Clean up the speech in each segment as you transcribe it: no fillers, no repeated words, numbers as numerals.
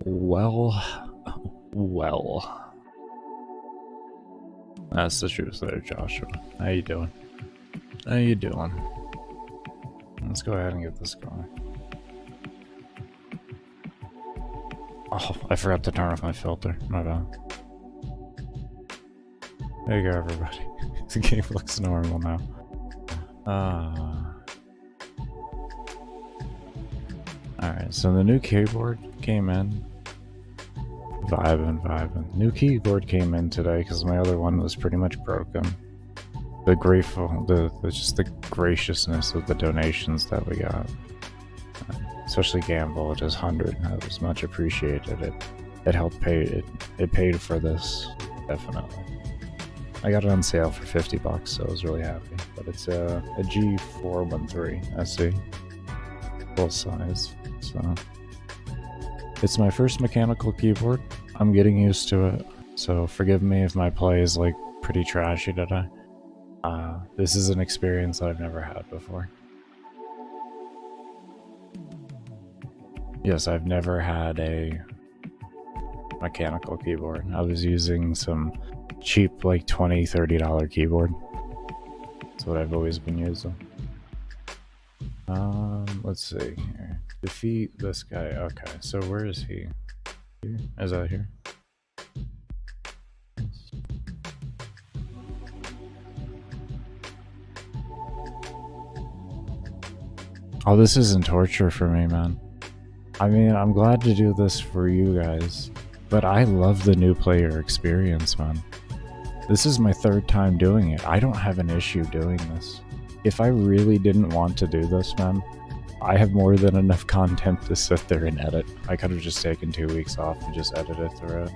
Well. That's the truth there, Joshua. How you doing? How you doing? Let's go ahead and get this going. Oh, I forgot to turn off my filter. My bad. There you go, everybody. The game looks normal now. Alright, so the new keyboard came in. Vibing. New keyboard came in today because my other one was pretty much broken. Just the graciousness of the donations that we got. Especially Gamble at his 100. That was much appreciated. It helped pay it paid for this, definitely. I got it on sale for $50, so I was really happy. But it's a G413 SE, full size. So it's my first mechanical keyboard. I'm getting used to it, so forgive me if my play is like pretty trashy today. This is an experience I've never had before. Yes, I've never had a mechanical keyboard. I was using some cheap, like $20, $30 keyboard. That's what I've always been using. Let's see here. Defeat this guy. Okay, so where is he? Here? Is that here? Oh, this isn't torture for me, man. I mean, I'm glad to do this for you guys, but I love the new player experience, man. This is my third time doing it. I don't have an issue doing this. If I really didn't want to do this, man, I have more than enough content to sit there and edit. I could have just taken 2 weeks off and just edited through it.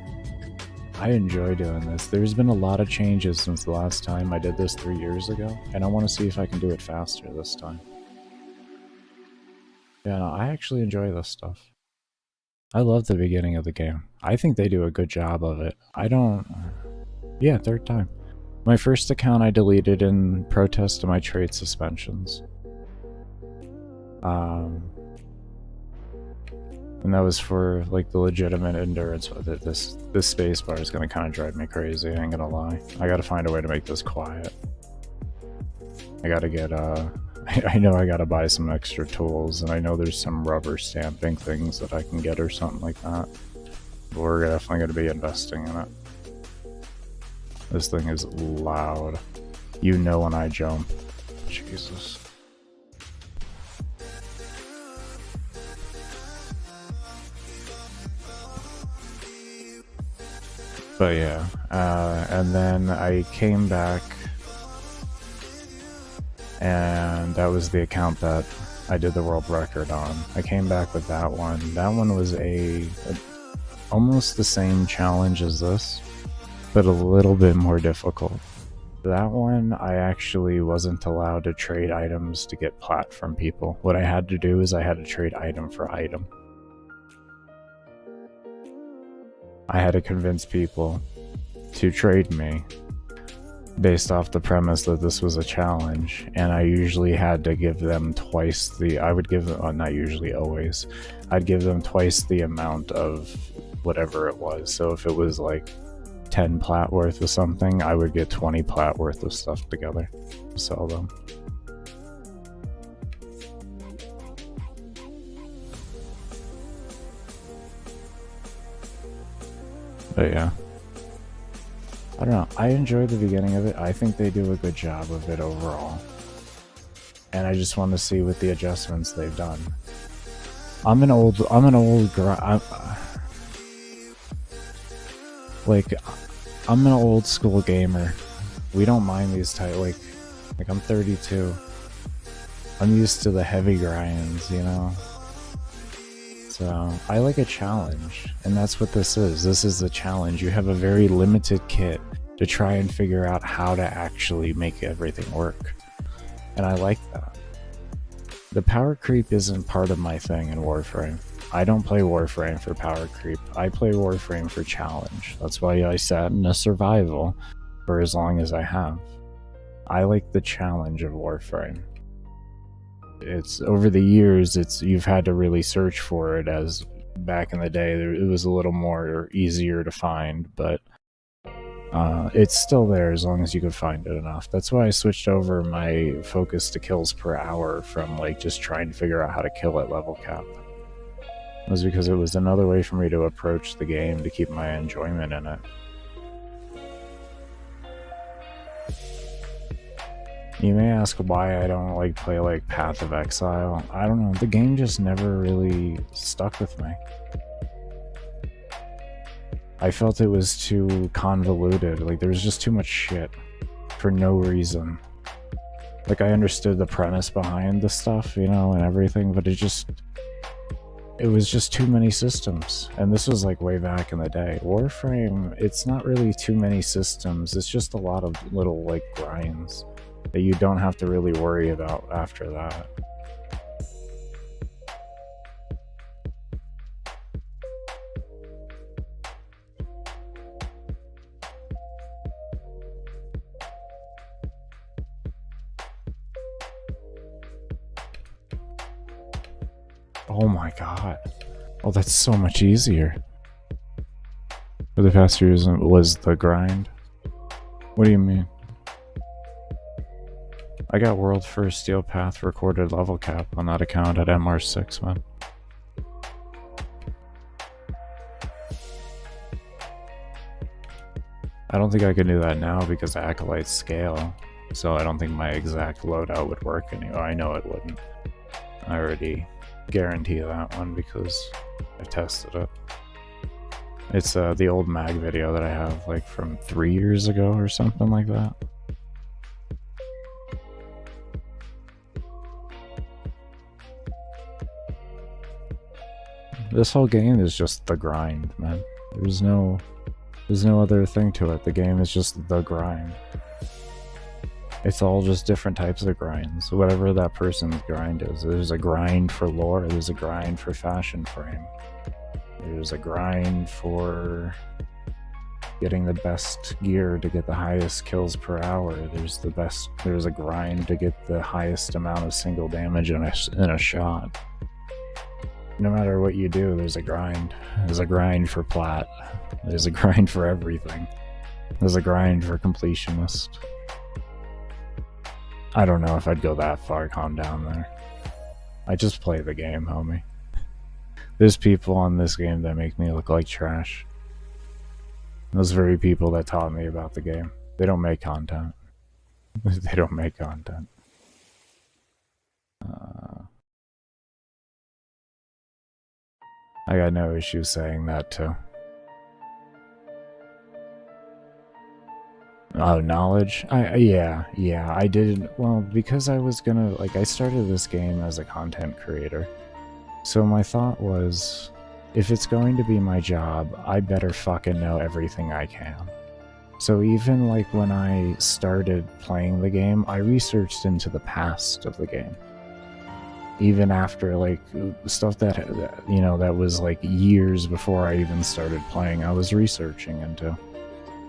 I enjoy doing this. There's been a lot of changes since the last time I did this 3 years ago, and I want to see if I can do it faster this time. Yeah, no, I actually enjoy this stuff. I love the beginning of the game. I think they do a good job of it. Yeah, third time. My first account I deleted in protest to my trade suspensions. And that was for like the legitimate endurance with it. This spacebar is gonna kind of drive me crazy, I ain't gonna lie. I gotta find a way to make this quiet. I gotta get I know I gotta buy some extra tools, and I know there's some rubber stamping things that I can get or something like that. But we're definitely gonna be investing in it. This thing is loud. You know when I jump. Jesus. But yeah, and then I came back, and that was the account that I did the world record on. I came back with that one. That one was almost the same challenge as this, but a little bit more difficult. That one, I actually wasn't allowed to trade items to get plat from people. What I had to do is I had to trade item for item. I had to convince people to trade me based off the premise that this was a challenge, and I usually had to give them twice the, I would give them, not usually, always, I'd give them twice the amount of whatever it was. So if it was like 10 plat worth of something, I would get 20 plat worth of stuff together to sell them. But yeah, I don't know. I enjoy the beginning of it. I think they do a good job of it overall. And I just want to see what the adjustments they've done. I'm an old I'm an old school gamer. We don't mind these type, like I'm 32. I'm used to the heavy grinds, you know? So I like a challenge, and that's what this is. This is the challenge. You have a very limited kit to try and figure out how to actually make everything work. And I like that. The power creep isn't part of my thing in Warframe. I don't play Warframe for power creep. I play Warframe for challenge. That's why I sat in a survival for as long as I have. I like the challenge of Warframe. It's over the years, you've had to really search for it as back in the day, it was a little more easier to find, but it's still there as long as you could find it enough. That's why I switched over my focus to kills per hour from like just trying to figure out how to kill at level cap. It was because it was another way for me to approach the game to keep my enjoyment in it. You may ask why I don't like play like Path of Exile. I don't know, the game just never really stuck with me. I felt it was too convoluted, like there was just too much shit for no reason. Like I understood the premise behind the stuff, you know, and everything, but it was just too many systems. And this was like way back in the day. Warframe, it's not really too many systems, it's just a lot of little like grinds that you don't have to really worry about after that. Oh my god. Oh, that's so much easier. For the past years was the grind? What do you mean? I got world first Steel Path recorded level cap on that account at MR6, man. I don't think I can do that now because Acolytes scale, so I don't think my exact loadout would work anymore. I know it wouldn't. I already guarantee that one because I've tested it. It's the old mag video that I have like from 3 years ago or something like that. This whole game is just the grind, man. There's no other thing to it. The game is just the grind. It's all just different types of grinds. Whatever that person's grind is. There's a grind for lore, there's a grind for fashion frame. There's a grind for getting the best gear to get the highest kills per hour. There's a grind to get the highest amount of single damage in a shot. No matter what you do, there's a grind. There's a grind for plat. There's a grind for everything. There's a grind for completionist. I don't know if I'd go that far, calm down there. I just play the game, homie. There's people on this game that make me look like trash. Those very people that taught me about the game. They don't make content. They don't make content. I got no issue saying that too. Oh, knowledge? Yeah, I did. Well, because I was gonna, like, I started this game as a content creator. So my thought was, if it's going to be my job, I better fucking know everything I can. So even like when I started playing the game, I researched into the past of the game. Even after like stuff that, you know, that was like years before I even started playing, I was researching into.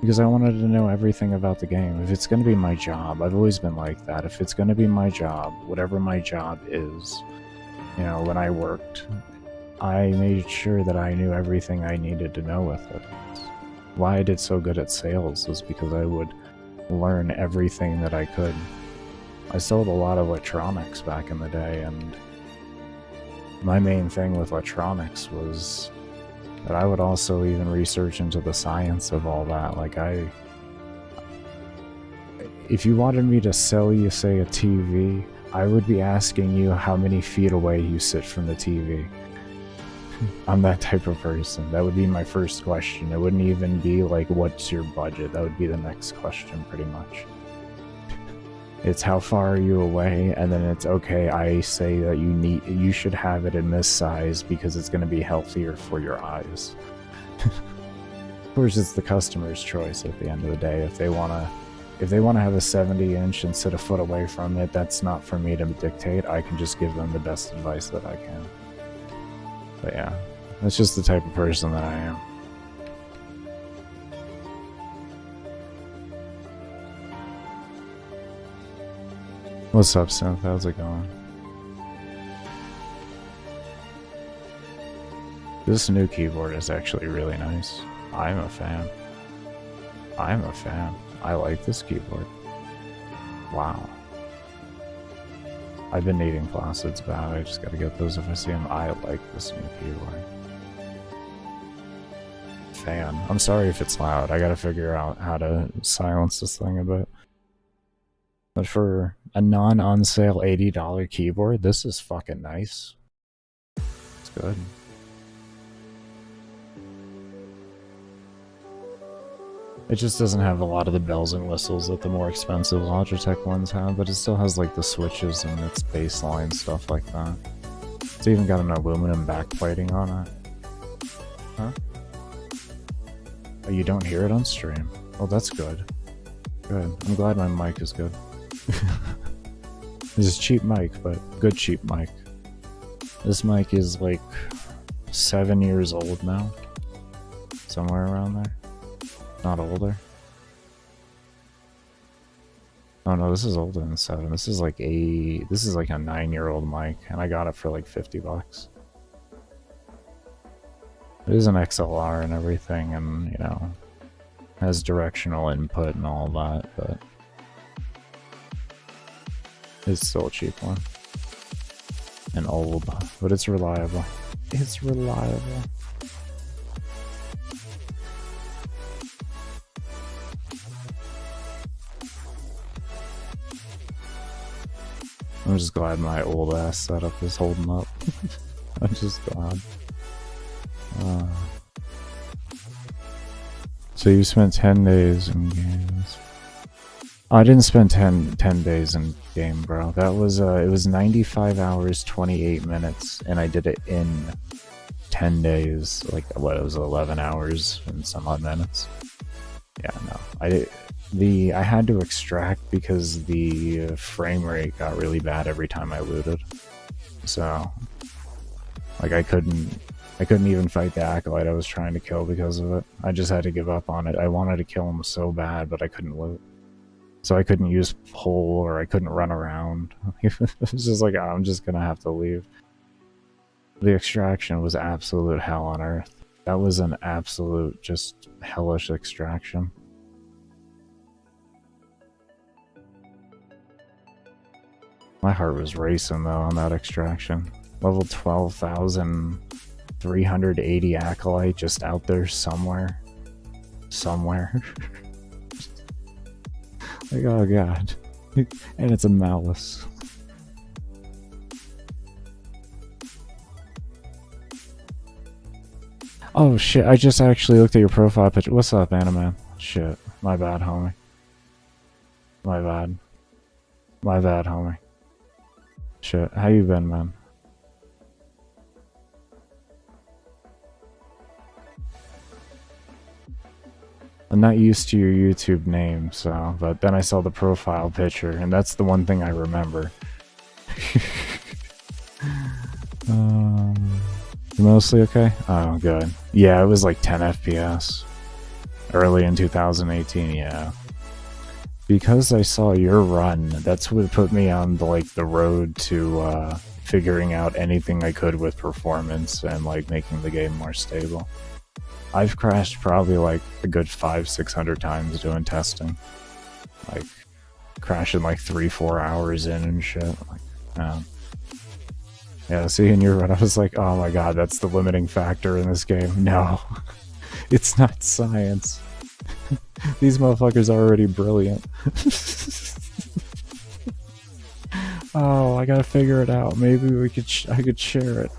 Because I wanted to know everything about the game. If it's going to be my job, I've always been like that. If it's going to be my job, whatever my job is, you know, when I worked, I made sure that I knew everything I needed to know with it. Why I did so good at sales was because I would learn everything that I could. I sold a lot of electronics back in the day, and my main thing with electronics was that I would also even research into the science of all that. Like if you wanted me to sell you, say, a TV, I would be asking you how many feet away you sit from the TV. I'm that type of person. That would be my first question. It wouldn't even be like, what's your budget? That would be the next question, pretty much. It's how far are you away, and then it's okay, I say that you should have it in this size because it's going to be healthier for your eyes. Of course, it's the customer's choice at the end of the day. If they want to have a 70-inch and sit a foot away from it, that's not for me to dictate. I can just give them the best advice that I can. But yeah, that's just the type of person that I am. What's up, Synth? How's it going? This new keyboard is actually really nice. I'm a fan. I'm a fan. I like this keyboard. Wow. I've been needing Placids bad. I just gotta get those if I see them. I like this new keyboard. Fan. I'm sorry if it's loud. I gotta figure out how to silence this thing a bit. But for a non-on-sale $80 keyboard, this is fucking nice. It's good. It just doesn't have a lot of the bells and whistles that the more expensive Logitech ones have, but it still has like the switches and its baseline stuff like that. It's even got an aluminum backplating on it. Huh? Oh, you don't hear it on stream? Oh, that's good. Good. I'm glad my mic is good. This is cheap mic, but good cheap mic. This mic is like 7 years old now. Somewhere around there. Not older. Oh no, this is older than 7. This is like a 9-year-old mic, and I got it for like $50. It is an XLR and everything, and you know, has directional input and all that, but it's still a cheap one. And old, but it's reliable. It's reliable. I'm just glad my old ass setup is holding up. I'm just glad. So you spent 10 days in games. Oh, I didn't spend 10 days in game, bro. That was it was 95 hours 28 minutes, and I did it in 10 days. Like what, it was 11 hours and some odd minutes. Yeah, no, I had to extract because the frame rate got really bad every time I looted. So like I couldn't even fight the acolyte I was trying to kill because of it. I just had to give up on it. I wanted to kill him so bad, but I couldn't loot. So I couldn't use pull, or I couldn't run around. It was just like, oh, I'm just gonna have to leave. The extraction was absolute hell on earth. That was an absolute just hellish extraction. My heart was racing though on that extraction. Level 12,380 acolyte just out there somewhere. Somewhere. Like, oh god. And it's a malice. Oh shit, I just actually looked at your profile picture. What's up, Dannymae? Shit. My bad, homie. My bad. My bad, homie. Shit, how you been, man? I'm not used to your YouTube name, so, but then I saw the profile picture, and that's the one thing I remember. You mostly okay? Oh, good. Yeah, it was like 10 FPS. Early in 2018, yeah. Because I saw your run, that's what put me on the road to figuring out anything I could with performance and like making the game more stable. I've crashed probably like a good 500-600 times doing testing. Like crashing like 3-4 hours in and shit. Like, yeah, seeing your run, I was like, oh my god, that's the limiting factor in this game. No, it's not science. These motherfuckers are already brilliant. Oh, I gotta figure it out. Maybe I could share it.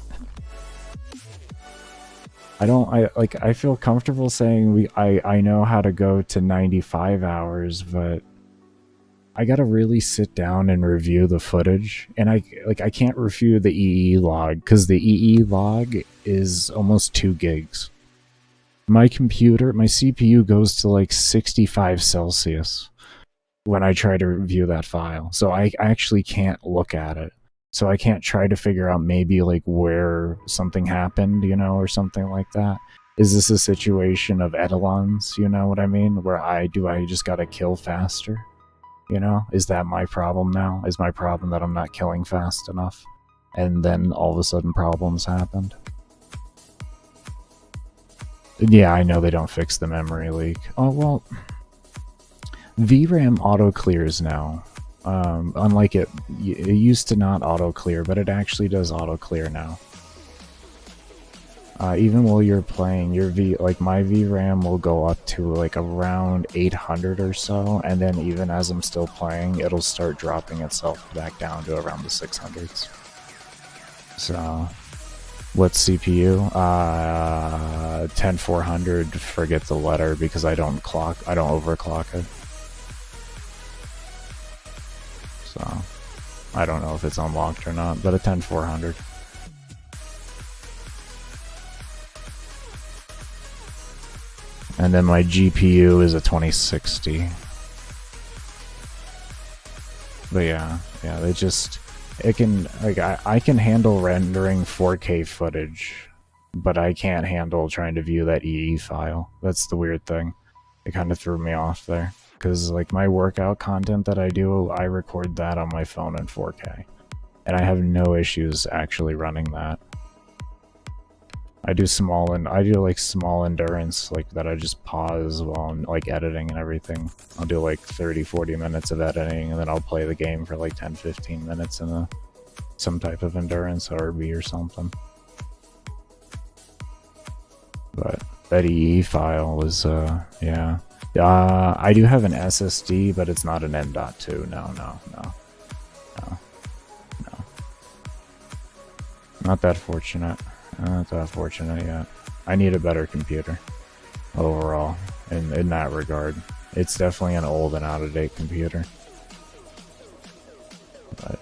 I feel comfortable saying I know how to go to 95 hours, but I gotta really sit down and review the footage, and I can't review the EE log because the EE log is almost 2 gigs. My computer, my CPU goes to like 65 Celsius when I try to review that file, so I actually can't look at it. So I can't try to figure out maybe like where something happened, you know, or something like that. Is this a situation of etalons, you know what I mean? Where I just gotta kill faster? You know? Is that my problem now? Is my problem that I'm not killing fast enough? And then all of a sudden problems happened? Yeah, I know they don't fix the memory leak. Oh, well, VRAM auto clears now. Unlike it used to not auto clear, but it actually does auto clear now. Even while you're playing, your my VRAM will go up to like around 800 or so, and then even as I'm still playing, it'll start dropping itself back down to around the 600s. So, what's CPU? 10400. Forget the letter because I don't overclock it. So, I don't know if it's unlocked or not, but a 10400. And then my GPU is a 2060. But yeah, it can, like, I can handle rendering 4K footage, but I can't handle trying to view that EE file. That's the weird thing. It kind of threw me off there. Because, like, my workout content that I do, I record that on my phone in 4K. And I have no issues actually running that. I do small endurance, like, that I just pause while I'm, like, editing and everything. I'll do, like, 30-40 minutes of editing, and then I'll play the game for, like, 10-15 minutes in some type of endurance RB or something. But that EE file was, yeah. I do have an SSD, but it's not an M.2. No. Not that fortunate. Not that fortunate yet. I need a better computer overall in that regard. It's definitely an old and out-of-date computer. But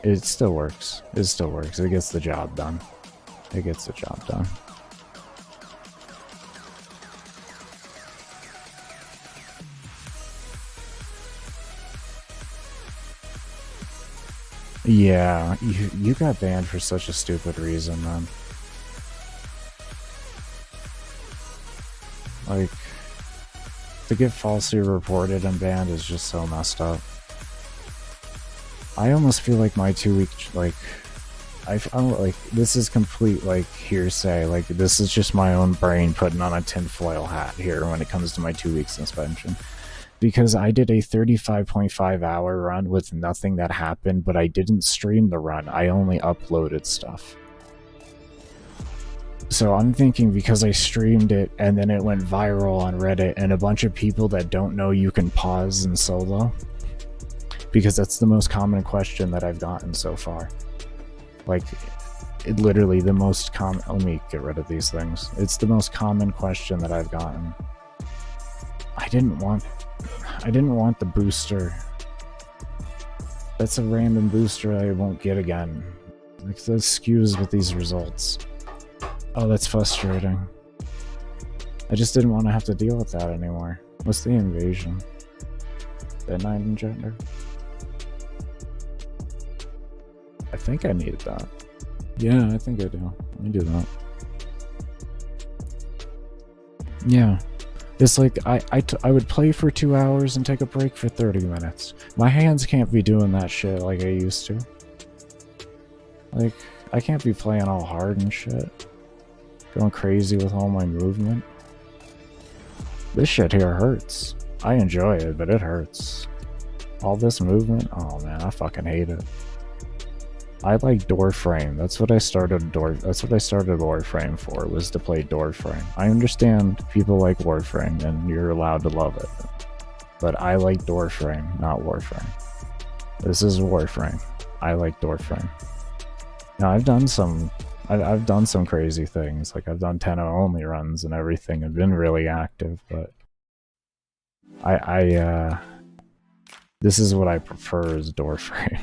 it still works. It still works. It gets the job done. It gets the job done. Yeah, you got banned for such a stupid reason, man. Like, to get falsely reported and banned is just so messed up. I almost feel like my 2 week, like, I'm like, this is complete, like, hearsay. Like, this is just my own brain putting on a tinfoil hat here when it comes to my 2 week suspension. Because I did a 35.5 hour run with nothing that happened, but I didn't stream the run. I only uploaded stuff. So I'm thinking because I streamed it and then it went viral on Reddit and a bunch of people that don't know you can pause in solo. Because that's the most common question that I've gotten so far. Like, literally the most common... Let me get rid of these things. It's the most common question that I've gotten. I didn't want the booster. That's a random booster I won't get again. Like, those skews with these results. Oh, that's frustrating. I just didn't want to have to deal with that anymore. What's the invasion? Midnight Engender? I think I needed that. Yeah, I think I do. Let me do that. Yeah. It's like, I would play for 2 hours and take a break for 30 minutes. My hands can't be doing that shit like I used to. Like, I can't be playing all hard and shit. Going crazy with all my movement. This shit here hurts. I enjoy it, but it hurts. All this movement? Oh man, I fucking hate it. I like door frame. That's what I started Warframe for, was to play door frame. I understand people like Warframe and you're allowed to love it. But I like door frame, not Warframe. This is Warframe. I like door frame. Now I've done some crazy things. Like, I've done 10 only runs and everything. I've been really active, but this is what I prefer, is door frame.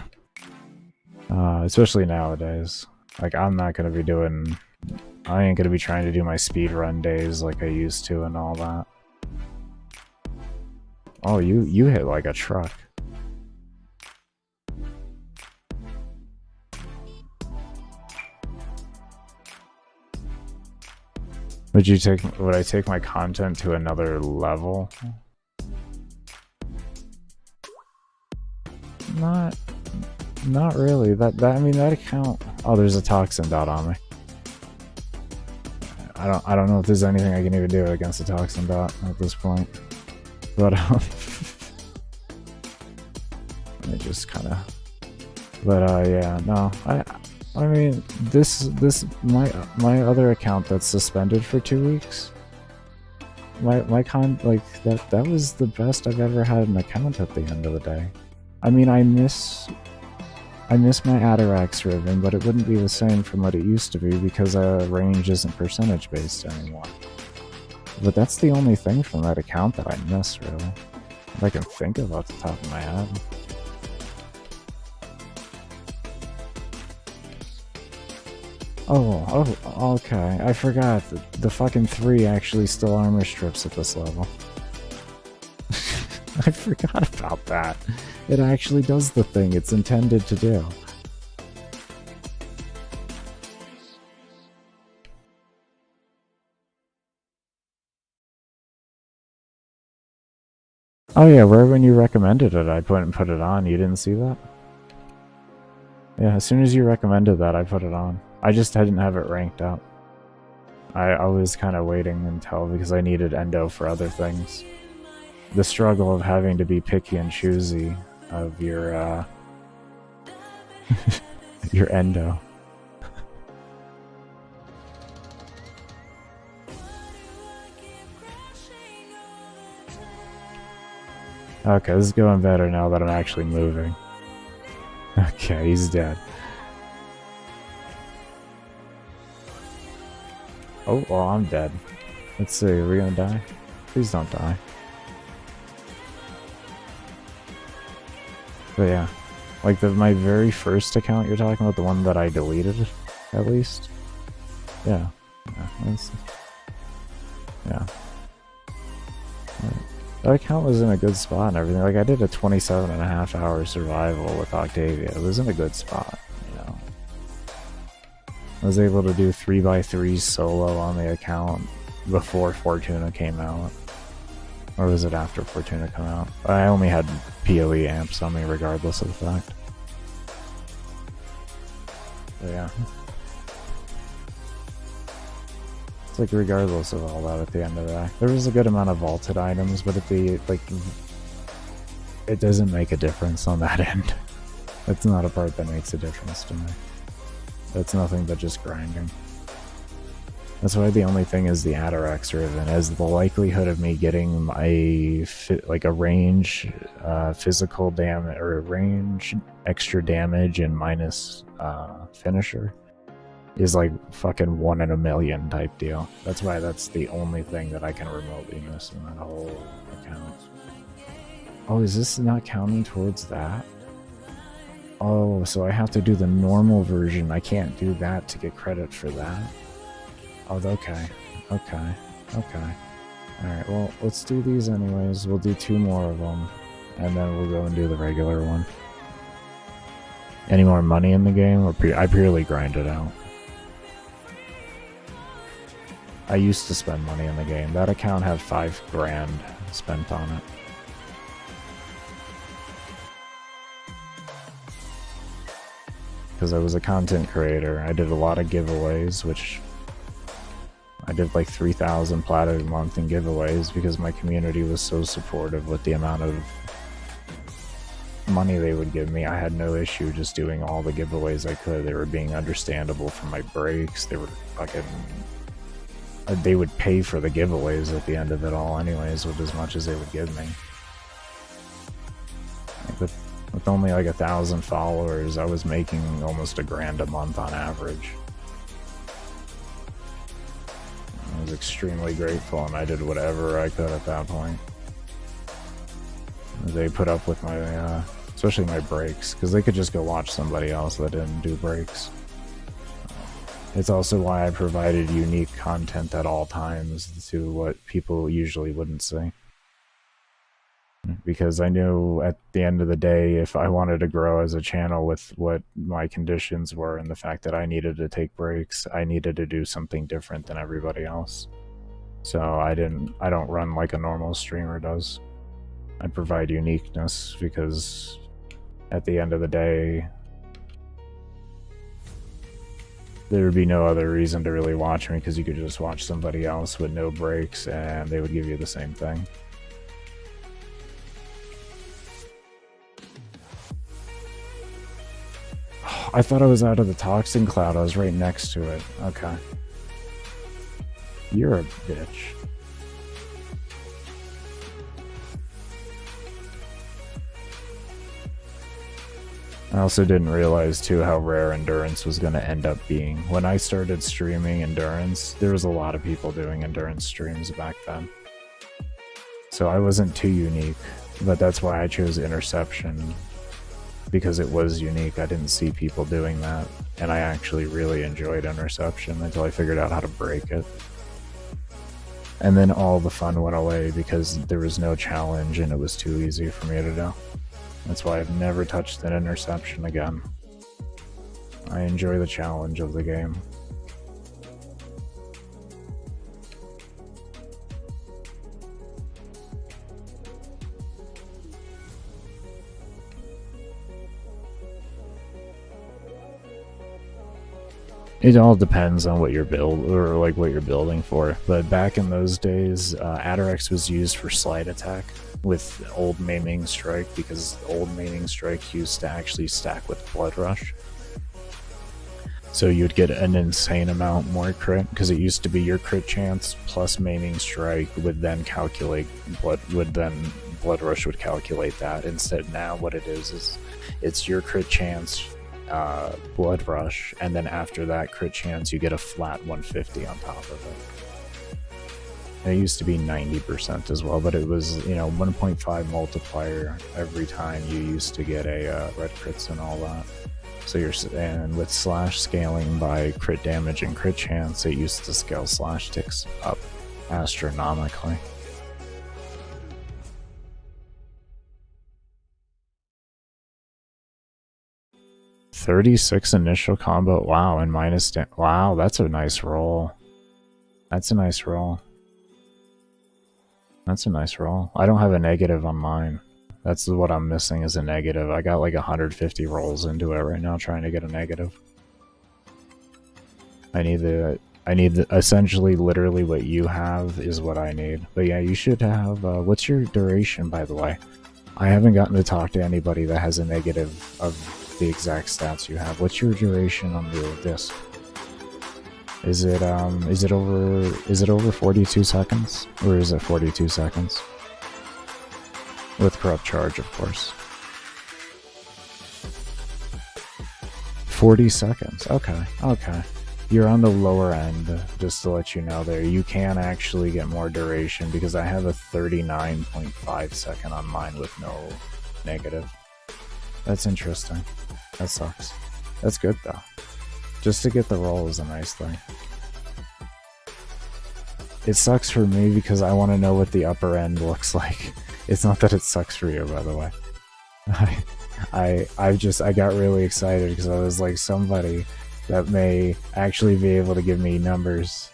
Especially nowadays. Like, I ain't gonna be trying to do my speed run days like I used to and all that. Oh, you hit like a truck. Would I take my content to another level? Not really. I mean, that account... Oh, there's a toxin dot on me. I don't know if there's anything I can even do against the toxin bot at this point. But let me just kind of. But yeah, no, I mean my other account that's suspended for 2 weeks. Like that was the best I've ever had an account at the end of the day. I mean, I miss my Atarax Riven, but it wouldn't be the same from what it used to be because range isn't percentage based anymore. But that's the only thing from that account that I miss, really, that I can think of off the top of my head. Oh, okay. I forgot that the fucking 3 actually still armor strips at this level. I forgot about that. It actually does the thing it's intended to do. Oh yeah, where when you recommended it, I put it on. You didn't see that? Yeah, as soon as you recommended that, I put it on. I just didn't have it ranked up. I was kind of waiting until, because I needed Endo for other things. The struggle of having to be picky and choosy of your your Endo. Okay, this is going better now that I'm actually moving. Okay, he's dead. Oh, well, I'm dead. Let's see, are we gonna die? Please don't die. But yeah, like my very first account you're talking about, the one that I deleted, at least? Yeah. Yeah. That account was in a good spot and everything. Like, I did a 27.5-hour survival with Octavia. It was in a good spot, you know. I was able to do 3x3 solo on the account before Fortuna came out. Or was it after Fortuna came out? I only had PoE amps on me regardless of the fact. But yeah. It's like regardless of all that at the end of that. There was a good amount of vaulted items, but at the, like, it doesn't make a difference on that end. That's not a part that makes a difference to me. That's nothing but just grinding. That's why the only thing is the Atarax Riven, as the likelihood of me getting like a range physical damage, or a range extra damage and minus finisher is like fucking 1 in a million type deal. That's why that's the only thing that I can remotely miss in that whole account. Oh, is this not counting towards that? Oh, so I have to do the normal version. I can't do that to get credit for that. Oh, okay. Okay. Okay. Alright, well, let's do these anyways. We'll do 2 more of them, and then we'll go and do the regular one. Any more money in the game? Or I purely grind it out. I used to spend money in the game. That account had 5 grand spent on it. Because I was a content creator. I did a lot of giveaways, which I did like 3,000 platinum a month in giveaways because my community was so supportive with the amount of money they would give me. I had no issue just doing all the giveaways I could. They were being understandable for my breaks. They were fucking... They would pay for the giveaways at the end of it all anyways, with as much as they would give me. Like with only like 1,000 followers, I was making almost $1 grand a month on average. I was extremely grateful, and I did whatever I could at that point. They put up with my, especially my breaks, because they could just go watch somebody else that didn't do breaks. It's also why I provided unique content at all times to what people usually wouldn't see. Because I knew at the end of the day, if I wanted to grow as a channel with what my conditions were and the fact that I needed to take breaks, I needed to do something different than everybody else. So I don't run like a normal streamer does. I provide uniqueness because at the end of the day, there would be no other reason to really watch me because you could just watch somebody else with no breaks and they would give you the same thing. I thought I was out of the toxin cloud. I was right next to it. Okay. You're a bitch. I also didn't realize too how rare endurance was going to end up being. When I started streaming endurance, there was a lot of people doing endurance streams back then. So I wasn't too unique, but that's why I chose interception, because it was unique. I didn't see people doing that, and I actually really enjoyed interception until I figured out how to break it. And then all the fun went away because there was no challenge and it was too easy for me to do. That's why I've never touched an interception again. I enjoy the challenge of the game. It all depends on what you're what you're building for. But back in those days, Adarex was used for slide attack with old maiming strike, because old maiming strike used to actually stack with blood rush. So you'd get an insane amount more crit, because it used to be your crit chance plus maiming strike would then calculate blood rush would calculate that. Instead, now what it is it's your crit chance, blood rush, and then after that crit chance you get a flat 150 on top of it. And it used to be 90% as well, but it was, 1.5 multiplier every time you used to get a red crits and all that. So and with slash scaling by crit damage and crit chance, it used to scale slash ticks up astronomically. $36 initial combo. Wow, and minus. Wow, that's a nice roll. That's a nice roll. That's a nice roll. I don't have a negative on mine. That's what I'm missing, is a negative. I got like 150 rolls into it right now trying to get a negative. I need essentially literally what you have is what I need. But yeah, you should have, what's your duration, by the way? I haven't gotten to talk to anybody that has a negative of the exact stats you have. What's your duration on the disc? Is it over 42 seconds? Or is it 42 seconds? With corrupt charge, of course. 40 seconds. Okay. You're on the lower end, just to let you know there. You can actually get more duration, because I have a 39.5 second on mine with no negative. That's interesting. That sucks. That's good though. Just to get the roll is a nice thing. It sucks for me because I want to know what the upper end looks like. It's not that it sucks for you, by the way. I got really excited because I was like, somebody that may actually be able to give me numbers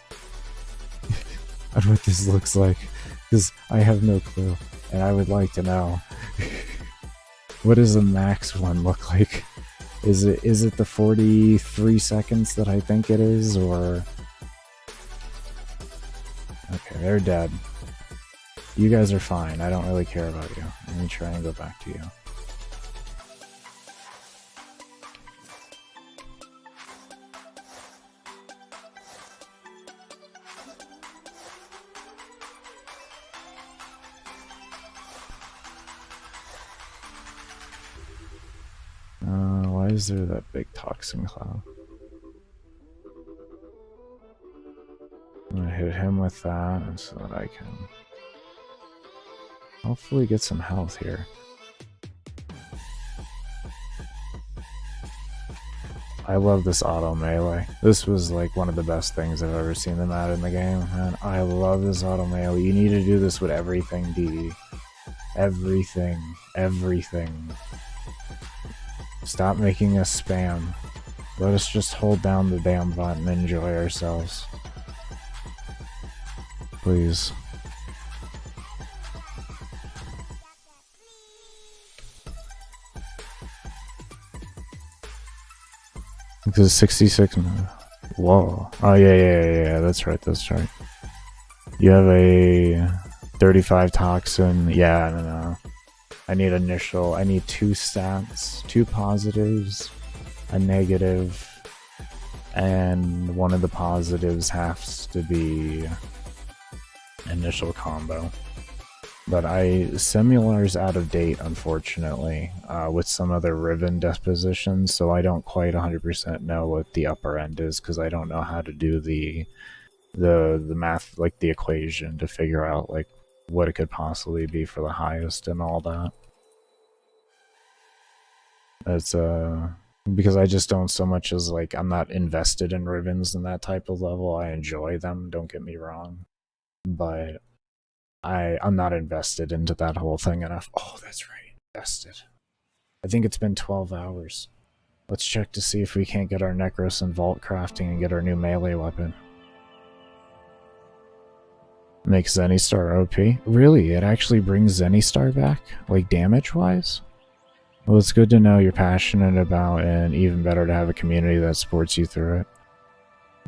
on what this looks like, because I have no clue, and I would like to know. What does the max one look like? Is it the 43 seconds that I think it is, or... Okay, they're dead. You guys are fine. I don't really care about you. Let me try and go back to you. Why is there that big toxin cloud? I'm gonna hit him with that so that I can hopefully get some health here. I love this auto melee. This was like one of the best things I've ever seen them add in the game, and I love this auto melee. You need to do this with everything, DD. Everything. Stop making us spam. Let us just hold down the damn button and enjoy ourselves. Please. Because 66 minutes. Whoa. Oh, yeah, that's right, that's right. You have a 35 toxin. Yeah, no. I need initial. I need 2 stats, 2 positives, a negative, and one of the positives has to be initial combo. But Simular's out of date, unfortunately, with some other Riven depositions, so I don't quite 100% know what the upper end is, because I don't know how to do the math, like the equation, to figure out like what it could possibly be for the highest and all that. It's because I just don't so much as like I'm not invested in Rivens in that type of level. I enjoy them, don't get me wrong, but I'm not invested into that whole thing enough. Oh, that's right, invested. I think it's been 12 hours. Let's check to see if we can't get our Necros and Vault crafting and get our new melee weapon. Makes Zenny-Star OP. Really? It actually brings Zenny-Star back? Like damage-wise? Well, it's good to know you're passionate about, and even better to have a community that supports you through it.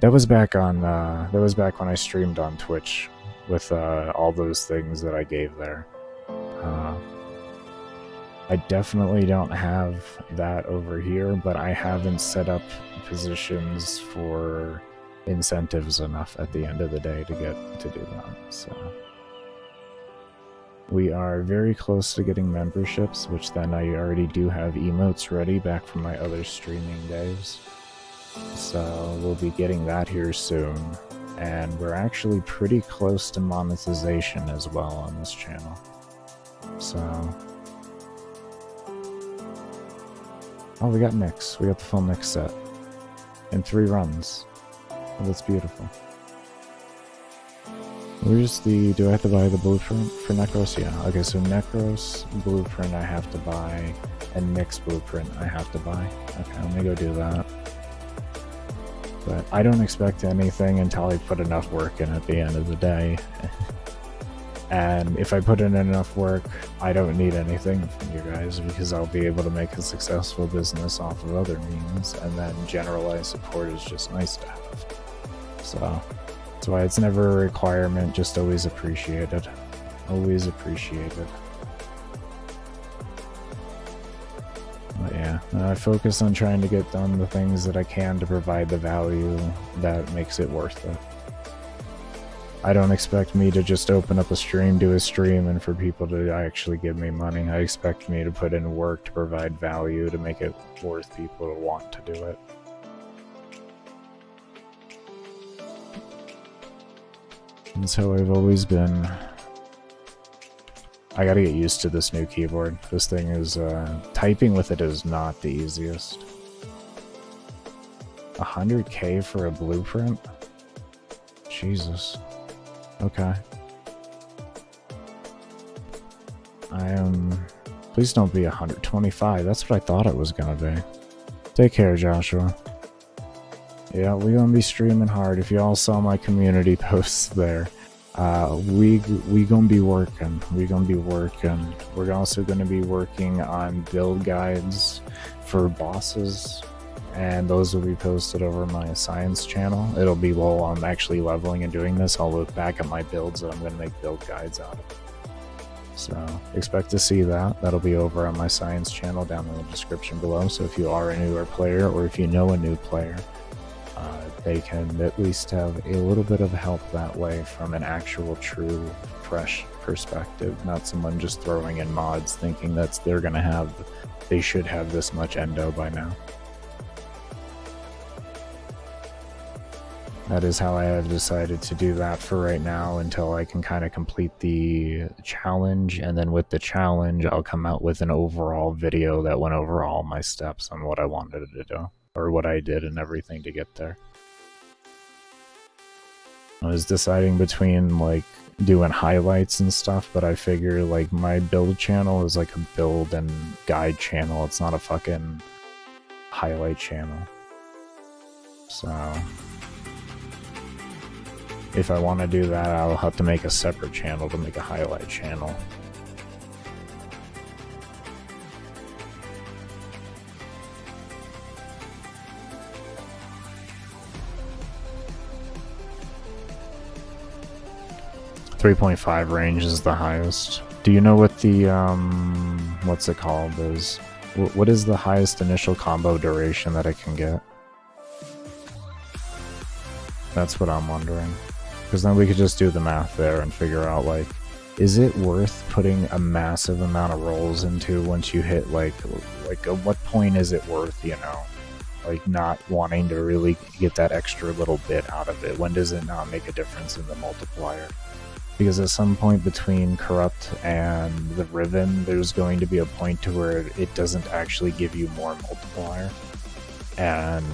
That was back on, that was back when I streamed on Twitch with all those things that I gave there. I definitely don't have that over here, but I haven't set up positions for incentives enough at the end of the day to get to do that, so... We are very close to getting memberships, which then I already do have emotes ready back from my other streaming days. So we'll be getting that here soon. And we're actually pretty close to monetization as well on this channel. So... Oh, we got Nyx. We got the full Nyx set. In 3 runs. Oh, that's beautiful. Where's the... Do I have to buy the blueprint for Necros? Yeah. Okay, so Necros blueprint I have to buy, and Nyx blueprint I have to buy. Okay, let me go do that. But I don't expect anything until I put enough work in at the end of the day. And if I put in enough work, I don't need anything from you guys, because I'll be able to make a successful business off of other means, and then generalized support is just nice to have. So... That's why it's never a requirement, just always appreciated. Always appreciated. But yeah, I focus on trying to get done the things that I can to provide the value that makes it worth it. I don't expect me to just open up a stream, do a stream, and for people to actually give me money. I expect me to put in work to provide value to make it worth people to want to do it. That's how I've always been. I gotta get used to this new keyboard. This thing is, typing with it is not the easiest. 100k for a blueprint? Jesus. Okay. I am... Please don't be 125. That's what I thought it was gonna be. Take care, Joshua. Yeah, we gonna be streaming hard. If y'all saw my community posts there, we gonna be working. We're also gonna be working on build guides for bosses, and those will be posted over my science channel. It'll be while I'm actually leveling and doing this. I'll look back at my builds that I'm gonna make build guides out of. So expect to see that. That'll be over on my science channel down in the description below. So if you are a newer player, or if you know a new player, they can at least have a little bit of help that way from an actual, true, fresh perspective. Not someone just throwing in mods thinking that they should have this much endo by now. That is how I have decided to do that for right now, until I can kind of complete the challenge, and then with the challenge I'll come out with an overall video that went over all my steps on what I wanted to do, or what I did and everything to get there. I was deciding between like doing highlights and stuff, but I figure like my build channel is like a build and guide channel. It's not a fucking highlight channel. So if I want to do that, I'll have to make a separate channel to make a highlight channel. 3.5 range is the highest. Do you know what the, what's it called is? What is the highest initial combo duration that it can get? That's what I'm wondering. Because then we could just do the math there and figure out, like, is it worth putting a massive amount of rolls into once you hit, like at what point is it worth, you know, like, not wanting to really get that extra little bit out of it? When does it not make a difference in the multiplier? Because at some point between Corrupt and the Riven, there's going to be a point to where it doesn't actually give you more multiplier. And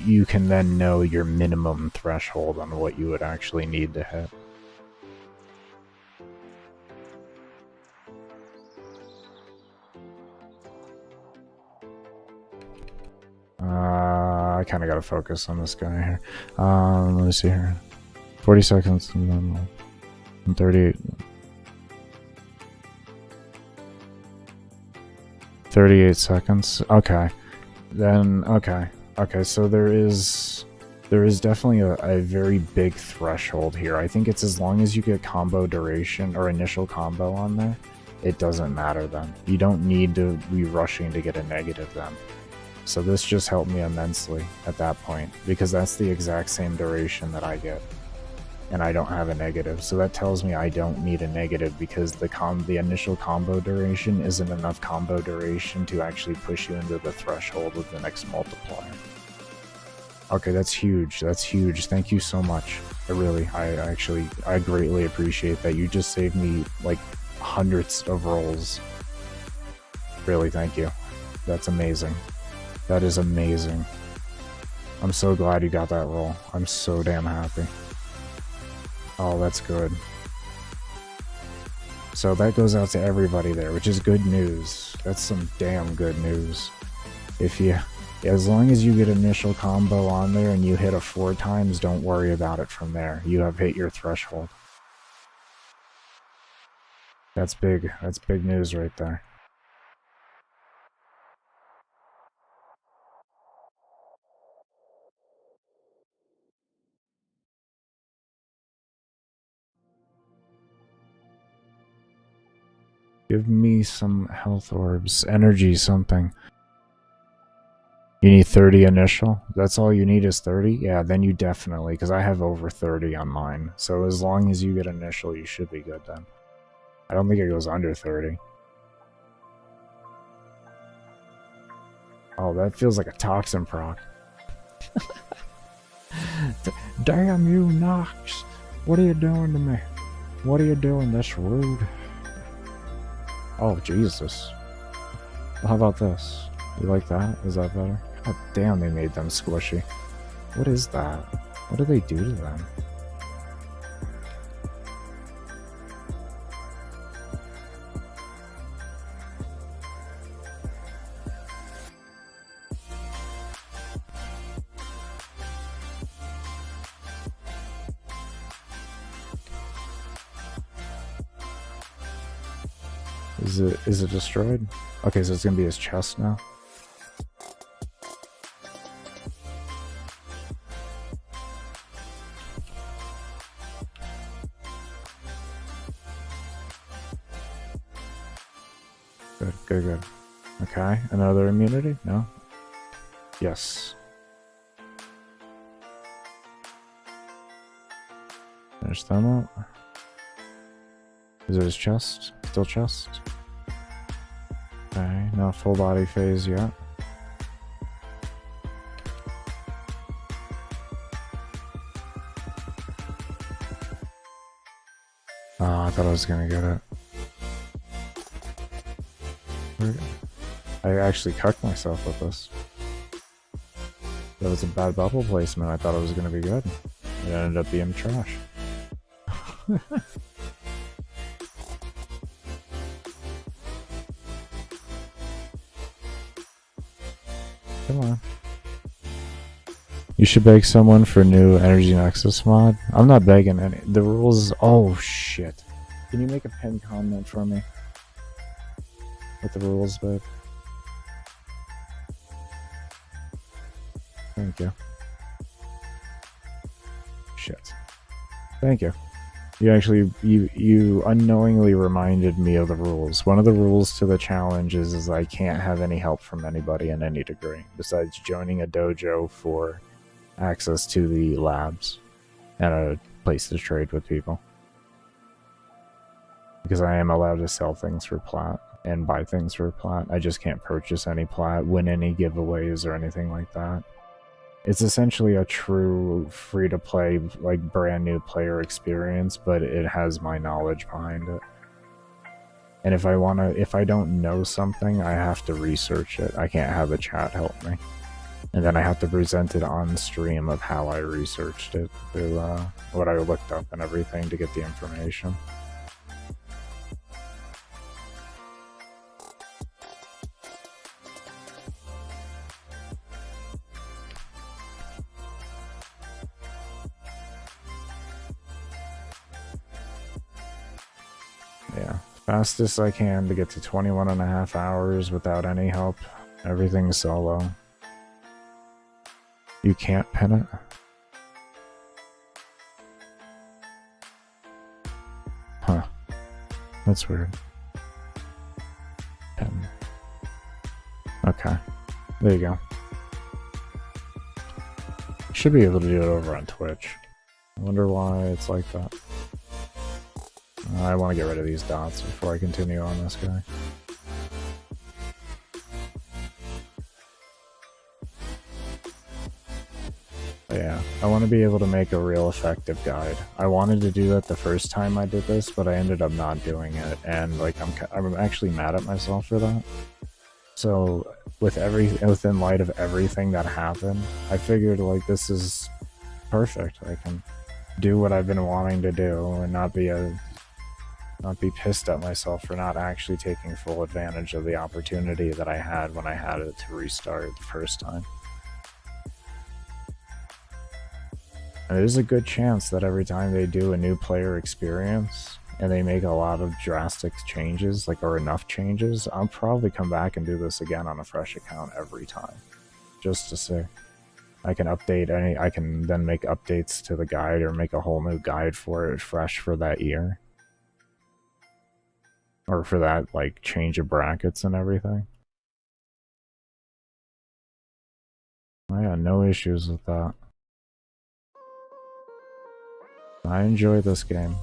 you can then know your minimum threshold on what you would actually need to hit. I kind of got to focus on this guy here. Let me see here. 40 seconds and then 38. 38 seconds. Okay. Then, okay. Okay, so there is definitely a very big threshold here. I think it's as long as you get combo duration or initial combo on there, it doesn't matter then. You don't need to be rushing to get a negative then. So this just helped me immensely at that point, because that's the exact same duration that I get. And I don't have a negative, so that tells me I don't need a negative, because the initial combo duration isn't enough combo duration to actually push you into the threshold of the next multiplier. Okay, that's huge. That's huge. Thank you so much. I greatly appreciate that. You just saved me like hundreds of rolls. Really, thank you. That's amazing. That is amazing. I'm so glad you got that roll. I'm so damn happy. Oh, that's good. So that goes out to everybody there, which is good news. That's some damn good news. As long as you get initial combo on there and you hit it 4 times, don't worry about it from there. You have hit your threshold. That's big. That's big news right there. Give me some health orbs, energy, something. You need 30 initial? That's all you need is 30? Yeah, then you definitely, because I have over 30 on mine. So as long as you get initial, you should be good then. I don't think it goes under 30. Oh, that feels like a toxin proc. Damn you, Nox! What are you doing to me? What are you doing? That's rude. Oh, Jesus. Well, how about this? You like that? Is that better? God damn, they made them squishy. What is that? What do they do to them? Is it destroyed? Okay, so it's gonna be his chest now. Good, good, good. Okay, another immunity? No? Yes. Finish them up. Is it his chest? Still chest? Okay, not full body phase yet. Oh, I thought I was gonna get it. I actually cucked myself with this. That was a bad bubble placement. I thought it was gonna be good. It ended up being trash. Come on. You should beg someone for new Energy Nexus mod. I'm not begging any. The rules. Oh shit. Can you make a pinned comment for me? With the rules, babe? Thank you. Shit. Thank you. You unknowingly reminded me of the rules. One of the rules to the challenge is I can't have any help from anybody in any degree, besides joining a dojo for access to the labs and a place to trade with people. Because I am allowed to sell things for plat and buy things for plat. I just can't purchase any plat, win any giveaways or anything like that. It's essentially a true free-to-play, like, brand new player experience, but it has my knowledge behind it. And if I don't know something, I have to research it. I can't have the chat help me. And then I have to present it on stream of how I researched it through what I looked up and everything to get the information. Yeah, fastest I can to get to 21.5 hours without any help. Everything's solo. You can't pin it? Huh. That's weird. Pin. Okay. There you go. Should be able to do it over on Twitch. I wonder why it's like that. I want to get rid of these dots before I continue on this guy. But yeah, I want to be able to make a real effective guide. I wanted to do that the first time I did this, but I ended up not doing it, and like I'm actually mad at myself for that. So within light of everything that happened, I figured like this is perfect. I can do what I've been wanting to do and not be pissed at myself for not actually taking full advantage of the opportunity that I had when I had it to restart the first time. And there's a good chance that every time they do a new player experience and they make a lot of drastic changes, like, or enough changes, I'll probably come back and do this again on a fresh account every time, just to see. I can update I can then make updates to the guide or make a whole new guide for it fresh for that year. Or for that, like, change of brackets and everything. I got no issues with that. I enjoy this game.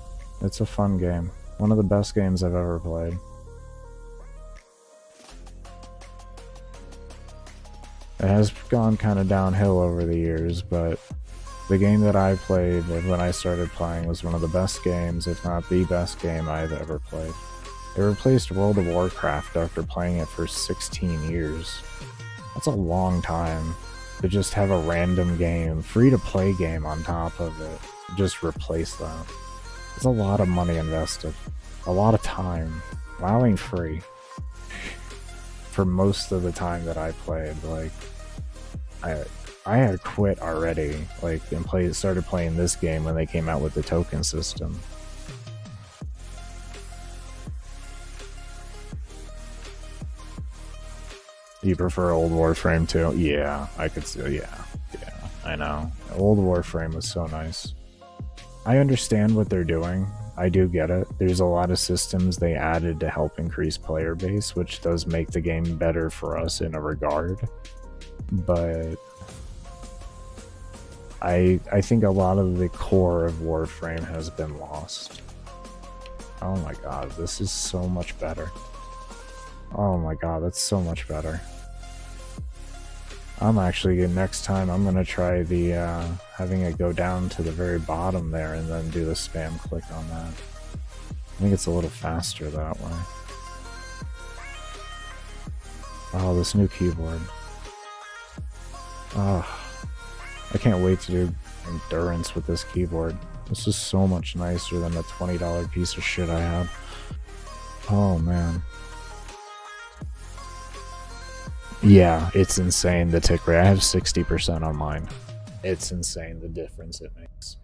It's a fun game. One of the best games I've ever played. It has gone kind of downhill over the years, but the game that I played when I started playing was one of the best games, if not the best game I've ever played. It replaced World of Warcraft after playing it for 16 years. That's a long time to just have a random game, free-to-play game on top of it. Just replace that. It's a lot of money invested. A lot of time. Allowing free. For most of the time that I played, like, I had quit already, like, and started playing this game when they came out with the token system. You prefer old Warframe too? Yeah, I could see. Yeah, I know. Old Warframe was so nice. I understand what they're doing. I do get it. There's a lot of systems they added to help increase player base, which does make the game better for us in a regard. But I think a lot of the core of Warframe has been lost. Oh my god, this is so much better. Oh my god, that's so much better. I'm actually, next time, I'm gonna try the, having it go down to the very bottom there and then do the spam click on that. I think it's a little faster that way. Oh, this new keyboard. Oh, I can't wait to do endurance with this keyboard. This is so much nicer than the $20 piece of shit I had. Oh, man. Yeah, it's insane, the tick rate. I have 60% on mine. It's insane the difference it makes.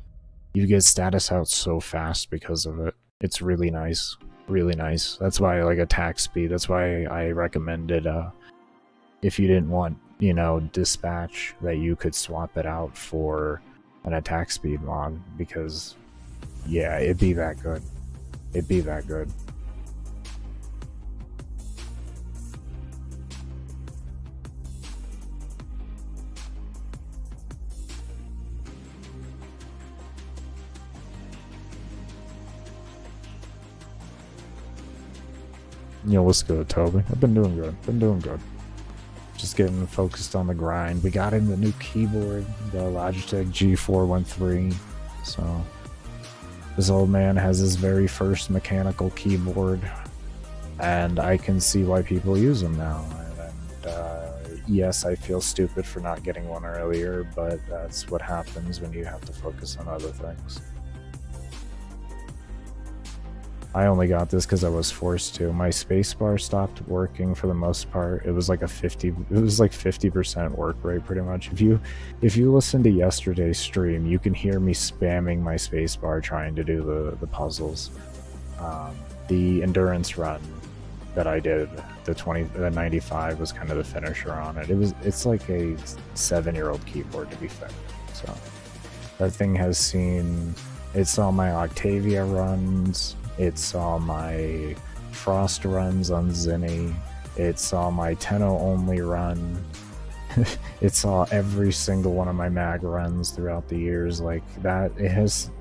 You get status out so fast because of it. It's really nice. Really nice. That's why I like attack speed. That's why I recommended, if you didn't want, you know, dispatch, that you could swap it out for an attack speed mod, because Yeah, it'd be that good. It'd be that good. Yo, what's good, Toby? I've been doing good. Just getting focused on the grind. We got him the new keyboard, the Logitech G413. So this old man has his very first mechanical keyboard, and I can see why people use them now. And yes, I feel stupid for not getting one earlier, but that's what happens when you have to focus on other things. I only got this because I was forced to. My spacebar stopped working for the most part. It was like 50% work rate pretty much. If you listen to yesterday's stream, you can hear me spamming my spacebar trying to do the puzzles. The endurance run that I did, the 95 was kind of the finisher on it. It's like a 7-year-old keyboard, to be fair. So that thing has seen, it saw my Octavia runs. It saw my Frost runs on Zinni. It saw my Tenno only run. It saw every single one of my mag runs throughout the years. Like that,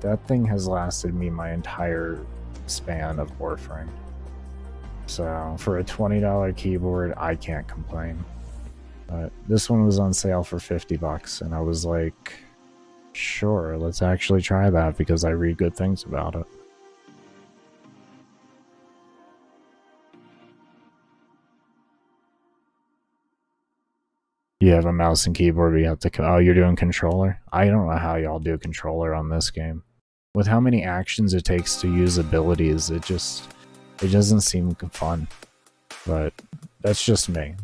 that thing has lasted me my entire span of Warframe. So for a $20 keyboard, I can't complain. But this one was on sale for $50, and I was like, sure, let's actually try that because I read good things about it. You have a mouse and keyboard, but you have to... Oh, you're doing controller? I don't know how y'all do controller on this game. With how many actions it takes to use abilities, it doesn't seem fun. But that's just me.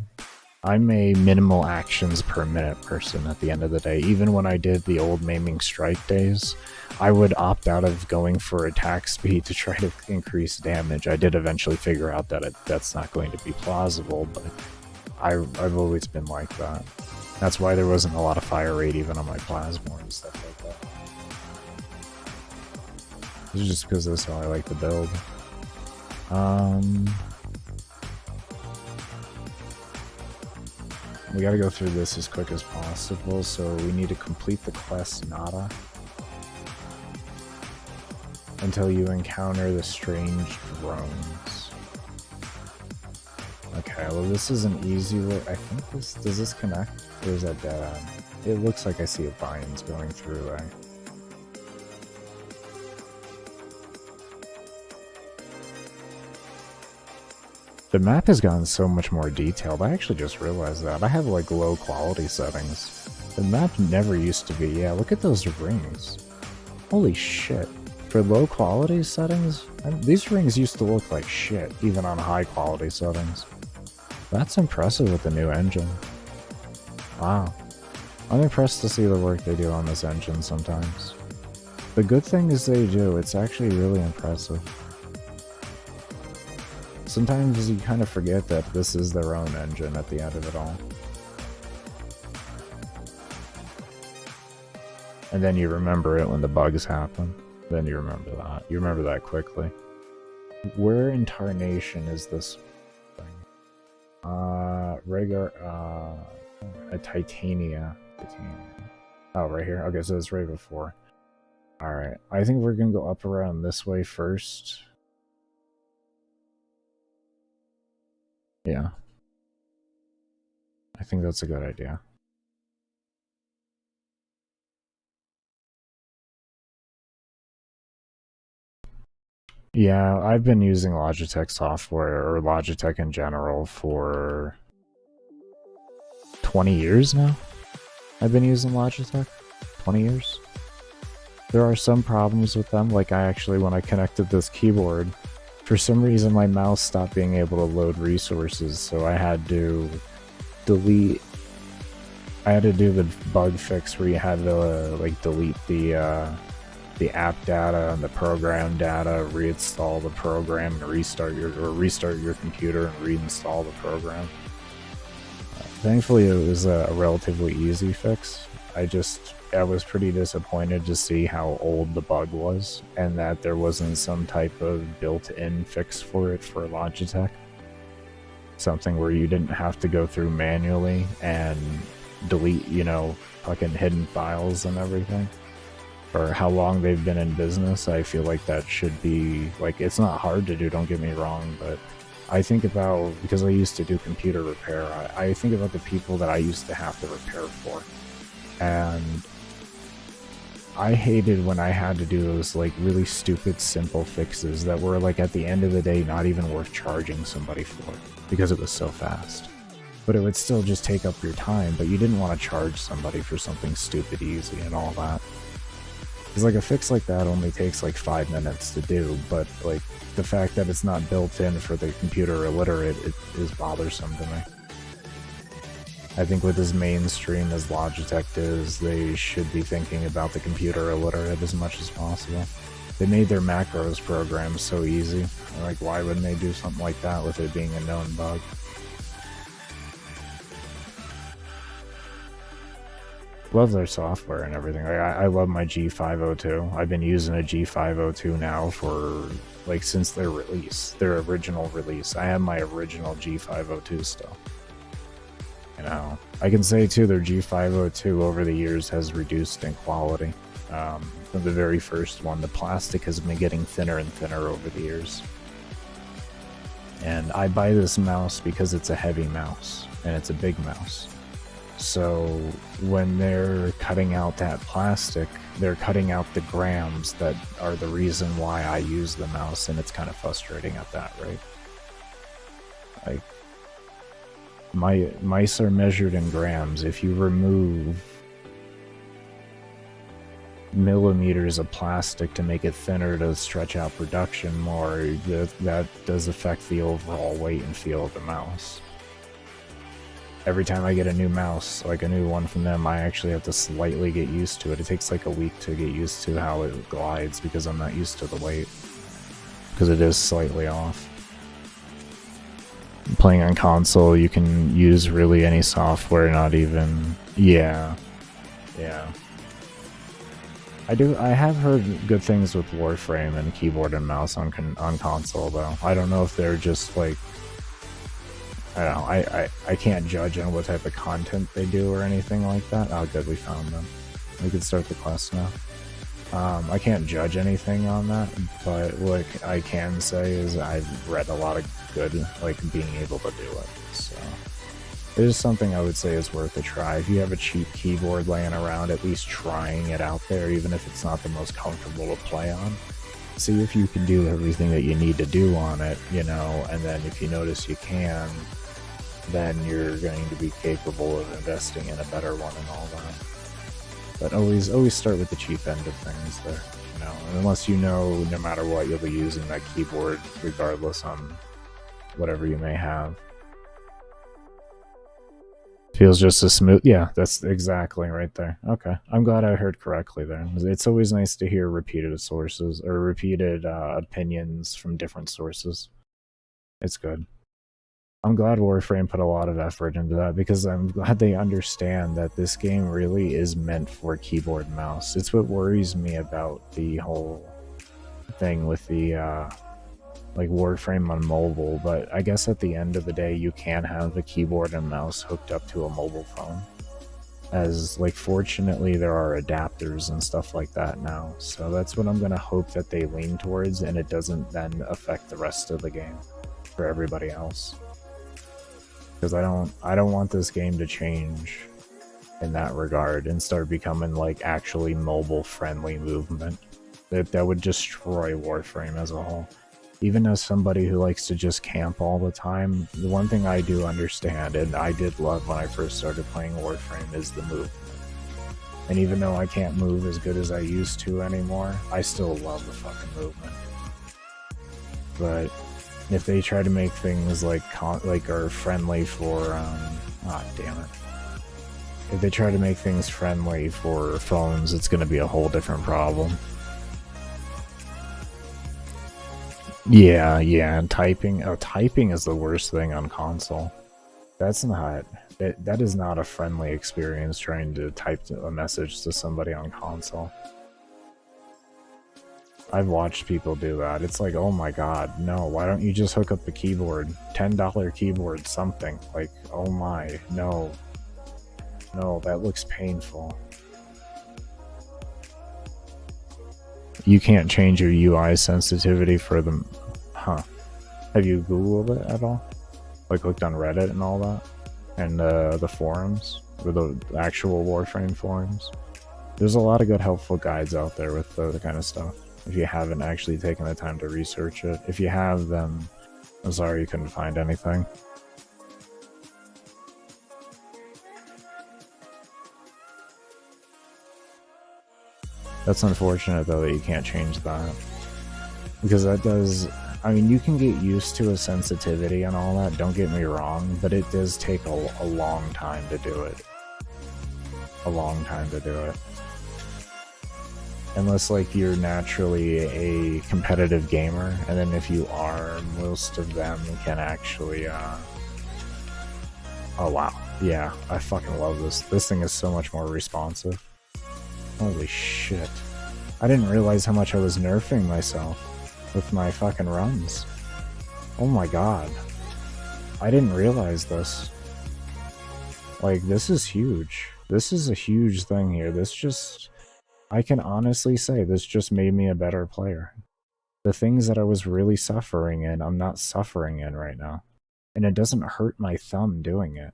I'm a minimal actions per minute person at the end of the day. Even when I did the old maiming strike days, I would opt out of going for attack speed to try to increase damage. I did eventually figure out that that's not going to be plausible, but I've always been like that. That's why there wasn't a lot of fire rate even on my Plasmor and stuff like that. This is just because that's how I like to build. We gotta go through this as quick as possible, so we need to complete the quest Nada until you encounter the strange drones. Okay, well this is an easy way. I think this... Does this connect? Or is that dead end? It looks like I see a vines going through, right? The map has gotten so much more detailed. I actually just realized that. I have like low quality settings. The map never used to be. Yeah, look at those rings. Holy shit. For low quality settings, these rings used to look like shit, even on high quality settings. That's impressive with the new engine. Wow. I'm impressed to see the work they do on this engine sometimes. The good thing is they do, it's actually really impressive. Sometimes you kind of forget that this is their own engine at the end of it all. And then you remember it when the bugs happen. Then you remember that. You remember that quickly. Where in Tarnation is this thing? A Titania. Oh, right here? Okay, so it's right before. Alright, I think we're gonna go up around this way first. Yeah. I think that's a good idea. Yeah, I've been using Logitech software, or Logitech in general, for 20 years now. I've been using Logitech. 20 years. There are some problems with them, like when I connected this keyboard, for some reason my mouse stopped being able to load resources, so I had to delete... I had to do the bug fix where you had to delete the app data and the program data, reinstall the program and restart your computer and reinstall the program. Thankfully it was a relatively easy fix. I just I was pretty disappointed to see how old the bug was, and that there wasn't some type of built-in fix for it for Logitech. Something where you didn't have to go through manually and delete, you know, fucking hidden files and everything. For how long they've been in business, I feel like that should be, like, it's not hard to do, don't get me wrong, but I think about, because I used to do computer repair, I think about the people that I used to have to repair for. And I hated when I had to do those, like, really stupid, simple fixes that were, like, at the end of the day, not even worth charging somebody for, because it was so fast. But it would still just take up your time, but you didn't want to charge somebody for something stupid easy and all that. Because, like, a fix like that only takes, like, 5 minutes to do, but, like, the fact that it's not built in for the computer illiterate, it is bothersome to me. I think with as mainstream as Logitech is, they should be thinking about the computer illiterate as much as possible. They made their macros program so easy. Like, why wouldn't they do something like that with it being a known bug? Love their software and everything. I love my G502. I've been using a G502 now for, like, since their release, their original release. I have my original G502 still. You know, I can say too, their G502 over the years has reduced in quality. From the very first one, the plastic has been getting thinner and thinner over the years. And I buy this mouse because it's a heavy mouse, and it's a big mouse. So when they're cutting out that plastic, they're cutting out the grams that are the reason why I use the mouse, and it's kind of frustrating at that rate. Like, my mice are measured in grams. If you remove millimeters of plastic to make it thinner to stretch out production more, that does affect the overall weight and feel of the mouse. Every time I get a new mouse, like a new one from them, I actually have to slightly get used to it. It takes like a week to get used to how it glides because I'm not used to the weight. Because it is slightly off. Playing on console, you can use really any software, not even... Yeah. I have heard good things with Warframe and keyboard and mouse on console, though. I don't know if they're just, like... I don't know, I can't judge on what type of content they do or anything like that. Oh, good, we found them. We can start the quest now. I can't judge anything on that, but what I can say is I've read a lot of good, like, being able to do it, so it is something I would say is worth a try. If you have a cheap keyboard laying around, at least trying it out there, even if it's not the most comfortable to play on. See if you can do everything that you need to do on it, you know, and then if you notice you can, then you're going to be capable of investing in a better one and all that. But always start with the cheap end of things there, you know, and unless you know no matter what you'll be using that keyboard regardless on whatever you may have. Feels just as smooth. Yeah, that's exactly right there. Okay, I'm glad I heard correctly there. It's always nice to hear repeated sources or repeated opinions from different sources. It's good. I'm glad Warframe put a lot of effort into that because I'm glad they understand that this game really is meant for keyboard and mouse. It's what worries me about the whole thing with the like Warframe on mobile, but I guess at the end of the day you can have a keyboard and mouse hooked up to a mobile phone. As, like, fortunately there are adapters and stuff like that now, so that's what I'm gonna hope that they lean towards, and it doesn't then affect the rest of the game for everybody else. Because I don't want this game to change in that regard and start becoming, like, actually mobile friendly movement. That would destroy Warframe as a whole. Even as somebody who likes to just camp all the time, the one thing I do understand, and I did love when I first started playing Warframe, is the movement. And even though I can't move as good as I used to anymore, I still love the fucking movement. But if they try to make things like are friendly for damn it. If they try to make things friendly for phones, it's going to be a whole different problem. Yeah, and typing. Oh, typing is the worst thing on console. That's not That is not a friendly experience trying to type a message to somebody on console. I've watched people do that. It's like, oh my god, no, why don't you just hook up the keyboard? $10 keyboard, something. Like, oh my, no. No, that looks painful. You can't change your UI sensitivity for them. Huh. Have you Googled it at all? Like looked on Reddit and all that? And the forums? Or the actual Warframe forums? There's a lot of good helpful guides out there with the kind of stuff. If you haven't actually taken the time to research it. If you have, then I'm sorry you couldn't find anything. That's unfortunate though that you can't change that. Because that does... I mean, you can get used to a sensitivity and all that, don't get me wrong, but it does take a long time to do it. A long time to do it. Unless, like, you're naturally a competitive gamer, and then if you are, most of them can actually, Oh, wow. Yeah, I fucking love this. This thing is so much more responsive. Holy shit. I didn't realize how much I was nerfing myself with my fucking runs. Oh my god. I didn't realize this. Like, this is huge. This is a huge thing here. This just... I can honestly say this just made me a better player. The things that I was really suffering in, I'm not suffering in right now. And it doesn't hurt my thumb doing it.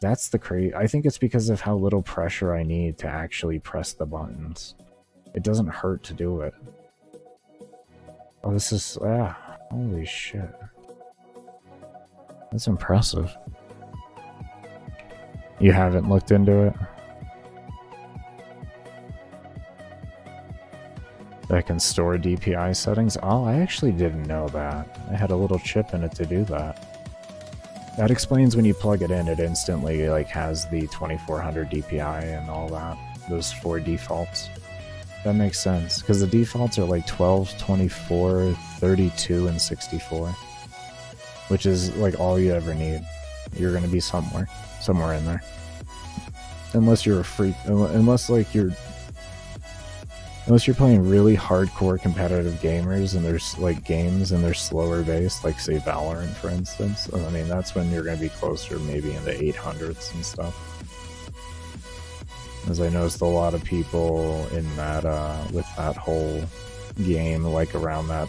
That's the crazy... I think it's because of how little pressure I need to actually press the buttons. It doesn't hurt to do it. Oh, this is... ah, holy shit. That's impressive. You haven't looked into it? That can store DPI settings? Oh, I actually didn't know that. I had a little chip in it to do that. That explains when you plug it in, it instantly like has the 2400 DPI and all that. Those 4 defaults. That makes sense, because the defaults are like 12, 24, 32, and 64. Which is like all you ever need. You're gonna be somewhere in there. Unless you're a freak, unless you're playing really hardcore competitive gamers and there's like games and they're slower based, like say Valorant for instance. I mean, that's when you're going to be closer maybe in the 800s and stuff. As I noticed a lot of people in that, with that whole game, like around that.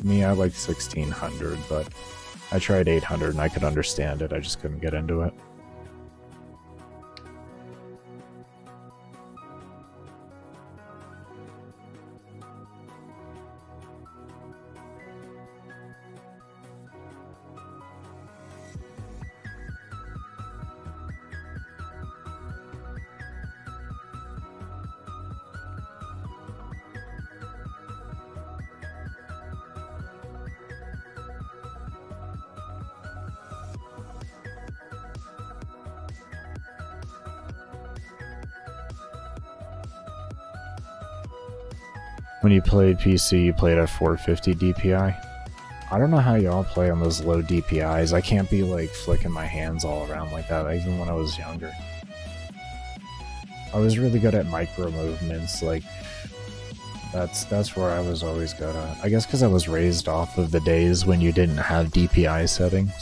Me, I like 1600, but I tried 800 and I could understand it, I just couldn't get into it. When you played PC, you played at 450 DPI? I don't know how y'all play on those low DPIs. I can't be like flicking my hands all around like that, even when I was younger. I was really good at micro movements, like that's where I was always good at. I guess because I was raised off of the days when you didn't have DPI settings.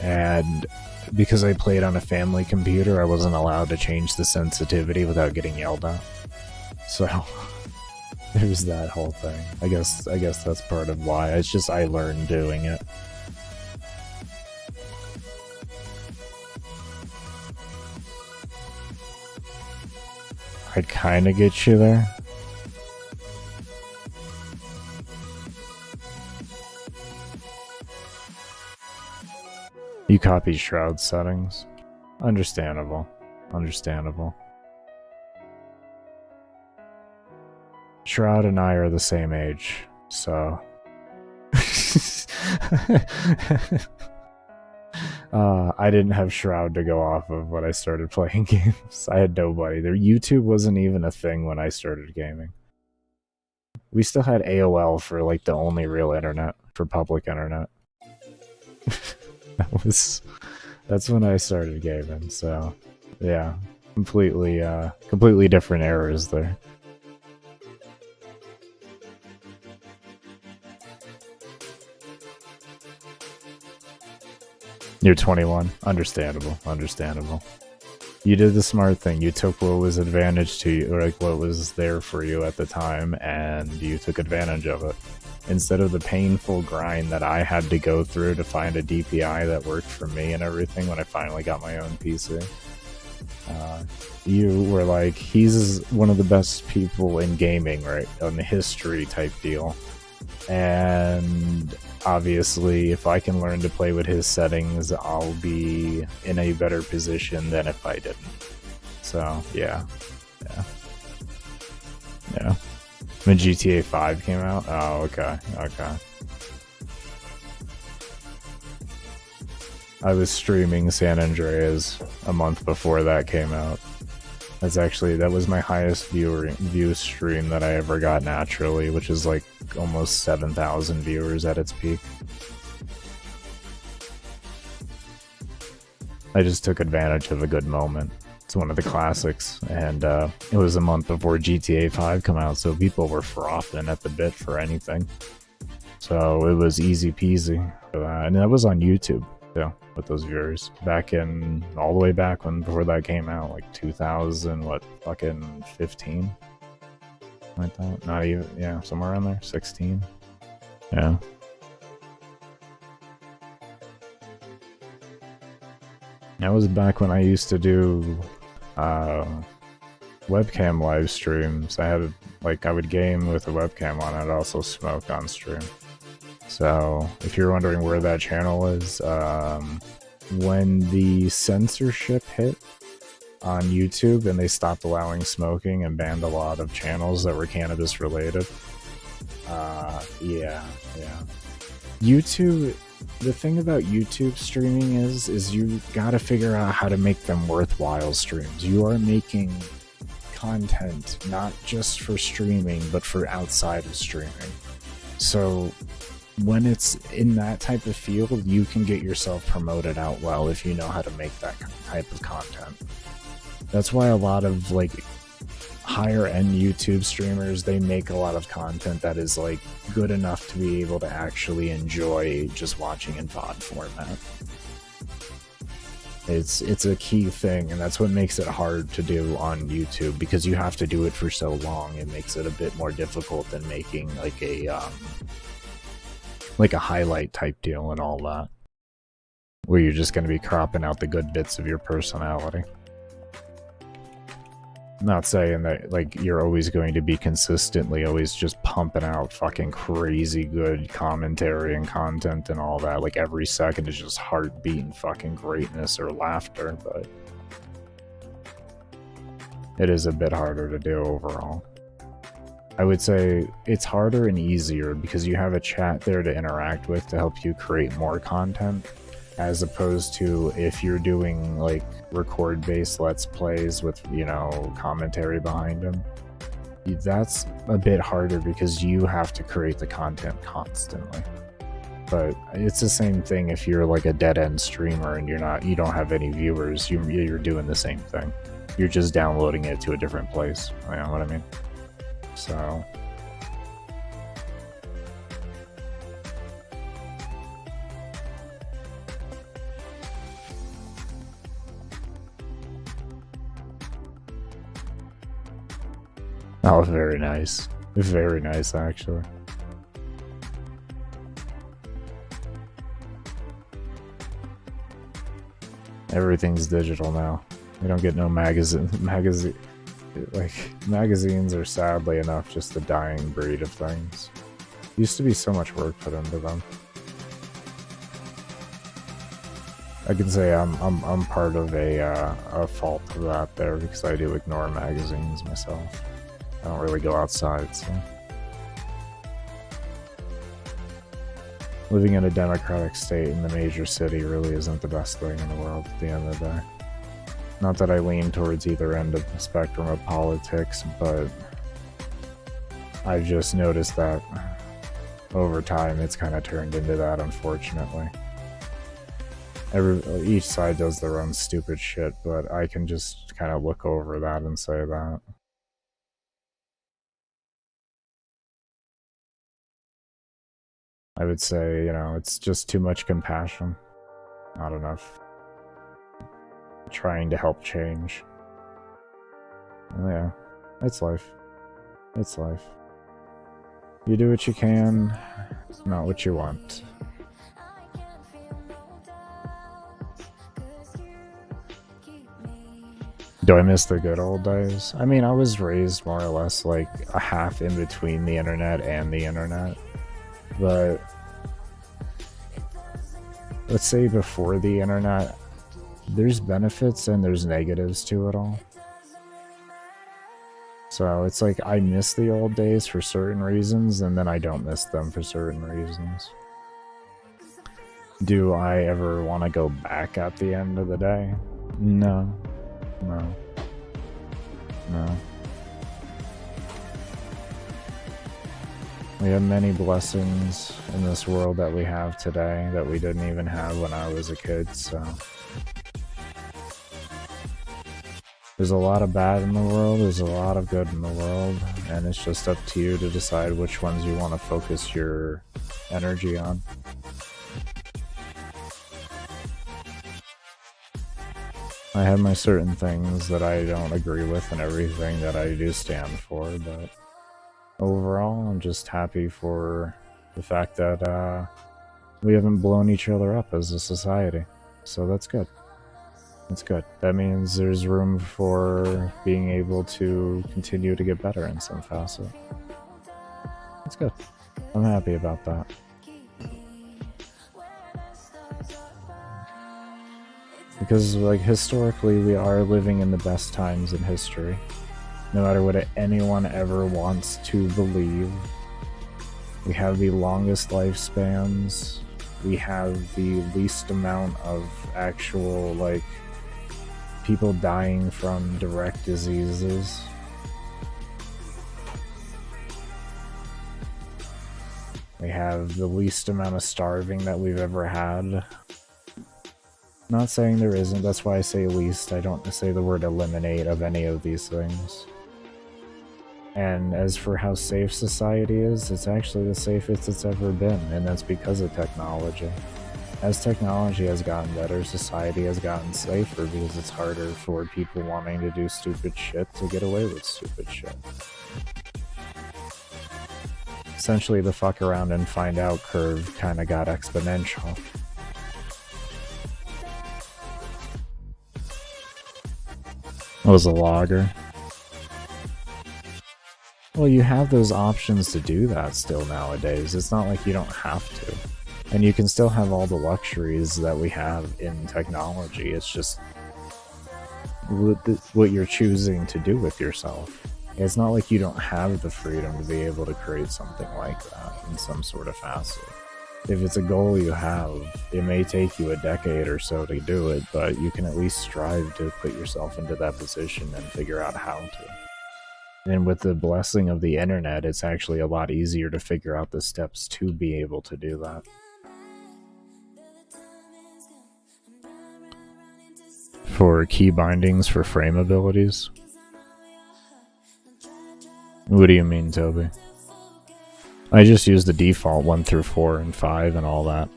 And because I played on a family computer, I wasn't allowed to change the sensitivity without getting yelled at. So there's that whole thing. I guess that's part of why. It's just I learned doing it. I'd kinda get you there. You copied Shroud settings. Understandable. Understandable. Shroud and I are the same age, so... I didn't have Shroud to go off of when I started playing games. I had nobody. YouTube wasn't even a thing when I started gaming. We still had AOL for like the only real internet, for public internet. That's when I started gaming, so yeah, completely different eras there. You're 21. Understandable. Understandable. You did the smart thing. You took what was advantage to you, or like what was there for you at the time, and you took advantage of it. Instead of the painful grind that I had to go through to find a DPI that worked for me and everything when I finally got my own PC. You were like, he's one of the best people in gaming, right? On the history type deal. And obviously, if I can learn to play with his settings, I'll be in a better position than if I didn't. So, yeah. When GTA 5 came out? Oh, okay. I was streaming San Andreas a month before that came out. That was my highest view stream that I ever got naturally, which is like almost 7,000 viewers at its peak. I just took advantage of a good moment. It's one of the classics, and it was a month before GTA 5 come out, so people were frothing at the bit for anything. So it was easy peasy for that, and that was on YouTube. Yeah, with those viewers all the way back before that came out, like 2000, what, fucking 15? Like that? Not even, yeah, somewhere around there, 16. Yeah. That was back when I used to do webcam live streams. I would game with a webcam on. I'd also smoke on stream. So, if you're wondering where that channel is, when the censorship hit on YouTube and they stopped allowing smoking and banned a lot of channels that were cannabis related, yeah. YouTube, the thing about YouTube streaming is you gotta figure out how to make them worthwhile streams. You are making content not just for streaming, but for outside of streaming. So, when it's in that type of field, you can get yourself promoted out well if you know how to make that type of content. That's why a lot of like higher end YouTube streamers, they make a lot of content that is like good enough to be able to actually enjoy just watching in VOD format. It's a key thing, and that's what makes it hard to do on YouTube, because you have to do it for so long. It makes it a bit more difficult than making like a highlight type deal and all that, where you're just going to be cropping out the good bits of your personality. Not saying that like you're always going to be consistently always just pumping out fucking crazy good commentary and content and all that, like every second is just heart-beating fucking greatness or laughter, but it is a bit harder to do overall. I would say it's harder and easier because you have a chat there to interact with to help you create more content, as opposed to if you're doing like record-based Let's Plays with, you know, commentary behind them. That's a bit harder because you have to create the content constantly. But it's the same thing if you're like a dead-end streamer and you don't have any viewers, you're doing the same thing. You're just downloading it to a different place. You know what I mean? So oh, very nice. Very nice, actually. Everything's digital now. We don't get no magazines are sadly enough just the dying breed of things. Used to be so much work put into them. I can say I'm part of a fault of that there, because I do ignore magazines myself. I don't really go outside, so. Living in a democratic state in the major city really isn't the best thing in the world at the end of the day. Not that I lean towards either end of the spectrum of politics, but I've just noticed that over time it's kind of turned into that, unfortunately. Each side does their own stupid shit, but I can just kind of look over that and say that. I would say, you know, it's just too much compassion. Not enough trying to help change. Yeah, it's life. It's life. You do what you can, not what you want. Do I miss the good old days? I mean, I was raised more or less like a half in between the internet and the internet. But let's say before the internet, there's benefits and there's negatives to it all. So it's like I miss the old days for certain reasons, and then I don't miss them for certain reasons. Do I ever want to go back at the end of the day? No. No. No. We have many blessings in this world that we have today that we didn't even have when I was a kid, so... There's a lot of bad in the world, there's a lot of good in the world, and it's just up to you to decide which ones you want to focus your energy on. I have my certain things that I don't agree with and everything that I do stand for, but overall I'm just happy for the fact that we haven't blown each other up as a society, so that's good. That's good. That means there's room for being able to continue to get better in some facet. That's good. I'm happy about that. Because, like, historically, we are living in the best times in history. No matter what anyone ever wants to believe. We have the longest lifespans. We have the least amount of actual, like, people dying from direct diseases. We have the least amount of starving that we've ever had. Not saying there isn't, that's why I say least. I don't say the word eliminate of any of these things. And as for how safe society is, it's actually the safest it's ever been, and that's because of technology. As technology has gotten better, society has gotten safer because it's harder for people wanting to do stupid shit to get away with stupid shit. Essentially, the fuck around and find out curve kinda got exponential. What was a logger? Well, you have those options to do that still nowadays. It's not like you don't have to. And you can still have all the luxuries that we have in technology. It's just what you're choosing to do with yourself. It's not like you don't have the freedom to be able to create something like that in some sort of facet. If it's a goal you have, it may take you a decade or so to do it, but you can at least strive to put yourself into that position and figure out how to. And with the blessing of the internet, it's actually a lot easier to figure out the steps to be able to do that. For key bindings for frame abilities? What do you mean, Toby? I just use the default 1 through 4 and 5 and all that.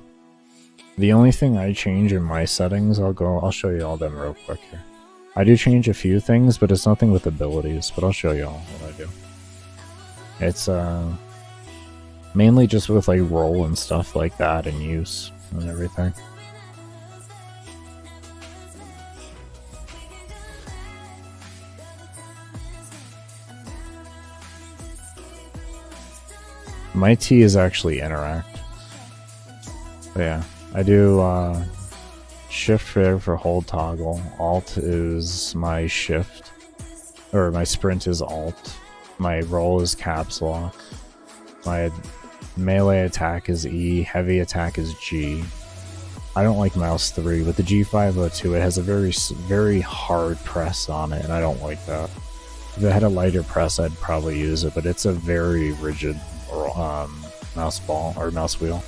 The only thing I change in my settings, I'll show you all them real quick here. I do change a few things, but it's nothing with abilities, but I'll show you all what I do. It's mainly just with like roll and stuff like that and use and everything. My T is actually interact. But yeah, I do shift for hold toggle. Alt is my shift, or my sprint is alt. My roll is caps lock. My melee attack is E. Heavy attack is G. I don't like mouse 3. With the G502, it has a very hard press on it, and I don't like that. If it had a lighter press, I'd probably use it, but it's a very rigid mouse ball or mouse wheel.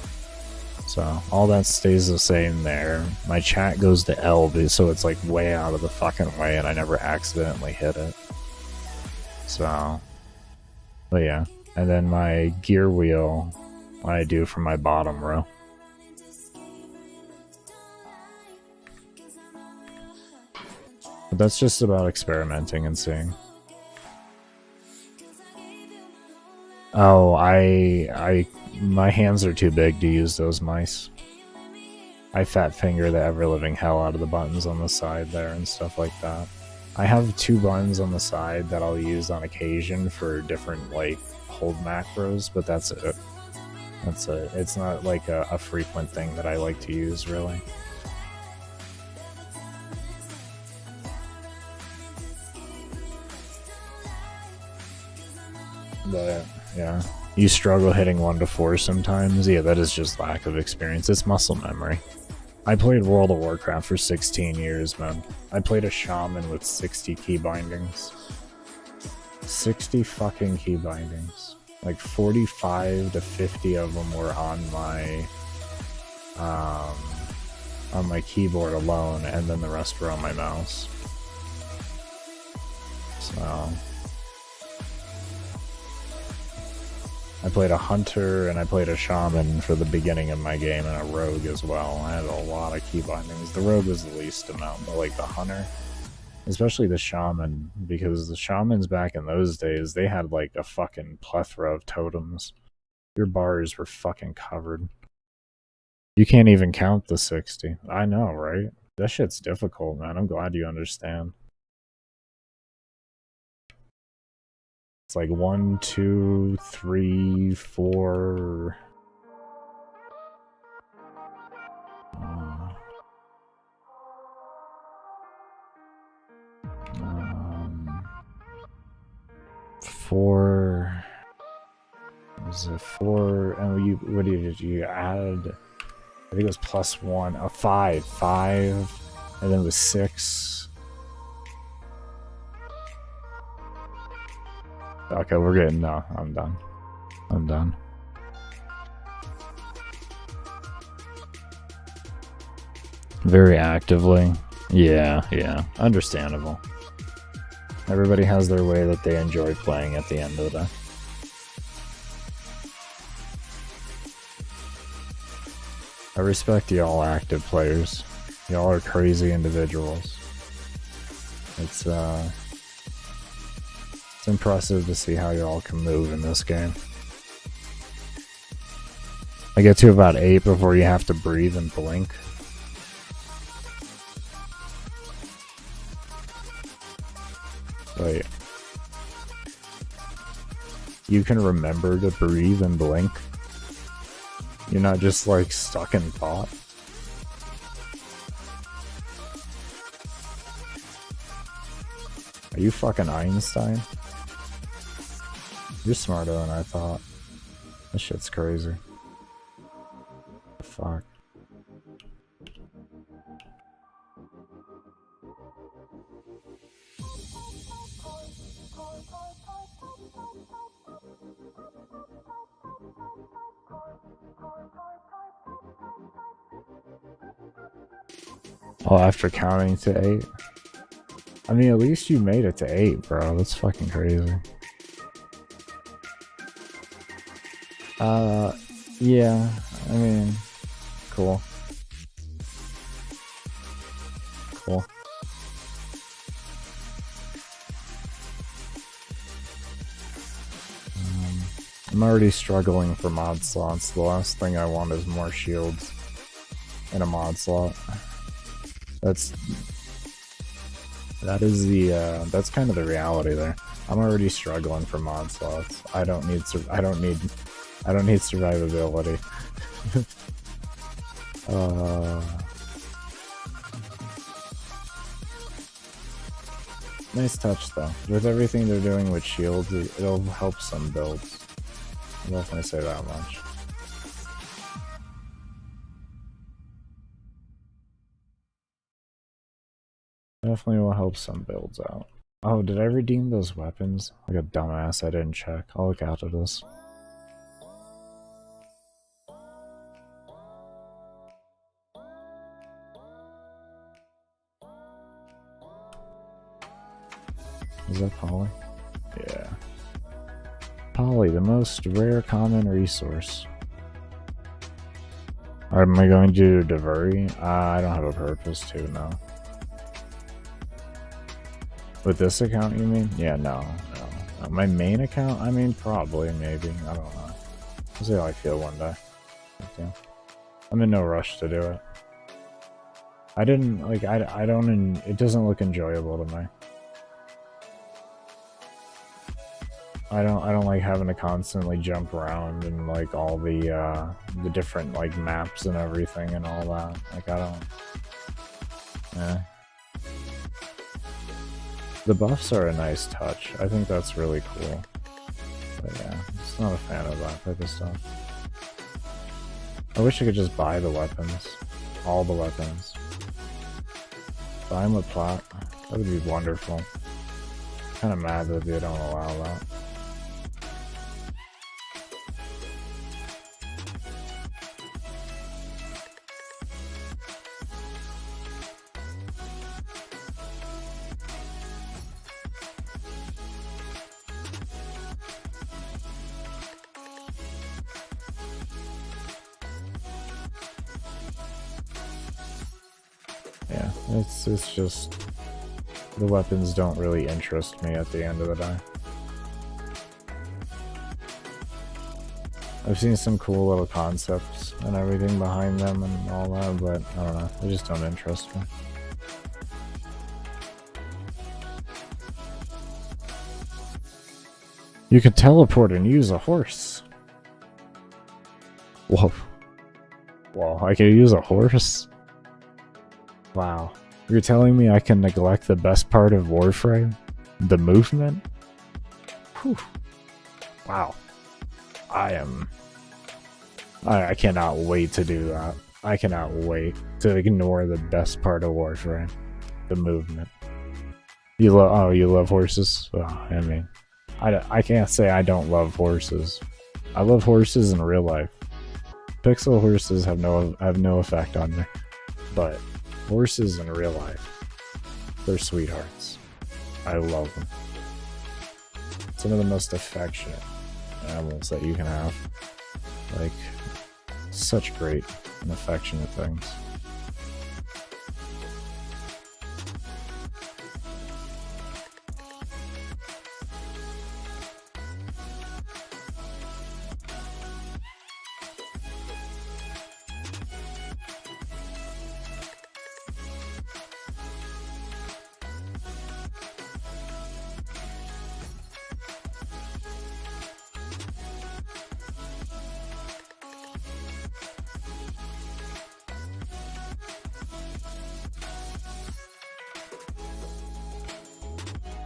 So all that stays the same there. My chat goes to L, so it's like way out of the fucking way and I never accidentally hit it. So, but yeah. And then my gear wheel, I do for my bottom row. But that's just about experimenting and seeing. Oh, my hands are too big to use those mice. I fat finger the ever-living hell out of the buttons on the side there and stuff like that. I have 2 buttons on the side that I'll use on occasion for different, like, hold macros, but that's it. That's it. It's not, like, a frequent thing that I like to use, really. But, yeah. You struggle hitting 1 to 4 sometimes? Yeah, that is just lack of experience. It's muscle memory. I played World of Warcraft for 16 years, man. I played a shaman with 60 key bindings. 60 fucking key bindings. Like 45 to 50 of them were on my keyboard alone, and then the rest were on my mouse. So I played a hunter and I played a shaman for the beginning of my game, and a rogue as well. I had a lot of key bindings. The rogue was the least amount, but like the hunter, especially the shaman, because the shamans back in those days, they had like a fucking plethora of totems. Your bars were fucking covered. You can't even count the 60. I know, right? That shit's difficult, man. I'm glad you understand. It's like 1, 2, 3, 4. 4. Was it 4? And what did you add? I think it was +1. 5. 5. And then it was 6. Okay, we're good. No, I'm done. I'm done. Very actively. Yeah. Understandable. Everybody has their way that they enjoy playing at the end of the day. I respect y'all active players. Y'all are crazy individuals. It's impressive to see how y'all can move in this game. I get to about 8 before you have to breathe and blink. Wait. You can remember to breathe and blink? You're not just like stuck in thought? Are you fucking Einstein? You're smarter than I thought. This shit's crazy. Fuck. Oh, after counting to 8? I mean, at least you made it to 8, bro. That's fucking crazy. Yeah. I mean, cool. Cool. I'm already struggling for mod slots. The last thing I want is more shields in a mod slot. That's kind of the reality there. I'm already struggling for mod slots. I don't need survivability. Nice touch though. With everything they're doing with shields, it'll help some builds. I'll definitely say that much. Definitely will help some builds out. Oh, did I redeem those weapons? Like a dumbass, I didn't check. I'll look out at this. Is that poly? Yeah. Poly, the most rare common resource. Am I going to do Divery? I don't have a purpose to, no. With this account, you mean? Yeah, no. My main account? I mean, probably, maybe. I don't know. We'll see how I feel one day. Okay. I'm in no rush to do it. I didn't, like, I don't, it doesn't look enjoyable to me. I don't like having to constantly jump around and like all the different like maps and everything and all that. Like I don't. Yeah. The buffs are a nice touch. I think that's really cool. But yeah, I'm just not a fan of that type of stuff. I wish I could just buy the weapons. All the weapons. Buy them with plat. That would be wonderful. Kind of mad that they don't allow that. Yeah, it's just the weapons don't really interest me at the end of the day. I've seen some cool little concepts and everything behind them and all that, but I don't know, they just don't interest me. You can teleport and use a horse. Whoa. Whoa, I can use a horse? Wow. You're telling me I can neglect the best part of Warframe? The movement? Whew. Wow. I cannot wait to do that. I cannot wait to ignore the best part of Warframe. The movement. You love horses? Oh, I mean, I can't say I don't love horses. I love horses in real life. Pixel horses have no effect on me. But horses in real life, they're sweethearts. I love them. Some of the most affectionate animals that you can have. Like, such great and affectionate things.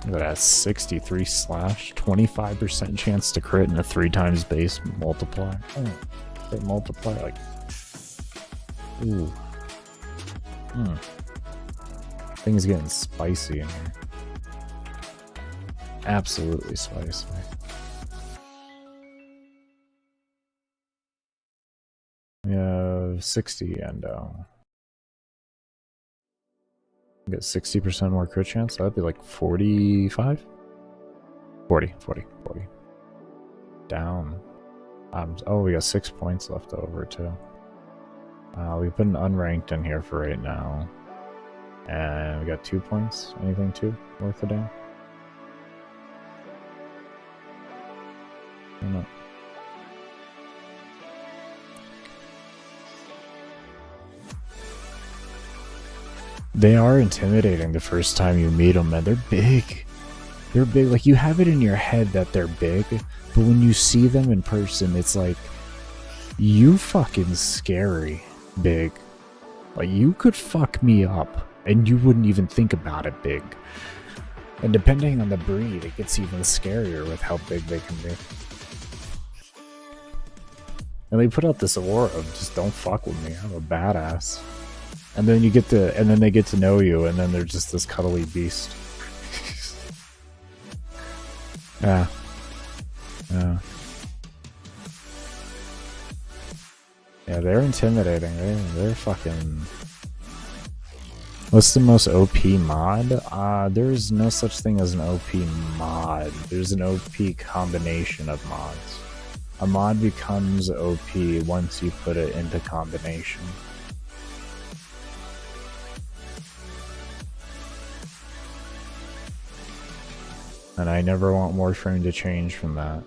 Look at that 63 slash, 25% chance to crit and a 3 times base multiplier. Oh, crit multiplier, like. Ooh. Things getting spicy in here. Absolutely spicy. We have 60 Endo. Get 60% more crit chance, that'd be like 45? 40. Down. Oh, we got 6 points left over too. We put an unranked in here for right now. And we got 2 points. Anything too worth a damn? I don't know. They are intimidating the first time you meet them, and they're big. They're big. Like, you have it in your head that they're big, but when you see them in person, it's like, you fucking scary big. Like, you could fuck me up, and you wouldn't even think about it big. And depending on the breed, it gets even scarier with how big they can be. And they put out this aura of just don't fuck with me, I'm a badass. And then they get to know you, and then they're just this cuddly beast. Yeah. Yeah, they're intimidating. They're fucking. What's the most OP mod? There's no such thing as an OP mod. There's an OP combination of mods. A mod becomes OP once you put it into combination. And I never want Warframe to change from that.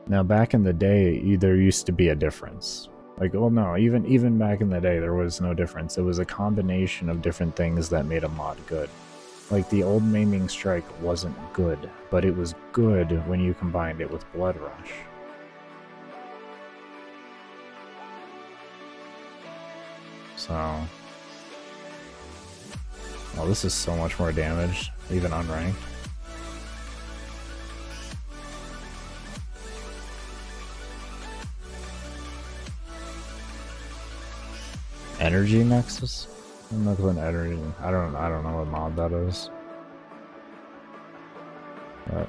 Now, back in the day, there used to be a difference. Like, well, no, even back in the day, there was no difference. It was a combination of different things that made a mod good. Like, the old Maiming Strike wasn't good, but it was good when you combined it with Blood Rush. So... well, this is so much more damage, even unranked. Energy Nexus? I'm not going energy. I don't know what mod that is. But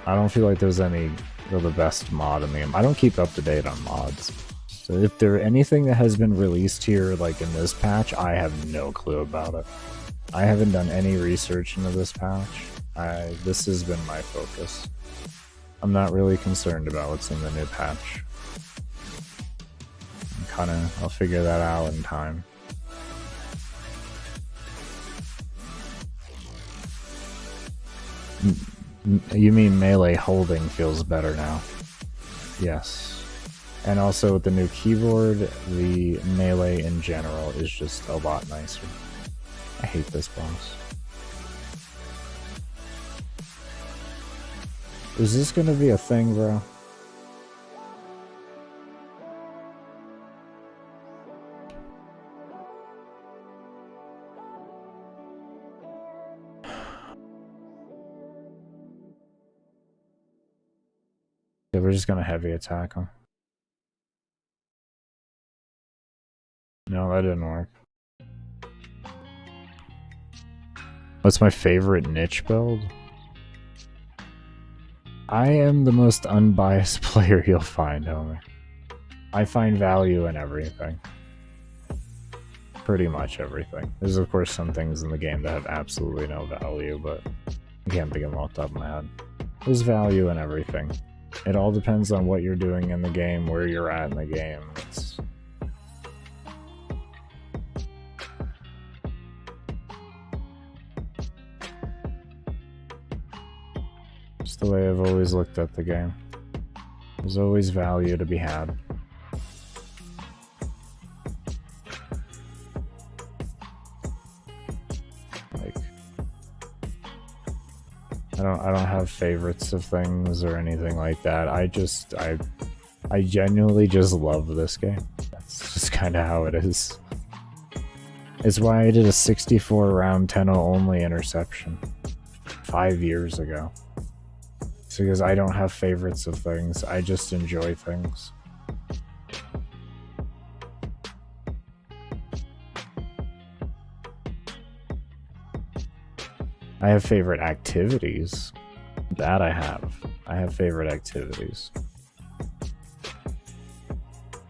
I don't feel like there's any the best mod in the game. I don't keep up to date on mods. So if there anything that has been released here, like in this patch, I have no clue about it. I haven't done any research into this patch. This has been my focus. I'm not really concerned about what's in the new patch. I'll figure that out in time. You mean melee holding feels better now? Yes. And also with the new keyboard, the melee in general is just a lot nicer. I hate this boss. Is this gonna be a thing, bro? Yeah, we're just gonna heavy attack him. No, that didn't work. What's my favorite niche build? I am the most unbiased player you'll find, homie. I find value in everything. Pretty much everything. There's of course some things in the game that have absolutely no value, but I can't think of them off the top of my head. There's value in everything. It all depends on what you're doing in the game, where you're at in the game. It's... just the way I've always looked at the game. There's always value to be had. Like, I don't have favorites of things or anything like that. I genuinely just love this game. That's just kind of how it is. It's why I did a 64 round 10-0 only interception 5 years ago. It's because I don't have favorites of things. I just enjoy things. I have favorite activities. That I have. I have favorite activities.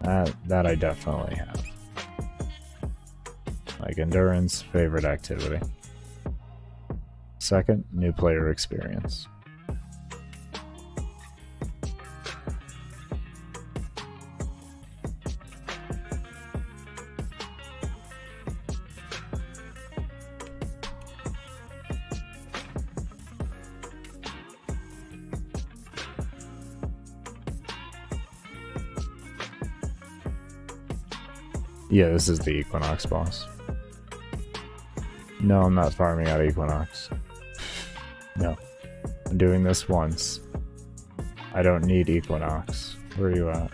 That I definitely have. Like endurance, favorite activity. Second, new player experience. Yeah, this is the Equinox boss. No, I'm not farming out Equinox. No. I'm doing this once. I don't need Equinox. Where are you at?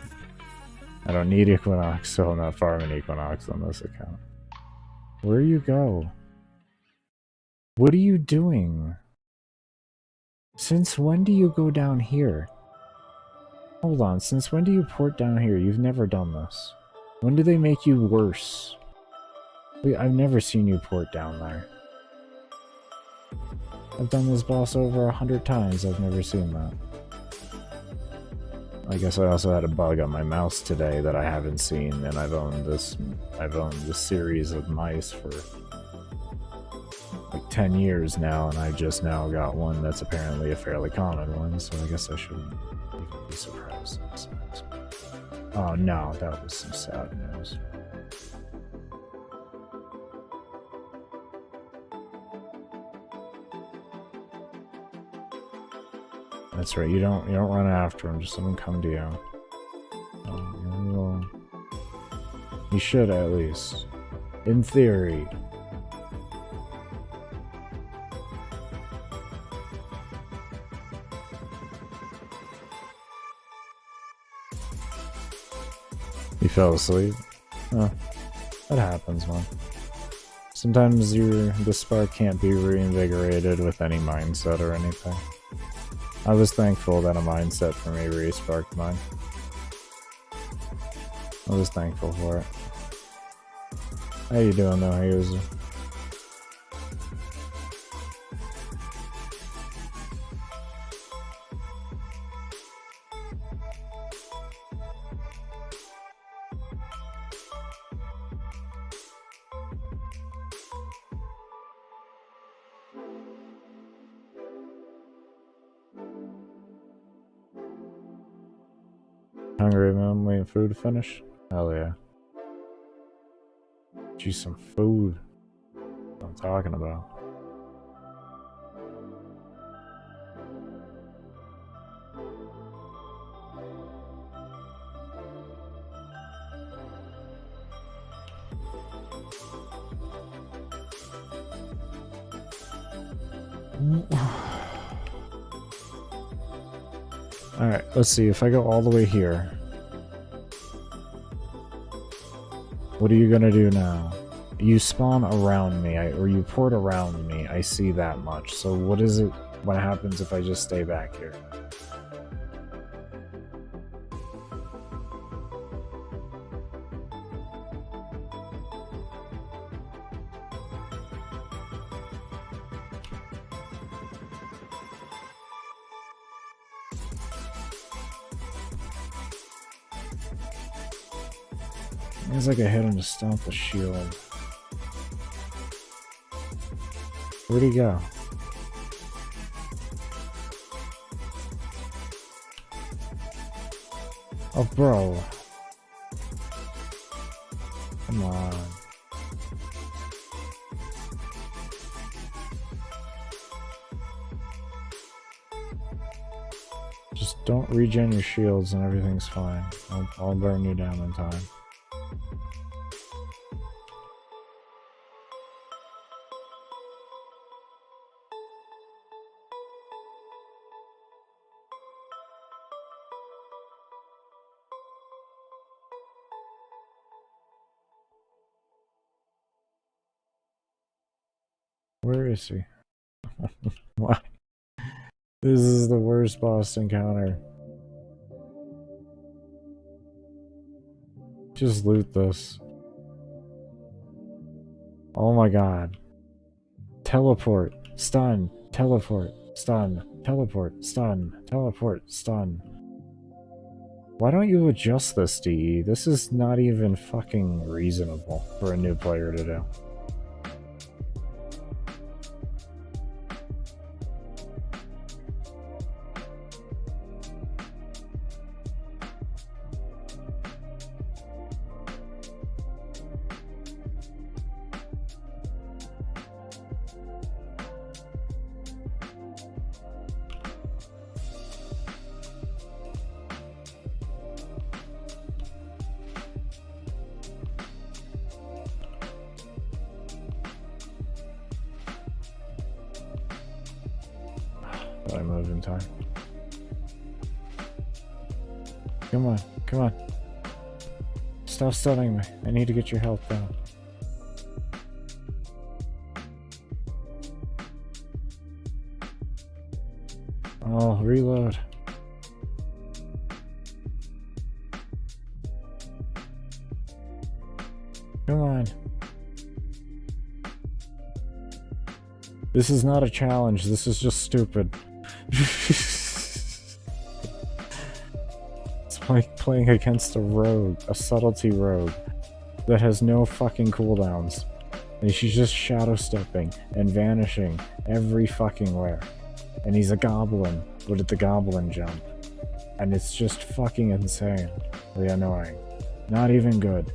I don't need Equinox, so I'm not farming Equinox on this account. Where you go? What are you doing? Since when do you go down here? Hold on, since when do you port down here? You've never done this. When do they make you worse? Wait, I've never seen you port down there. I've done this boss over 100 times, I've never seen that. I guess I also had a bug on my mouse today that I haven't seen, and I've owned this series of mice for like 10 years now, and I just now got one that's apparently a fairly common one, so I guess I shouldn't even be surprised. Oh no, that was some sad news. That's right, you don't run after him, just let him come to you. You should, at least. In theory. You fell asleep? Oh, that happens, man. Sometimes the spark can't be reinvigorated with any mindset or anything. I was thankful that a mindset for me re-sparked mine. I was thankful for it. How you doing though, Hayuzu? Hungry, man. Waiting for food to finish? Hell yeah. Gee, some food. That's what I'm talking about. Alright, let's see. If I go all the way here, what are you gonna do now? You spawn around me, or you port around me. I see that much. So what is it? What happens if I just stay back here? It's like I hit him to stomp the shield. Where'd he go? Oh, bro. Come on. Just don't regen your shields and everything's fine. I'll burn you down in time. Where is he? Why? This is the worst boss encounter. Just loot this. Oh my god. Teleport. Stun. Teleport. Stun. Teleport. Stun. Teleport. Stun. Why don't you adjust this, DE? This is not even fucking reasonable for a new player to do. I move in time. Come on, come on. Stop stunning me. I need to get your health down. Oh, reload. Come on. This is not a challenge, this is just stupid. It's like playing against a rogue, a subtlety rogue, that has no fucking cooldowns. And she's just shadow stepping and vanishing every fucking where. And he's a goblin, but at the goblin jump. And it's just fucking insanely annoying. Not even good.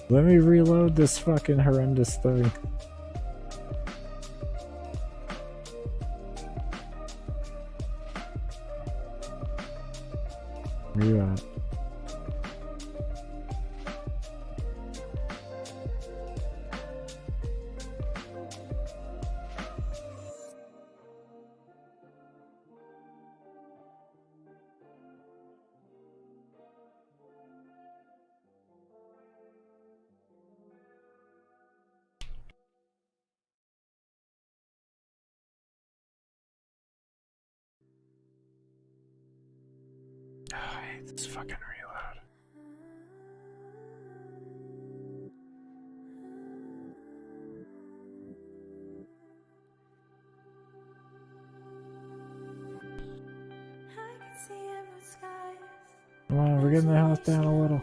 Let me reload this fucking horrendous thing. Where you at? I hate this fucking reload. Come on, we're getting the health down a little.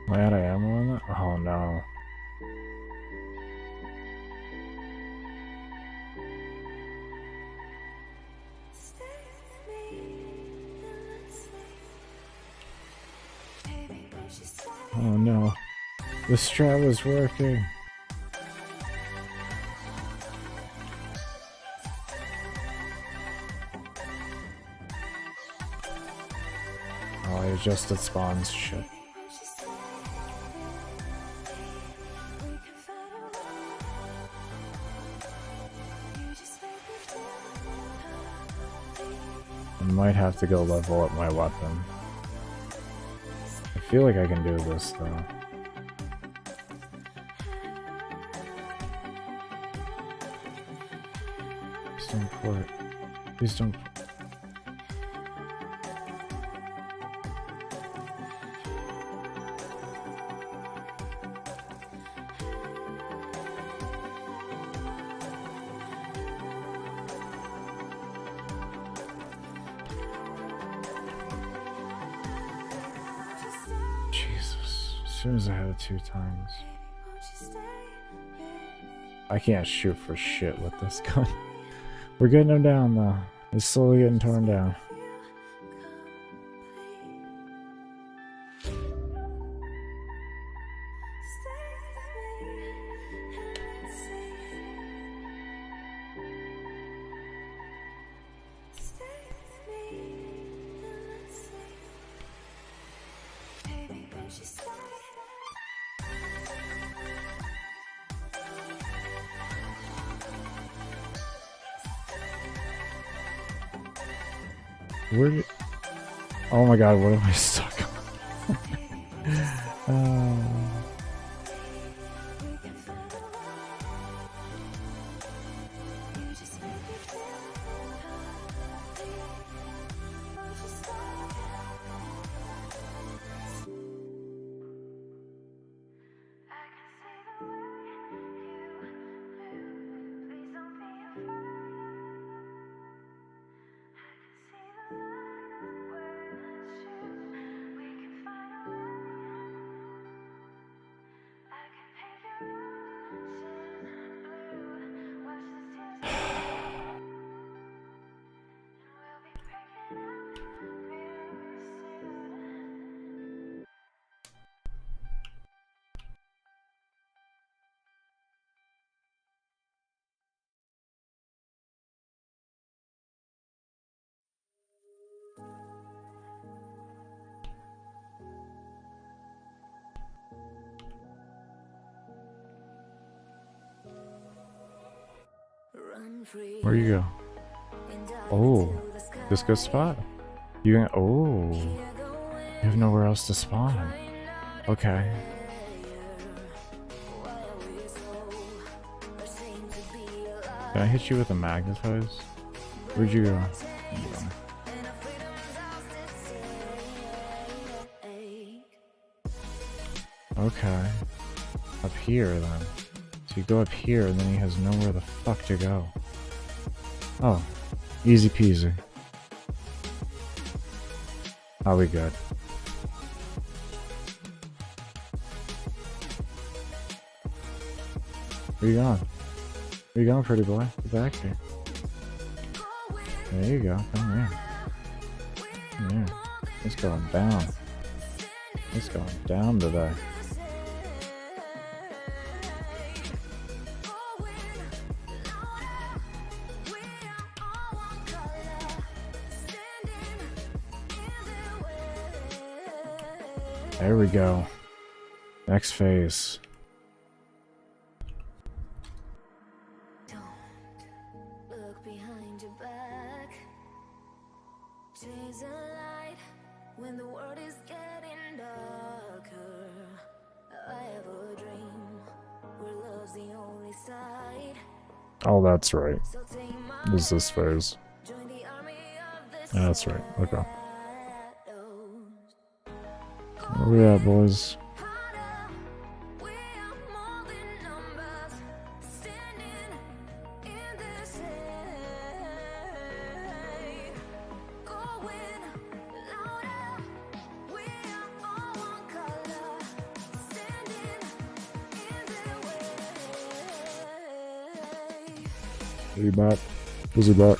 Am I out of ammo on that? Oh no. Oh no. The strat was working. Oh, I adjusted spawns. Shit. I might have to go level up my weapon. I feel like I can do this though. Please don't quit. Please don't. Jesus. As soon as I had it 2 times. I can't shoot for shit with this gun. We're getting him down though. He's slowly getting torn down. Where did... Oh my god, what am I stuck on? Where you go? Oh, this good spot. You can, oh, you have nowhere else to spawn. Okay. Can I hit you with a magnetize? Where'd you go? Okay. Up here then. So you go up here and then he has nowhere the fuck to go. Oh. Easy peasy. Are we good? Where you going? Where you going, pretty boy? Get back here. There you go. Come here. Come here. It's going down. It's going down today. There we go. Next phase. Don't look behind your back. Chase a light when the world is getting darker. I have a dream where love's the only side. Oh, that's right. So take my This is this phase. join the army of the Yeah, that's right. Okay. shadows. Where we at, boys? Harder, we are more than numbers, standing in this shade. Going louder, we are all one color, standing in their way. Are you back? Is he back?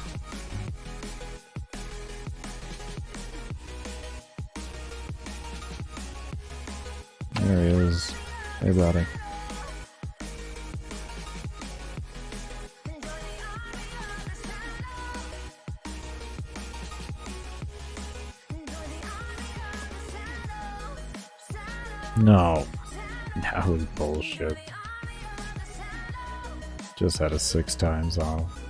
There he is. Hey, buddy. No. That was bullshit. Just had it 6 times off.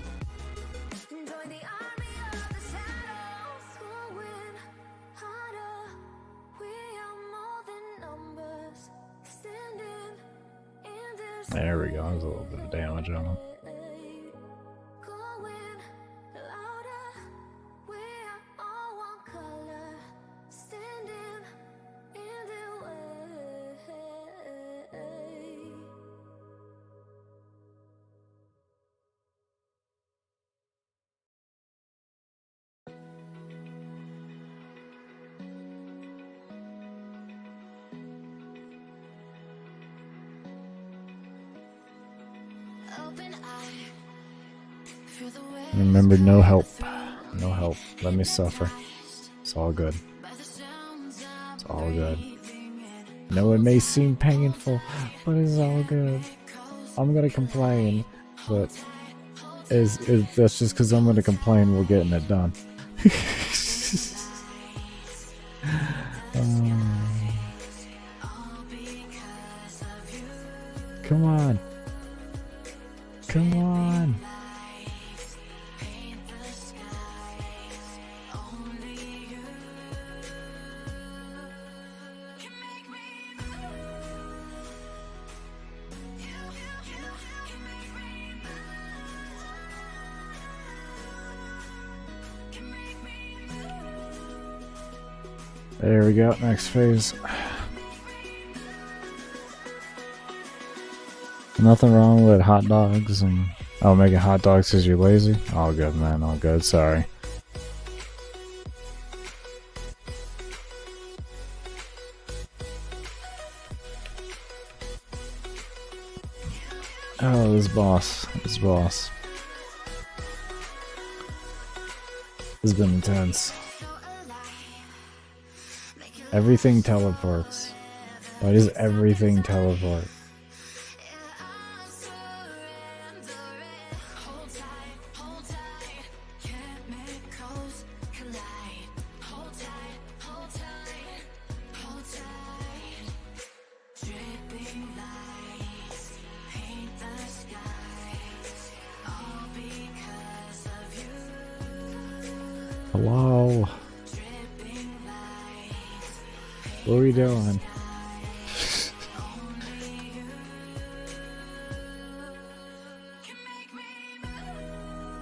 There we go. There's a little bit of damage on him. Remember, no help. No help. Let me suffer. It's all good. It's all good. No, it may seem painful, but it's all good. I'm gonna complain, but that's just because I'm gonna complain we're getting it done. Come on. Come on. There we go, next phase. Nothing wrong with hot dogs and making hot dogs because you're lazy. All good, man, all good, sorry. Oh, this boss. This boss. This has been intense. Everything teleports. Why does everything teleport? Hello? What are we doing?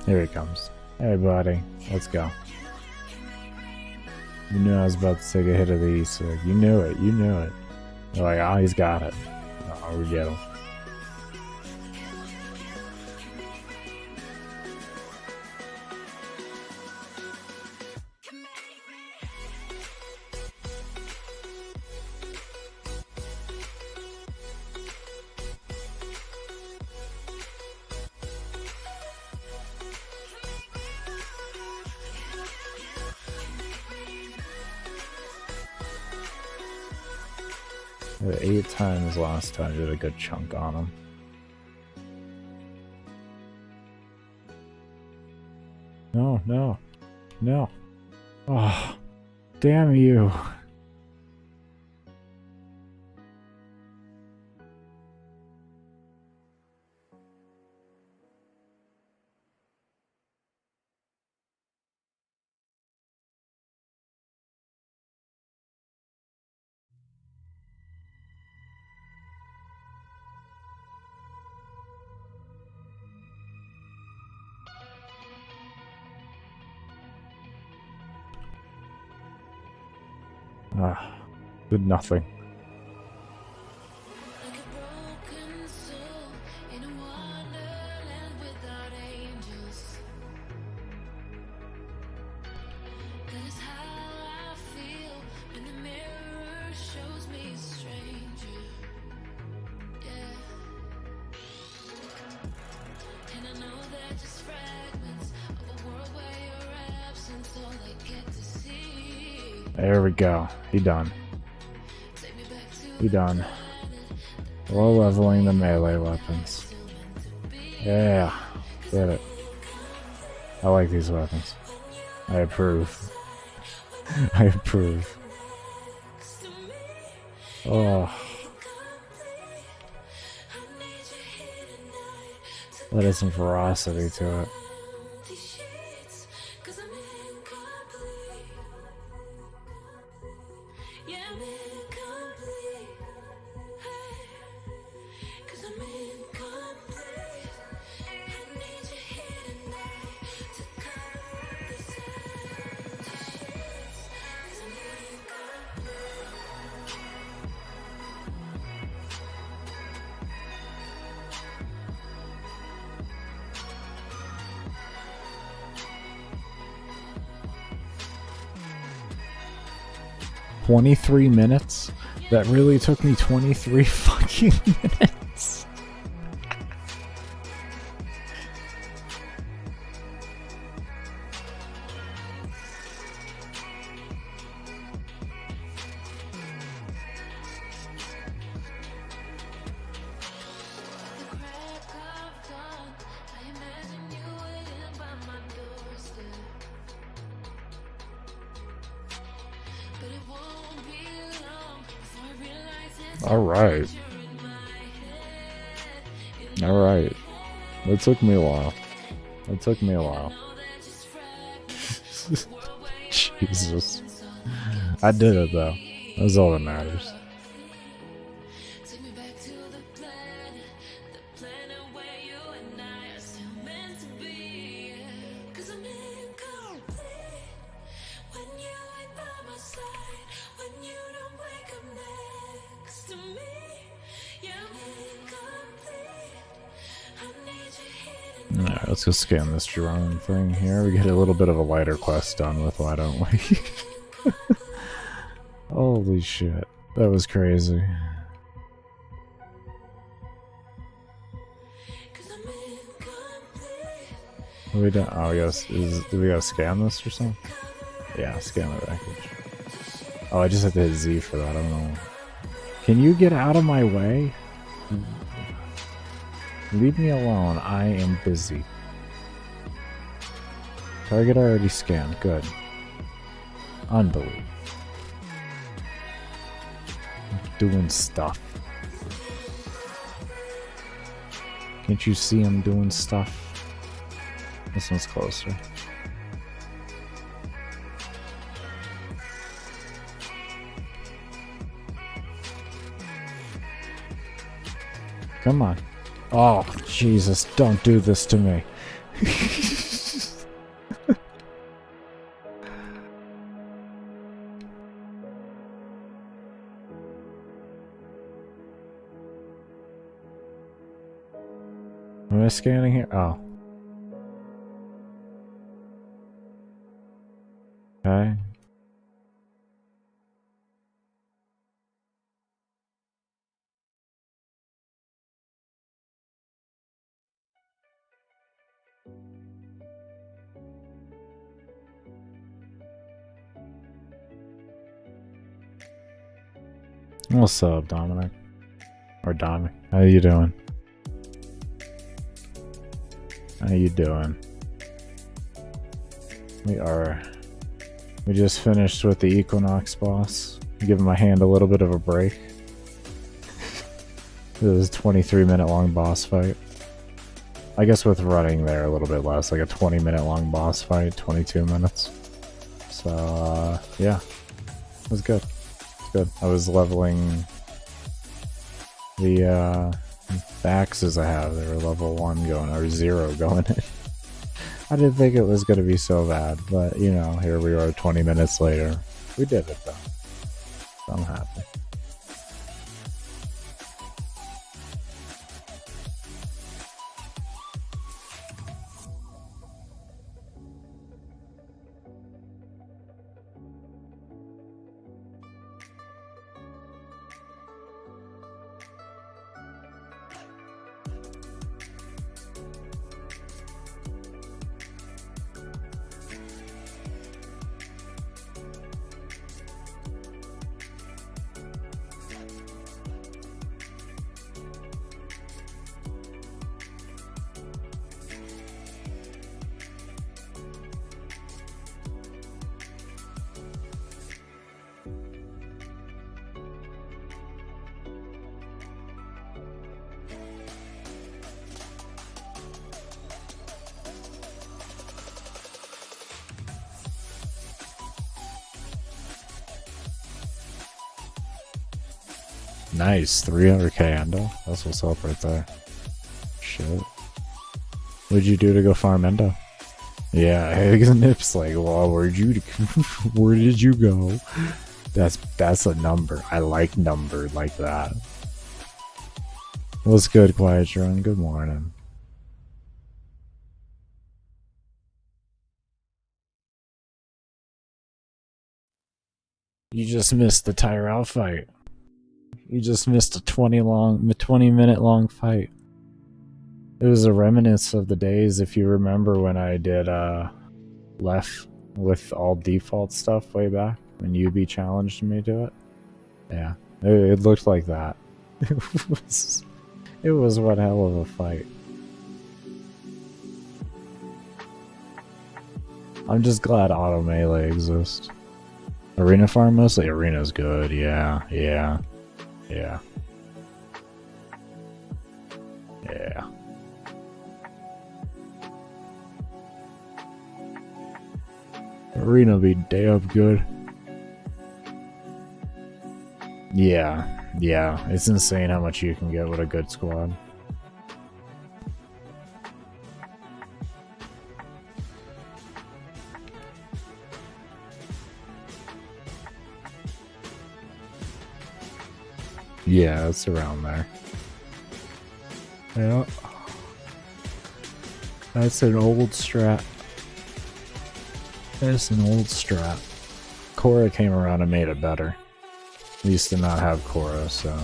Here he comes. Hey buddy, let's go. You knew I was about to take a hit of the Easter. You knew it, you knew it. You're like, oh, he's got it. Oh, we get him. The 8 times last time did a good chunk on him. No, no, no. Oh, damn you. Ah, good nothing. Like a broken soul in a wonderland without angels. That is how I feel when the mirror shows me a stranger. Yeah. And I know they're just fragments of a world where your absence all I get to see. There we go. He done. Take me back to He done. Low leveling the melee weapons. Yeah, get it. I like these weapons. I approve. I approve. Oh. That is some ferocity to it. "23 minutes? That really took me 23 fucking minutes." Alright. Alright. That took me a while. That took me a while. Jesus. I did it though. That's all that matters. Alright, let's go scan this drone thing here. We get a little bit of a lighter quest done with, why don't we? Holy shit. That was crazy. What we done? Oh, yes. Do we gotta scan this or something? Yeah, scan the package. Oh, I just have to hit Z for that. I don't know. Can you get out of my way? Leave me alone. I am busy. Target already scanned. Good. Unbelievable. Doing stuff. Can't you see him doing stuff? This one's closer. Come on. Oh, Jesus, don't do this to me. Am I scanning here? Oh. Okay. What's up, Dominic? Or Dominic? How you doing? How you doing? We just finished with the Equinox boss. Giving my hand a little bit of a break. It was a 23-minute long boss fight. I guess with running there a little bit less, like a 20-minute long boss fight, 22 minutes. So, yeah. It was good. Good. I was leveling the axes I have. They were level 1 going, or 0 going in. I didn't think it was going to be so bad, but you know, here we are 20 minutes later. We did it though. So I'm happy. Nice, 300k Endo. That's what's up right there. Shit. What'd you do to go farm Endo? Yeah, Nip's like, well, where did you go? That's a number. I like numbered like that. What's good, Quiet Run? Good morning. You just missed the Tyrell fight. You just missed a 20-minute long fight. It was a remnants of the days, if you remember when I did Left with all default stuff way back when UB challenged me to it. Yeah, it looked like that. It was one hell of a fight. I'm just glad auto melee exists. Arena farm mostly? Arena's good, yeah. Yeah. Arena be damn good. Yeah, it's insane how much you can get with a good squad. Yeah, it's around there. Yeah. That's an old strat. That's an old strat. Korra came around and made it better. We used to not have Korra, so...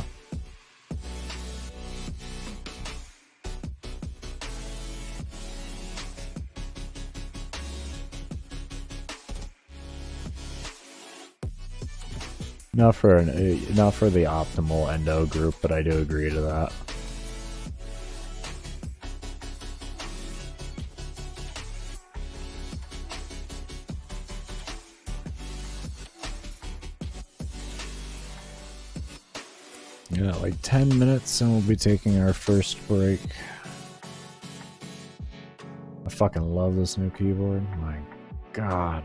Not for the optimal Endo group, but I do agree to that. Yeah, like 10 minutes and we'll be taking our first break. I fucking love this new keyboard. My god.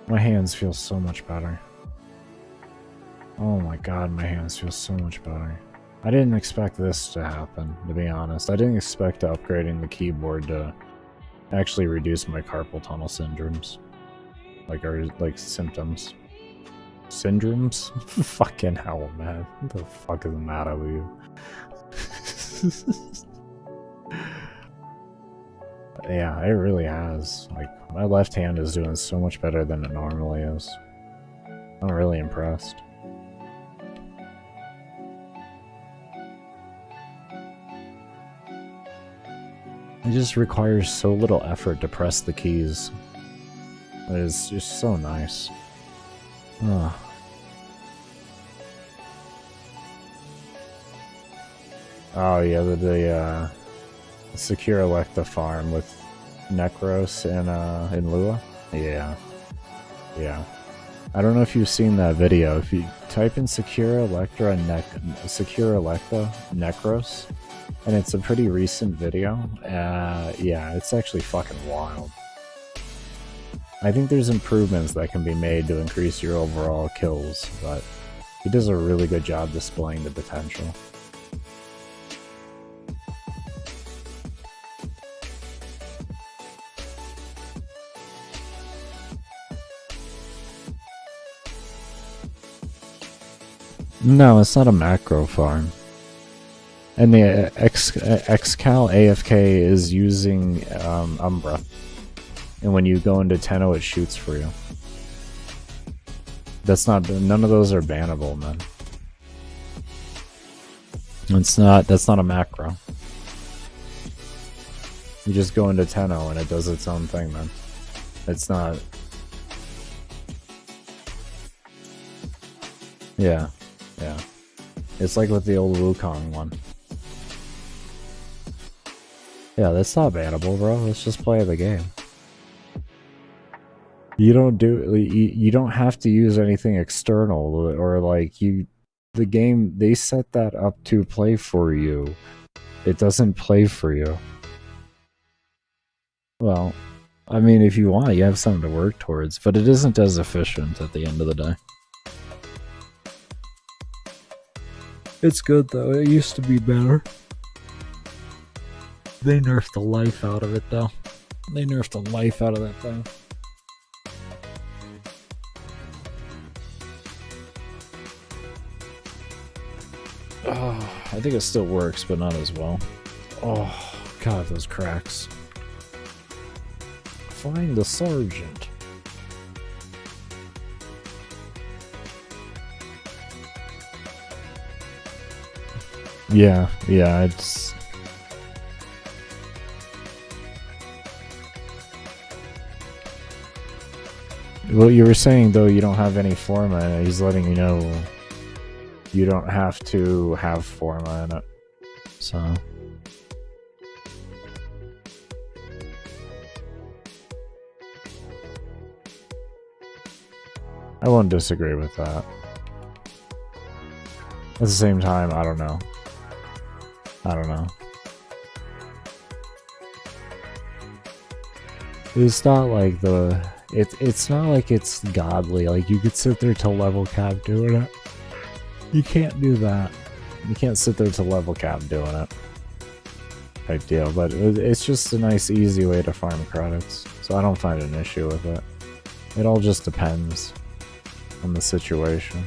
My hands feel so much better. Oh my god, my hands feel so much better. I didn't expect this to happen, to be honest. I didn't expect upgrading the keyboard to actually reduce my carpal tunnel syndromes. Like symptoms. Syndromes? Fucking hell, man. What the fuck is the matter with you? Yeah, it really has. Like, my left hand is doing so much better than it normally is. I'm really impressed. It just requires so little effort to press the keys. It is just so nice. Ugh. Oh yeah, the secure Electa farm with Necros in Lua. Yeah, yeah. I don't know if you've seen that video. If you type in Secure Electa Necros, and it's a pretty recent video. Yeah, it's actually fucking wild. I think there's improvements that can be made to increase your overall kills, but he does a really good job displaying the potential. No, it's not a macro farm. And the Xcal AFK is using Umbra. And when you go into Tenno, it shoots for you. That's not, none of those are bannable, man. That's not a macro. You just go into Tenno and it does its own thing, man. It's not... Yeah. Yeah. It's like with the old Wukong one. Yeah, that's not bannable, bro. Let's just play the game. You don't have to use anything external, or like the game, they set that up to play for you. It doesn't play for you. Well, I mean, if you want, you have something to work towards, but it isn't as efficient at the end of the day. It's good though. It used to be better. They nerfed the life out of it though. They nerfed the life out of that thing. Oh, I think it still works, but not as well. Oh, God, those cracks. Find the sergeant. Yeah, it's... Well, you were saying, though, you don't have any forma, and he's letting you know you don't have to have forma in it. So... I won't disagree with that. At the same time, I don't know. It's not like it's not like it's godly. Like you could sit there to level cap doing it. You can't do that. You can't sit there to level cap doing it. Type deal. But it's just a nice, easy way to farm credits. So I don't find an issue with it. It all just depends on the situation.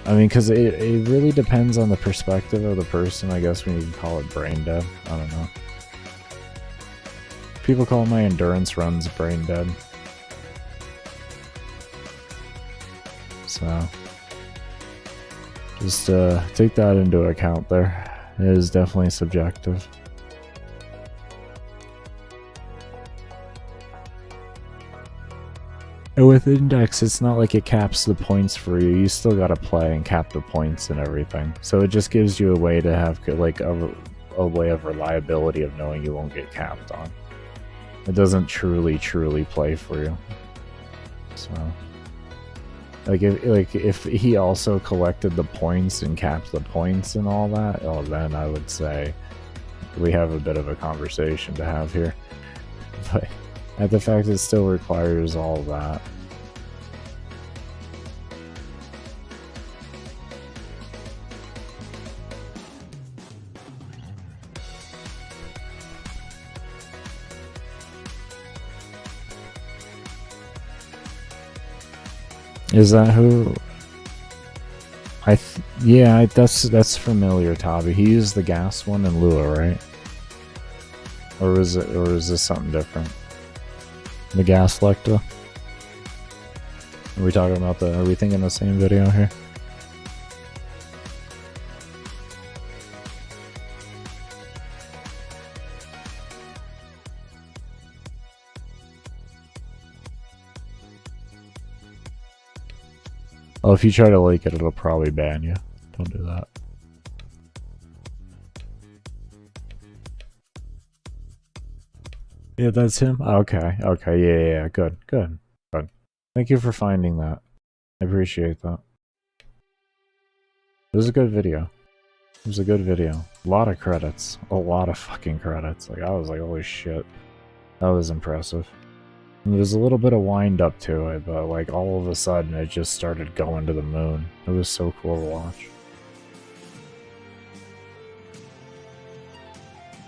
I mean, because it really depends on the perspective of the person, I guess, when you can call it brain dead. I don't know. People call my endurance runs brain dead. So, just take that into account there. It is definitely subjective. And with Index, it's not like it caps the points for you. You still gotta play and cap the points and everything. So it just gives you a way to have like a way of reliability of knowing you won't get capped on. It doesn't truly play for you. So, like if he also collected the points and capped the points and all that, oh, then I would say we have a bit of a conversation to have here. But at the fact it still requires all that. Is that who? That's familiar, Tabi. He used the gas one in Lua, right? Or is this something different? The gas lecta? Are we talking about are we thinking the same video here? Oh, if you try to leak it, it'll probably ban you. Don't do that. Yeah, that's him? Okay, yeah, good. Thank you for finding that. I appreciate that. It was a good video. A lot of credits. A lot of fucking credits. Like, I was like, holy shit. That was impressive. And there's a little bit of wind up to it, but like all of a sudden it just started going to the moon. It was so cool to watch.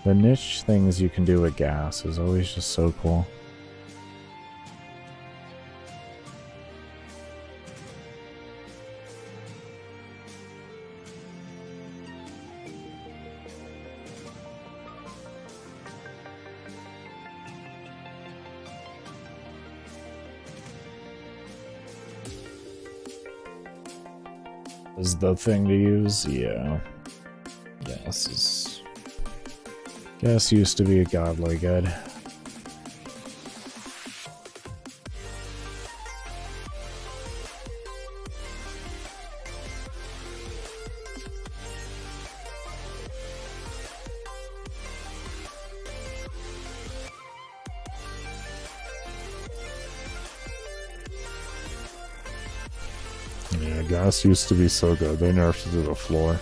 The niche things you can do with gas is always just so cool. Is the thing to use? Yeah. Gas used to be a godly good. Yeah, gas used to be so good. They nerfed it to the floor.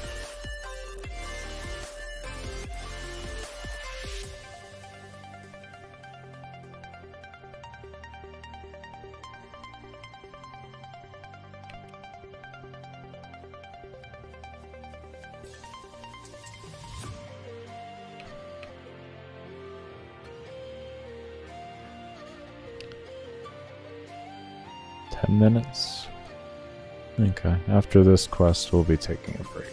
Minutes. Okay, after this quest, we'll be taking a break.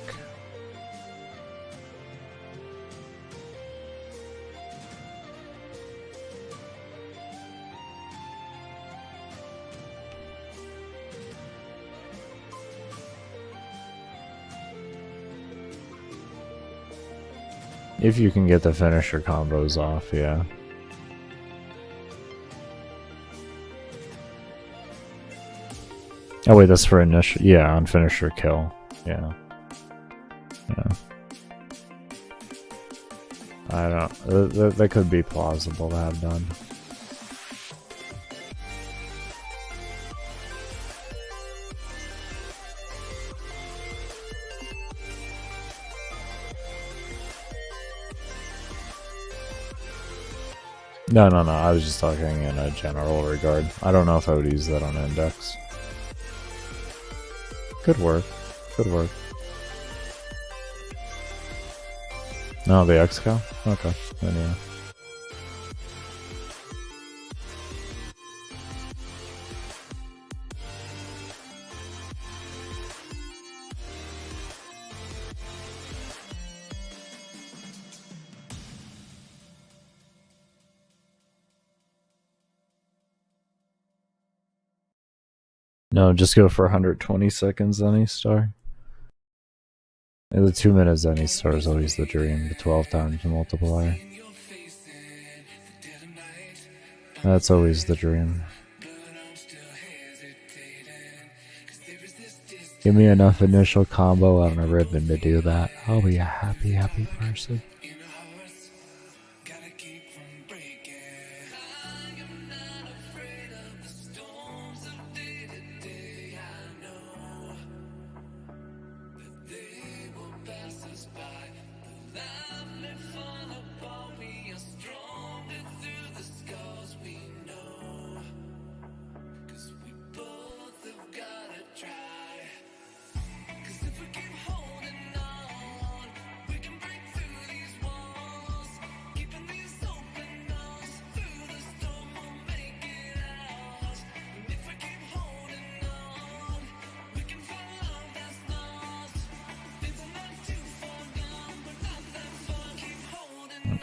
If you can get the finisher combos off, yeah. Oh wait, that's for initial. Yeah, on finisher kill. Yeah. I don't. That could be plausible to have done. No. I was just talking in a general regard. I don't know if I would use that on index. Good work. No, the XCal? Okay, then yeah. No, just go for 120 seconds any star. And the 2 minutes any star is always the dream, the 12 times multiplier. That's always the dream. Give me enough initial combo on a Riven to do that. I'll be a happy person.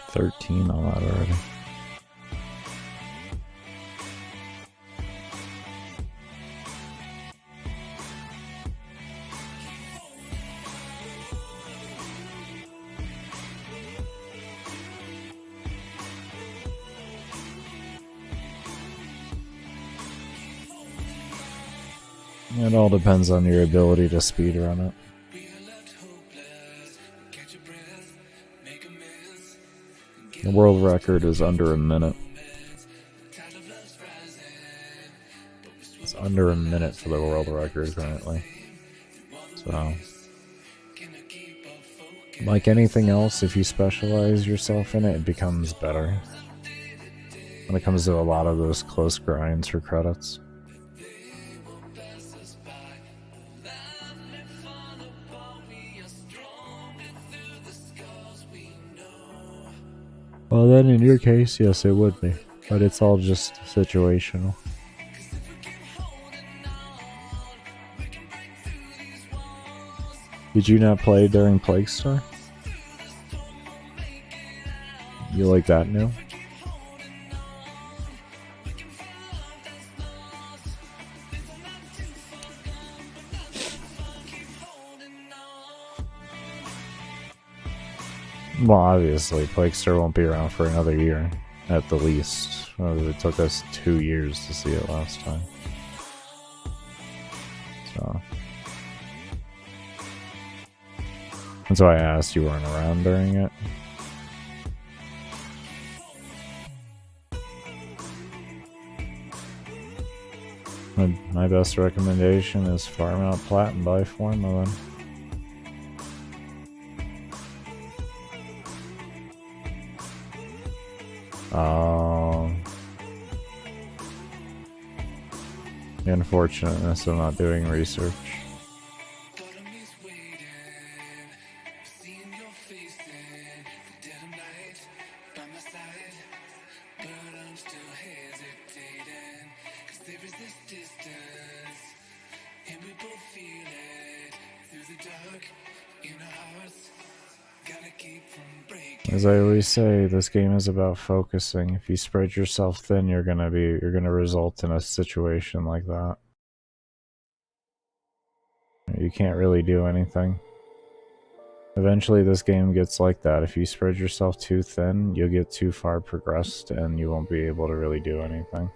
13 on that already. It all depends on your ability to speedrun it. The world record is under a minute. It's under a minute for the world record currently. So, like anything else, if you specialize yourself in it, it becomes better. When it comes to a lot of those close grinds for credits. Well, then in your case, yes, it would be. But it's all just situational. Did you not play during Playstyle? You like that new? Well, obviously, Playstyle won't be around for another year, at the least. Well, it took us 2 years to see it last time. So that's why I asked you weren't around during it. My best recommendation is farm out Plat and buy Forma then. The unfortunateness of not doing research. As I always say, this game is about focusing. If you spread yourself thin, you're gonna result in a situation like that. You can't really do anything. Eventually this game gets like that. If you spread yourself too thin, you'll get too far progressed and you won't be able to really do anything.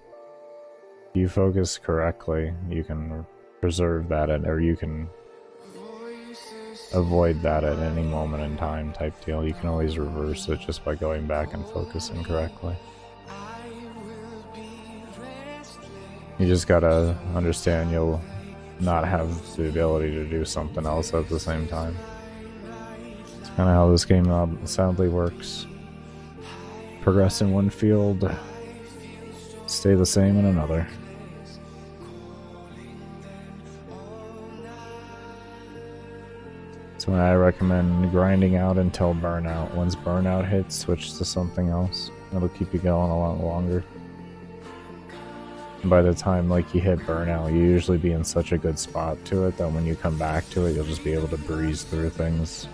If you focus correctly, you can preserve that, or you can avoid that at any moment in time type deal. You can always reverse it just by going back and focusing correctly. You just gotta understand you'll not have the ability to do something else at the same time. It's kind of how this game sadly works. Progress in one field, stay the same in another. So I recommend grinding out until burnout. Once burnout hits, switch to something else. It'll keep you going a lot longer. And by the time you hit burnout, you usually be in such a good spot to it that when you come back to it, you'll just be able to breeze through things.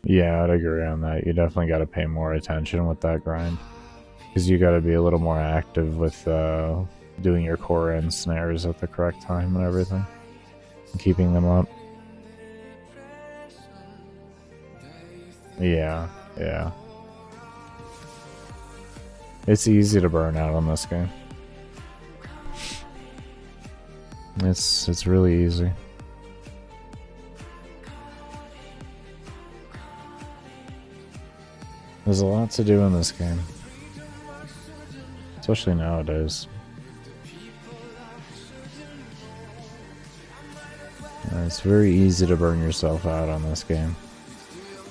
Yeah, I'd agree on that. You definitely got to pay more attention with that grind. Because you got to be a little more active with doing your core and snares at the correct time and everything. And keeping them up. Yeah, yeah. It's easy to burn out on this game. It's really easy. There's a lot to do in this game. Especially nowadays. It's very easy to burn yourself out on this game.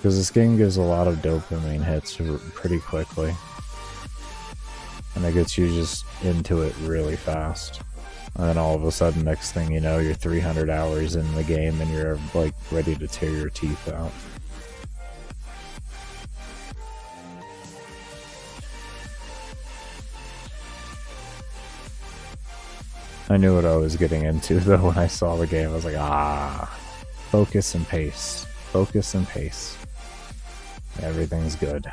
Because this game gives a lot of dopamine hits pretty quickly. And it gets you just into it really fast. And then all of a sudden, next thing you know, you're 300 hours in the game and you're like ready to tear your teeth out. I knew what I was getting into though when I saw the game. I was like, ah, focus and pace. Focus and pace. Everything's good.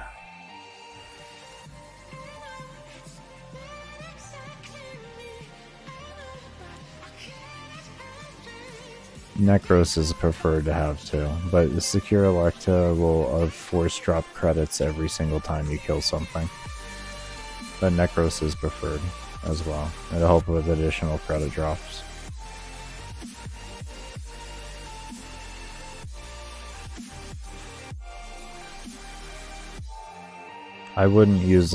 Necros is preferred to have too, but the Secure Electa will force drop credits every single time you kill something. But Necros is preferred as well. It'll help with additional credit drops. I wouldn't use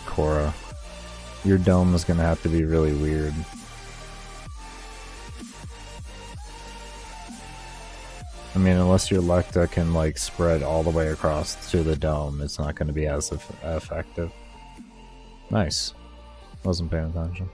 Cora. Your dome is gonna have to be really weird. I mean, unless your Lecta can like spread all the way across to the dome, it's not going to be as effective. Nice. Wasn't paying attention.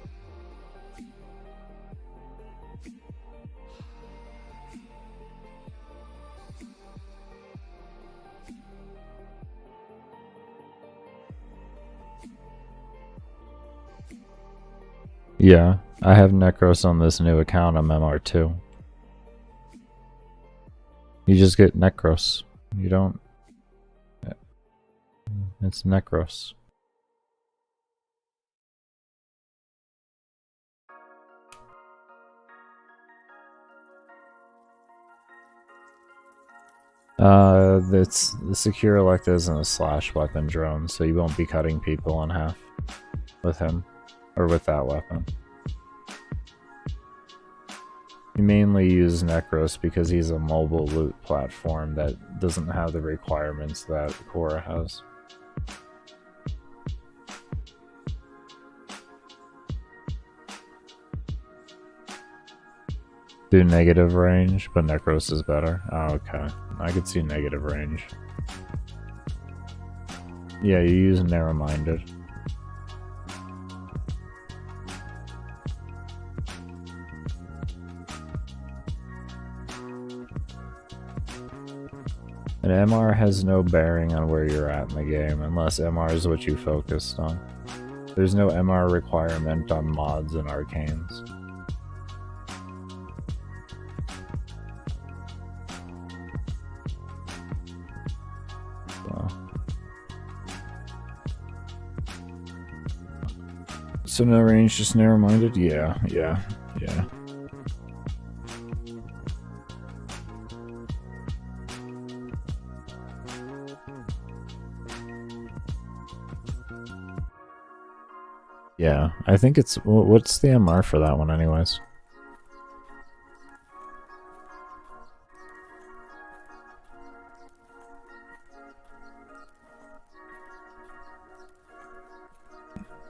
Yeah, I have Necros on this new account. I'm MR2. You just get Necros. You don't... It's Necros. It's the Secure Electa isn't a slash weapon drone, so you won't be cutting people in half with him or with that weapon. You mainly use Necros because he's a mobile loot platform that doesn't have the requirements that Cora has. Do negative range, but Necros is better. Oh, okay. I could see negative range. Yeah, you use narrow-minded. And MR has no bearing on where you're at in the game, unless MR is what you focused on. There's no MR requirement on mods and arcanes. So no range, just narrow-minded? Yeah. Yeah, I think it's... What's the MR for that one anyways?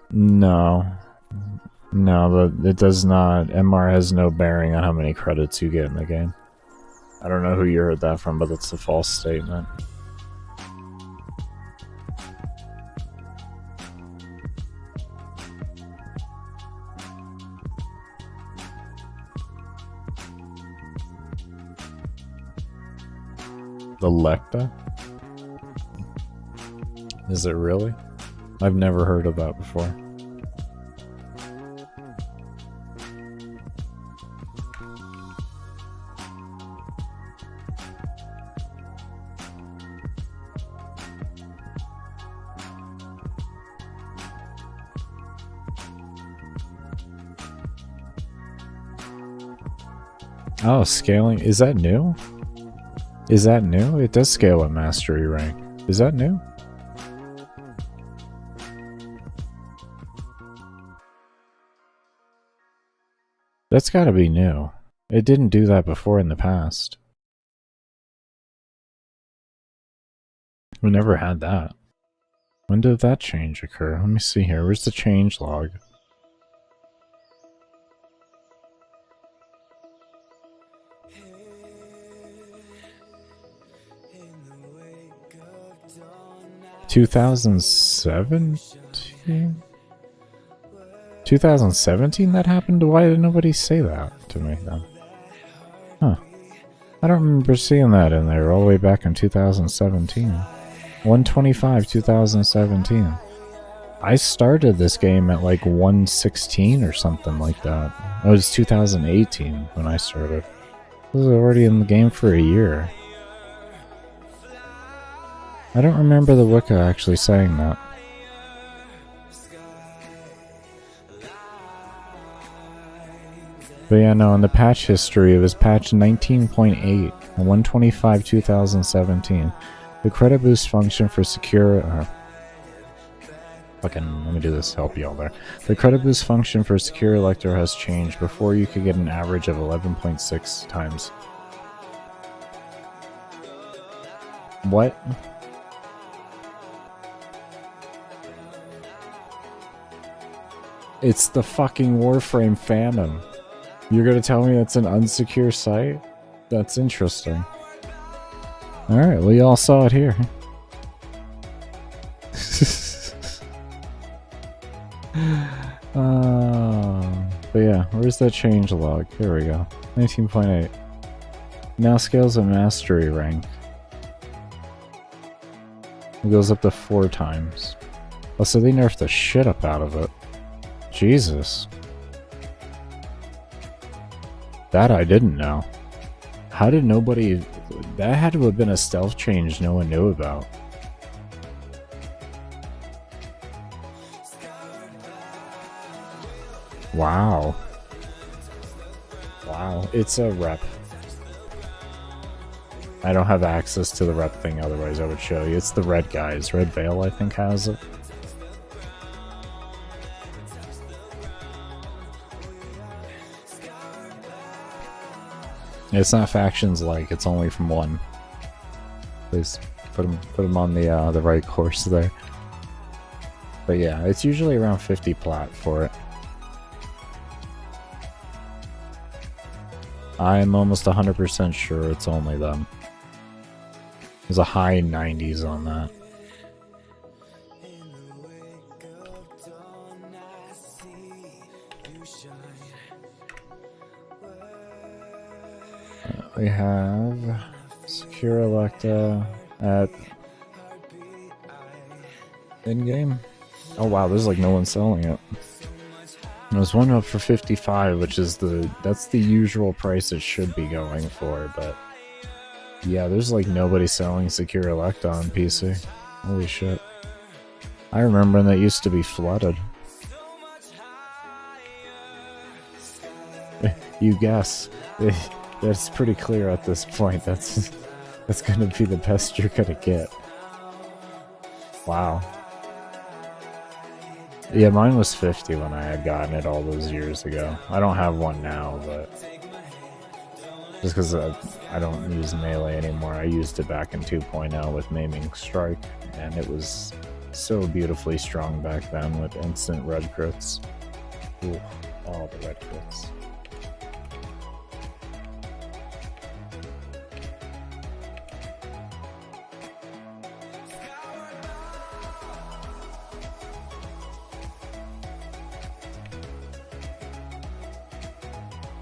No, it does not. MR has no bearing on how many credits you get in the game. I don't know who you heard that from, but that's a false statement. The Lecta? Is it really? I've never heard of that before. Oh, scaling. Is that new? Is that new? It does scale at mastery rank. Is that new? That's gotta be new. It didn't do that before in the past. We never had that. When did that change occur? Let me see here. Where's the change log? 2017? 2017 that happened? Why did nobody say that to me then? Huh. I don't remember seeing that in there all the way back in 2017. 125, 2017. I started this game at like 116 or something like that. It was 2018 when I started. I was already in the game for a year. I don't remember the Wicca actually saying that. But yeah, no, in the patch history, it was patch 19.8, 125, 2017. The credit boost function for secure... let me do this, help y'all there. The credit boost function for secure electro has changed. Before, you could get an average of 11.6 times. What? It's the fucking Warframe Phantom. You're gonna tell me that's an unsecure site? That's interesting. Alright, well y'all saw it here. But yeah, where's that change log? Here we go. 19.8. Now scales a mastery rank. It goes up to 4 times. Oh, so they nerfed the shit up out of it. Jesus. That I didn't know. How did nobody... That had to have been a stealth change no one knew about. Wow. Wow. It's a rep. I don't have access to the rep thing, otherwise I would show you. It's the red guys. Red Veil, I think, has it. It's not factions like, it's only from one. Please put them on the right course there. But yeah, it's usually around 50 plat for it. I'm almost 100% sure it's only them. There's a high 90s on that. We have Secure Electa at in-game. Oh wow, there's like no one selling it. There's one up for 55, which is that's the usual price it should be going for, but yeah, there's like nobody selling Secure Electa on PC. Holy shit. I remember when that used to be flooded. You guess. That's pretty clear at this point. That's gonna be the best you're gonna get. Wow. Yeah, mine was 50 when I had gotten it all those years ago. I don't have one now, but just because I don't use melee anymore. I used it back in 2.0 with Maiming Strike, and it was so beautifully strong back then with instant red crits. Ooh, all the red crits.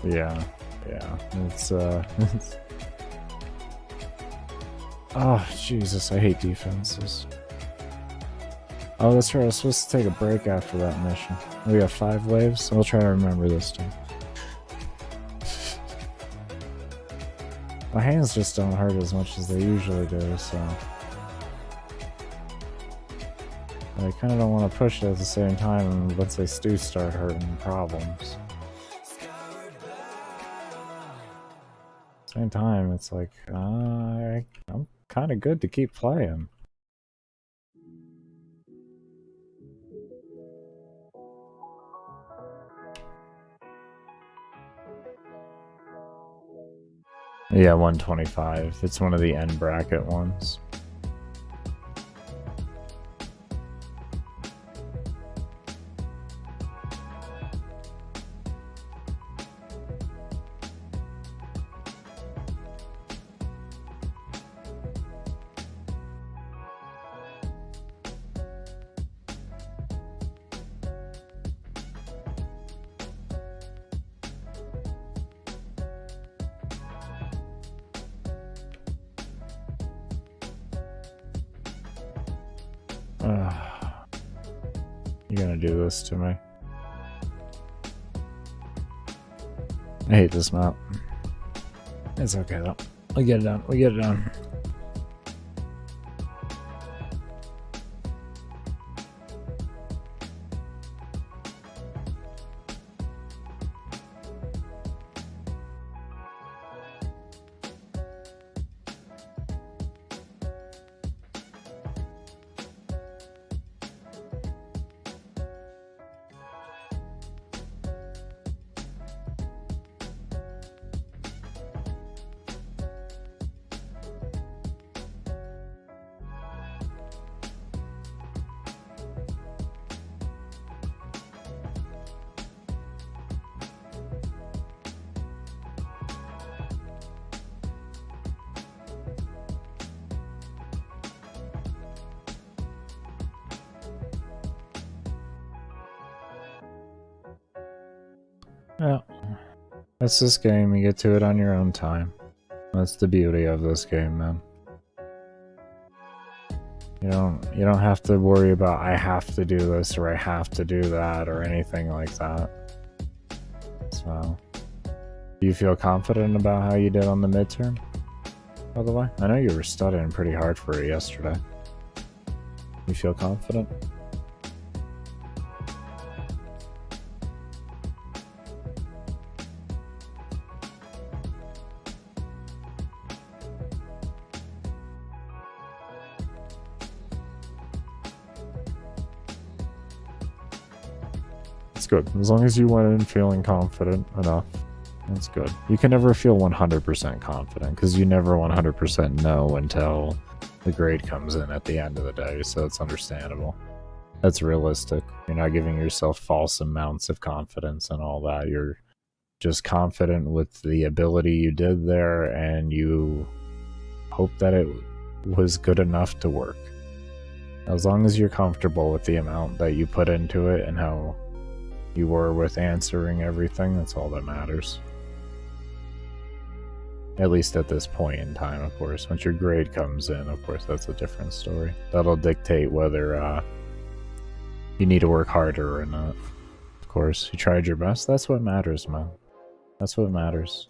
Yeah, it's oh, Jesus, I hate defenses. Oh, that's right, I was supposed to take a break after that mission. We got 5 waves, so I'll try to remember this time. My hands just don't hurt as much as they usually do, so... I kind of don't want to push it at the same time once they do start hurting problems. Same time, it's like, I'm kind of good to keep playing. Yeah, 125. It's one of the end bracket ones. You're gonna do this to me. I hate this map. It's okay though. We get it done. We get it done. Yeah, that's this game. You get to it on your own time. That's the beauty of this game, man. You don't have to worry about I have to do this or I have to do that or anything like that. So, do you feel confident about how you did on the midterm? By the way, I know you were studying pretty hard for it yesterday. You feel confident? It's good. As long as you went in feeling confident enough, that's good. You can never feel 100% confident, because you never 100% know until the grade comes in at the end of the day, so it's understandable. That's realistic. You're not giving yourself false amounts of confidence and all that. You're just confident with the ability you did there, and you hope that it was good enough to work. As long as you're comfortable with the amount that you put into it and how you were with answering everything, that's all that matters. At least at this point in time, of course. Once your grade comes in, of course, that's a different story. That'll dictate whether you need to work harder or not. Of course, you tried your best. That's what matters, man. That's what matters.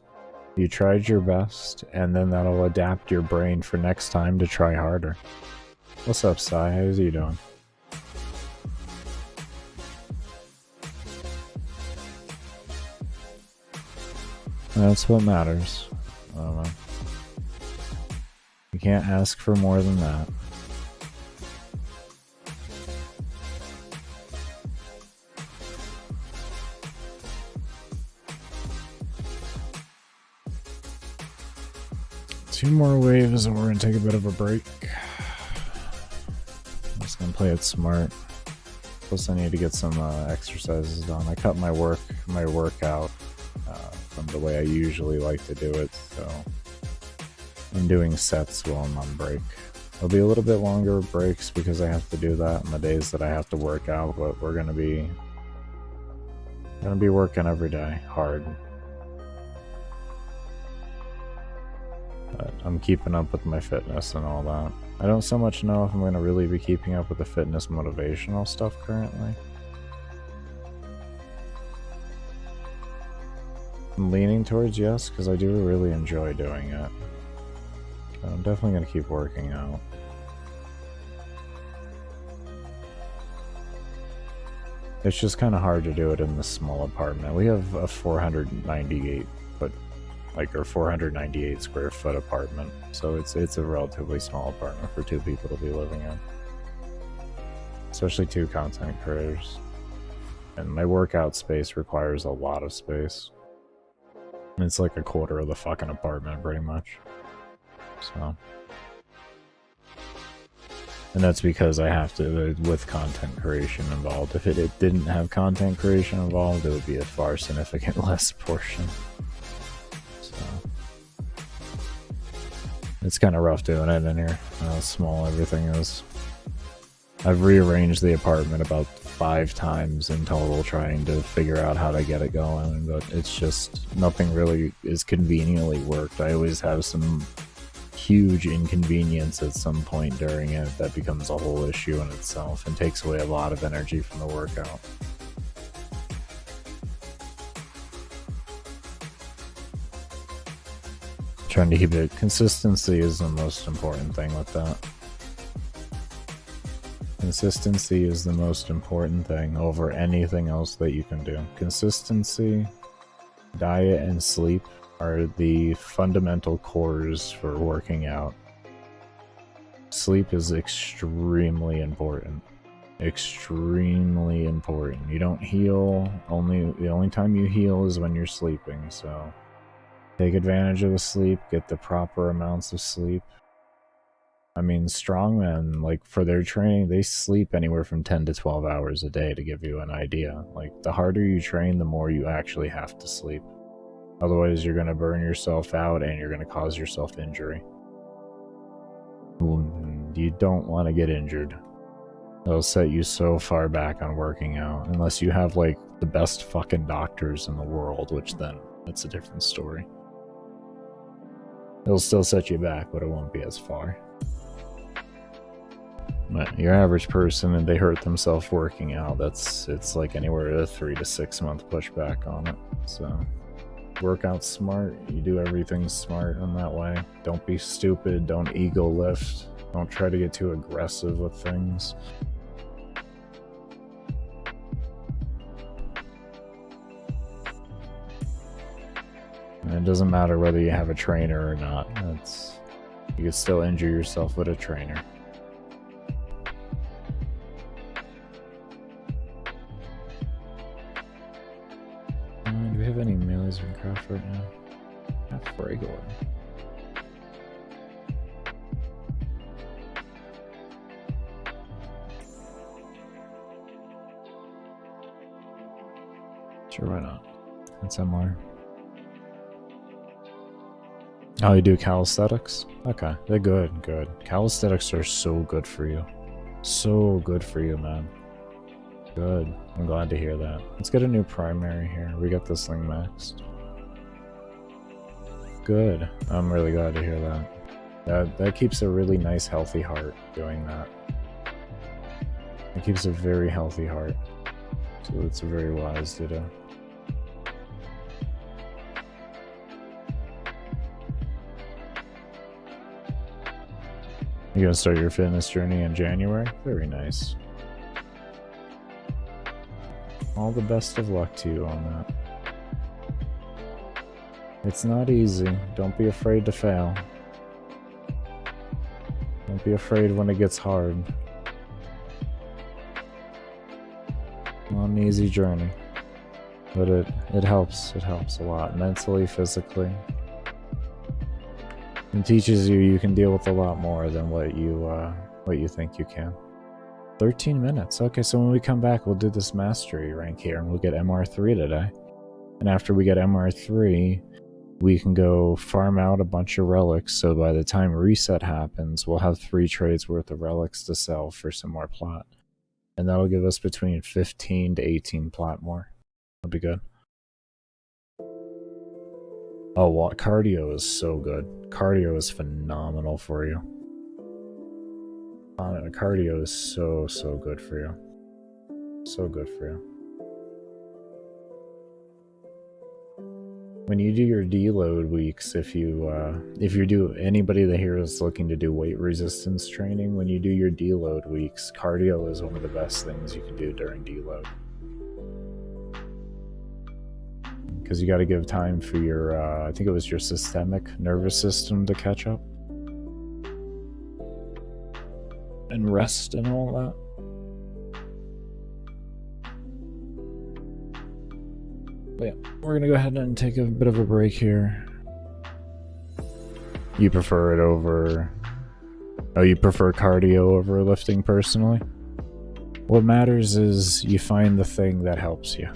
You tried your best, and then that'll adapt your brain for next time to try harder. What's up, Sai? How's you doing? That's what matters. You can't ask for more than that. Two more waves and we're gonna take a bit of a break. I'm just gonna play it smart. Plus I need to get some exercises done. I cut my workout from the way I usually like to do it, so I'm doing sets while I'm on break. There'll be a little bit longer breaks because I have to do that on the days that I have to work out, but we're gonna be working every day, hard. But I'm keeping up with my fitness and all that. I don't so much know if I'm gonna really be keeping up with the fitness motivational stuff currently. I'm leaning towards yes, because I do really enjoy doing it. But I'm definitely going to keep working out. It's just kind of hard to do it in this small apartment. We have a 498 foot, or 498 square foot apartment, so it's a relatively small apartment for two people to be living in. Especially two content creators. And my workout space requires a lot of space. It's like a quarter of the fucking apartment, pretty much. So. And that's because I have to, with content creation involved. If it didn't have content creation involved, it would be a far significant less portion. So. It's kind of rough doing it in here, how small everything is. I've rearranged the apartment about 5 times in total trying to figure out how to get it going, but it's just nothing really is conveniently worked. I always have some huge inconvenience at some point during it that becomes a whole issue in itself and takes away a lot of energy from the workout. Trying to keep it, consistency is the most important thing with that. Consistency is the most important thing over anything else that you can do. Consistency, diet, and sleep are the fundamental cores for working out. Sleep is extremely important. Extremely important. You don't heal, the only time you heal is when you're sleeping, so take advantage of the sleep, get the proper amounts of sleep. I mean, strongmen, like, for their training, they sleep anywhere from 10 to 12 hours a day, to give you an idea. Like, the harder you train, the more you actually have to sleep. Otherwise, you're going to burn yourself out and you're going to cause yourself injury. You don't want to get injured. It'll set you so far back on working out, unless you have, like, the best fucking doctors in the world, which then, that's a different story. It'll still set you back, but it won't be as far. But your average person, and they hurt themselves working out, it's like anywhere to 3 to 6 month pushback on it. So work out smart, you do everything smart in that way. Don't be stupid, don't ego lift, don't try to get too aggressive with things. And it doesn't matter whether you have a trainer or not. You can still injure yourself with a trainer. Do we have any melees in craft right now? That's regular. Sure, why not? That's MR. Oh, you do calisthenics? Okay, they're good, good. Calisthenics are so good for you. So good for you, man. Good. I'm glad to hear that. Let's get a new primary here. We got this thing maxed. Good. I'm really glad to hear that. That keeps a really nice, healthy heart doing that. It keeps a very healthy heart. So it's very wise to do. You're gonna start your fitness journey in January? Very nice. All the best of luck to you on that. It's not easy. Don't be afraid to fail. Don't be afraid when it gets hard. Not an easy journey. But it helps. It helps a lot. Mentally, physically. It teaches you can deal with a lot more than what you think you can. 13 minutes. Okay, so when we come back, we'll do this mastery rank here, and we'll get MR3 today. And after we get MR3, we can go farm out a bunch of relics, so by the time reset happens, we'll have 3 trades worth of relics to sell for some more plat. And that'll give us between 15 to 18 plat more. That'll be good. Oh, well, cardio is so good. Cardio is phenomenal for you. Cardio is so good for you. So good for you. When you do your deload weeks, if you do, anybody that here is looking to do weight resistance training, when you do your deload weeks, cardio is one of the best things you can do during deload. Because you got to give time for your, I think it was your systemic nervous system to catch up. And rest and all that. But yeah, we're going to go ahead and take a bit of a break here. You prefer it over... Oh, you prefer cardio over lifting personally? What matters is you find the thing that helps you.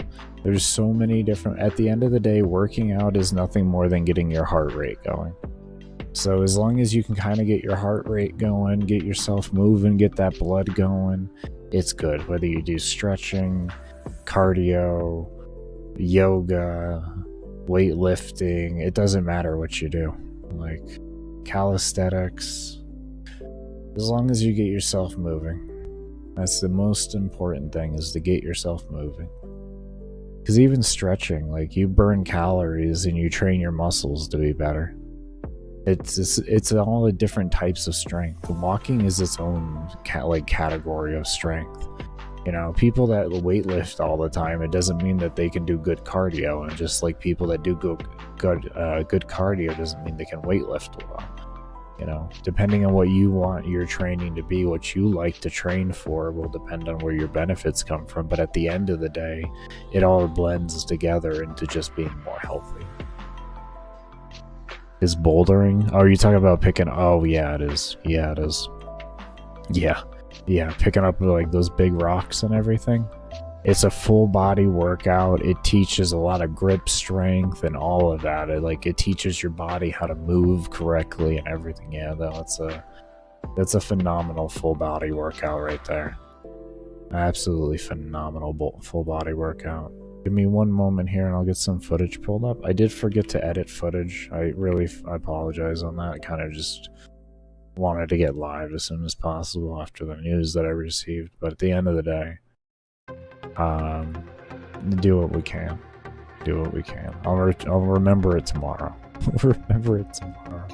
There's so many different... At the end of the day, working out is nothing more than getting your heart rate going. So as long as you can kind of get your heart rate going, get yourself moving, get that blood going, it's good. Whether you do stretching, cardio, yoga, weightlifting, it doesn't matter what you do. Like, calisthenics. As long as you get yourself moving. That's the most important thing, is to get yourself moving. Because even stretching, like, you burn calories and you train your muscles to be better. It's all the different types of strength. Walking is its own category of strength. You know, people that weightlift all the time, it doesn't mean that they can do good cardio. And just like people that do good cardio doesn't mean they can weightlift well. You know, depending on what you want your training to be, what you like to train for will depend on where your benefits come from. But at the end of the day, it all blends together into just being more healthy. Is bouldering? Oh, are you talking about picking? Oh, yeah, it is. Yeah, it is. Yeah, picking up like those big rocks and everything. It's a full body workout. It teaches a lot of grip strength and all of that. It teaches your body how to move correctly and everything. Yeah, that's a phenomenal full body workout right there. Absolutely phenomenal full body workout. Give me one moment here and I'll get some footage pulled up. I did forget to edit footage. I apologize on that. I kind of just wanted to get live as soon as possible after the news that I received. But at the end of the day, do what we can. Do what we can. I'll remember it tomorrow. Remember it tomorrow.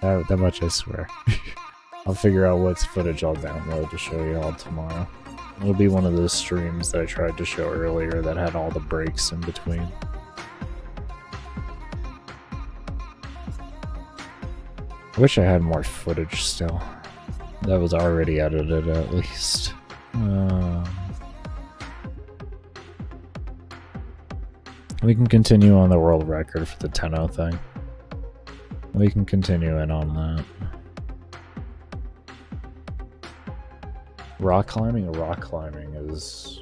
That much I swear. I'll figure out what footage I'll download to show you all tomorrow. It'll be one of those streams that I tried to show earlier that had all the breaks in between. I wish I had more footage still. That was already edited at least. We can continue on the world record for the 10-0 thing. We can continue in on that. Rock climbing is,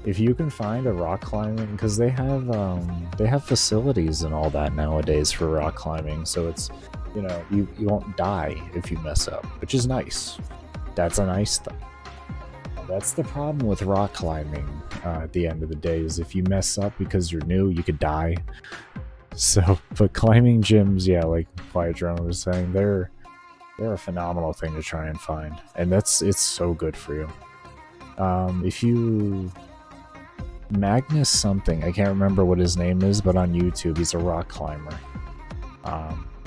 if you can find a rock climbing, because they have facilities and all that nowadays for rock climbing, so it's, you know, you won't die if you mess up, which is nice. That's a nice thing. That's the problem with rock climbing at the end of the day, is if you mess up because you're new, you could die. So, but climbing gyms, yeah, like Quiet Drone was saying, they're a phenomenal thing to try and find, and it's so good for you. If you Magnus something, I can't remember what his name is, but on YouTube he's a rock climber.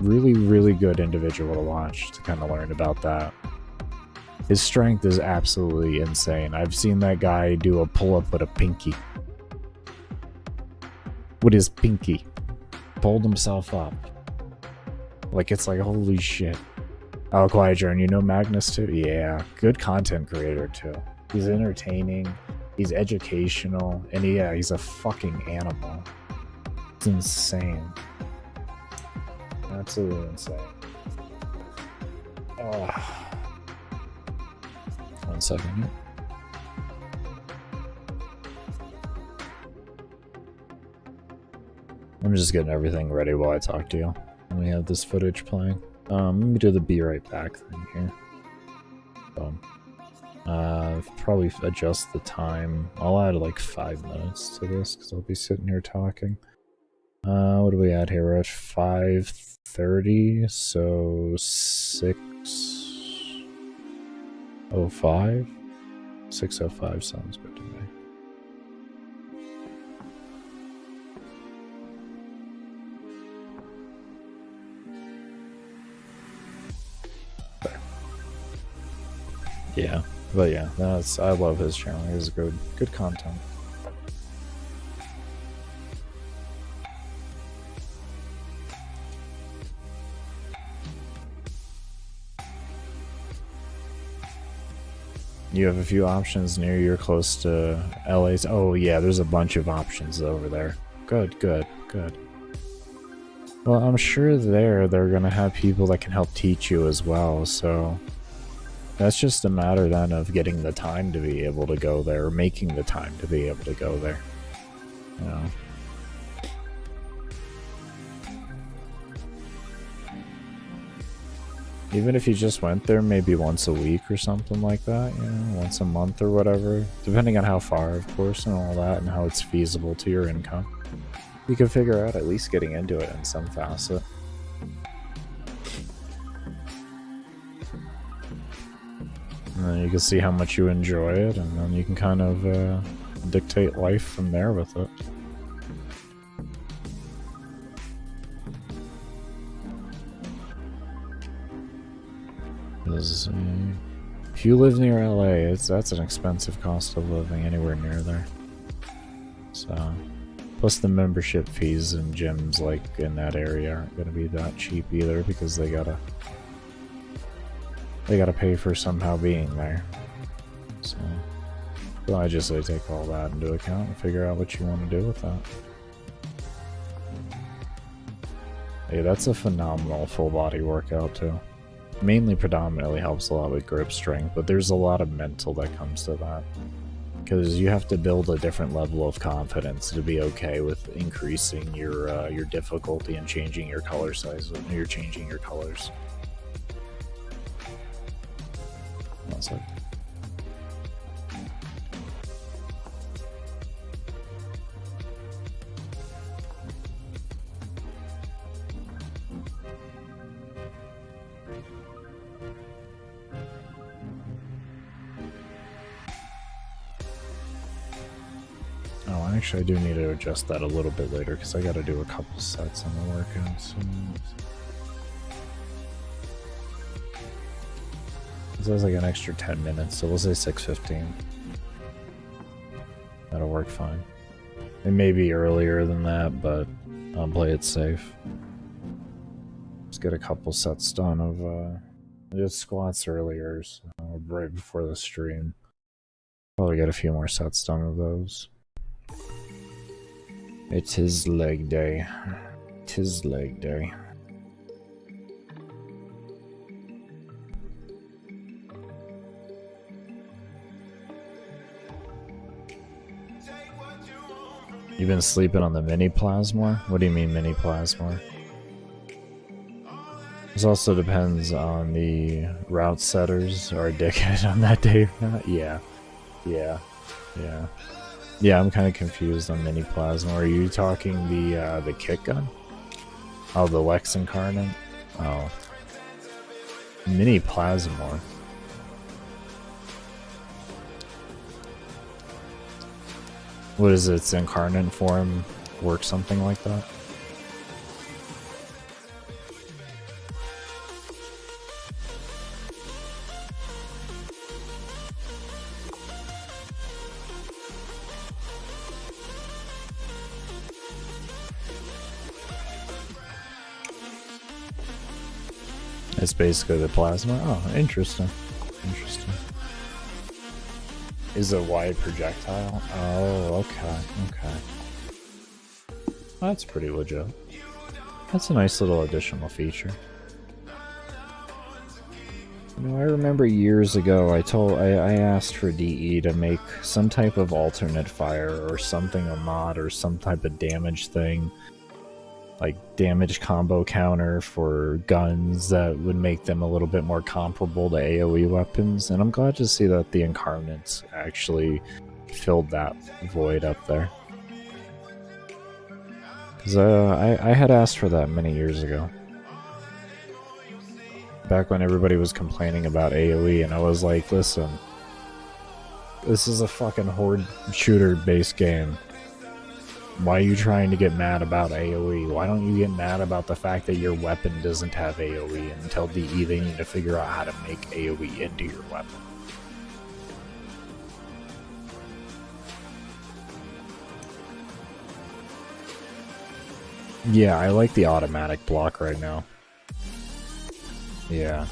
Really good individual to watch to kind of learn about that. His strength is absolutely insane. I've seen that guy do a pull-up with a pinky. With his pinky. Pulled himself up. Like, it's like, holy shit. Oh, Quiet Drone, you know Magnus too? Yeah, good content creator too. He's entertaining, he's educational, and yeah, he's a fucking animal. It's insane. Absolutely insane. Oh. 1 second here. I'm just getting everything ready while I talk to you. And we have this footage playing. Let me do the be right back thing here. Probably adjust the time. I'll add like 5 minutes to this because I'll be sitting here talking. What do we add here? We're at 5:30, so 6:05? 6:05 sounds good to me. Yeah, but yeah, I love his channel. He has good content. You have a few options near you. You're close to LA's. Oh yeah, there's a bunch of options over there. Good. Well, I'm sure they're gonna have people that can help teach you as well, so that's just a matter then of getting the time to be able to go there, or making the time to be able to go there. You know? Even if you just went there maybe once a week or something like that, you know, once a month or whatever, depending on how far, of course, and all that, and how it's feasible to your income, you can figure out at least getting into it in some facet. And then you can see how much you enjoy it, and then you can kind of dictate life from there with it. If you live near LA, that's an expensive cost of living anywhere near there. So, plus the membership fees and gyms like in that area aren't gonna be that cheap either, because they gotta pay for somehow being there. So I just say take all that into account and figure out what you want to do with that. Hey, that's a phenomenal full body workout too. Mainly predominantly helps a lot with grip strength, but there's a lot of mental that comes to that. Because you have to build a different level of confidence to be okay with increasing your difficulty and changing your color size when you're changing your colors. That's it. Oh, actually, I do need to adjust that a little bit later because I got to do a couple sets on the workout. So this is like an extra 10 minutes, so we'll say 6:15. That'll work fine. It may be earlier than that, but I'll play it safe. Let's get a couple sets done of I did squats earlier, so right before the stream. Probably get a few more sets done of those. It is leg day. Tis leg day. You've been sleeping on the mini plasma? What do you mean mini plasma? This also depends on the route setters or a dickhead on that day. Yeah. Yeah, I'm kind of confused on mini plasma. Are you talking the kick gun? Oh, the Lex Incarnate? Oh. Mini plasma. What is it? Its incarnate form work something like that? It's basically the plasma. Oh, interesting. Interesting. Is a wide projectile? Oh, okay. That's pretty legit. That's a nice little additional feature. You know, I remember years ago I asked for DE to make some type of alternate fire or something, a mod or some type of damage thing. Like damage combo counter for guns that would make them a little bit more comparable to AoE weapons, and I'm glad to see that the Incarnates actually filled that void up there. Because I had asked for that many years ago. Back when everybody was complaining about AoE, and I was like, listen, this is a fucking horde shooter based game. Why are you trying to get mad about AoE? Why don't you get mad about the fact that your weapon doesn't have AoE, and tell DE they need to figure out how to make AoE into your weapon? Yeah, I like the automatic block right now. Yeah.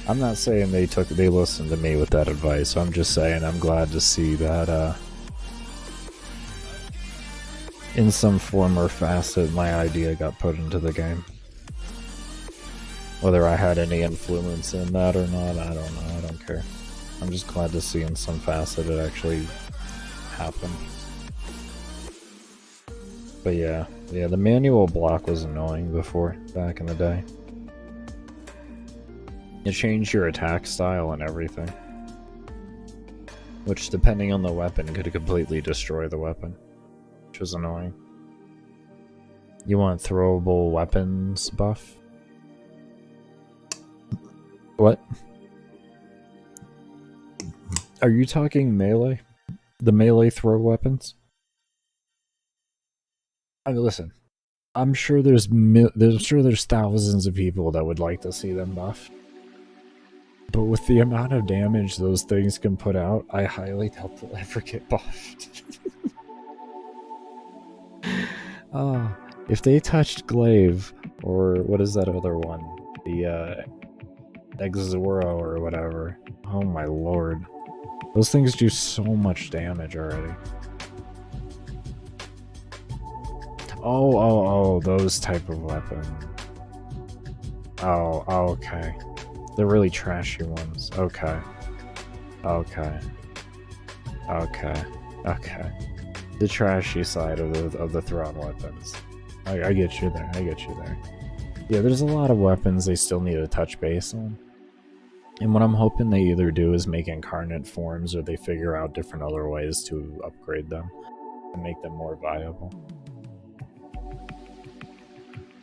I'm not saying they listened to me with that advice. I'm just saying I'm glad to see that in some form or facet my idea got put into the game. Whether I had any influence in that or not, I don't know. I don't care. I'm just glad to see in some facet it actually happened. But yeah, the manual block was annoying before, back in the day. It changed your attack style and everything, which, depending on the weapon, could completely destroy the weapon, which was annoying. You want throwable weapons buff? What? Are you talking melee? The melee throw weapons? I mean, listen, I'm sure there's thousands of people that would like to see them buffed. But with the amount of damage those things can put out, I highly doubt they'll ever get buffed. If they touched Glaive, or what is that other one? The Exora or whatever. Oh my lord. Those things do so much damage already. Oh, those type of weapons. Oh, okay. The really trashy ones. Okay. Okay. The trashy side of the Thrawn weapons. I get you there. Yeah, there's a lot of weapons they still need to touch base on. And what I'm hoping they either do is make incarnate forms, or they figure out different other ways to upgrade them and make them more viable.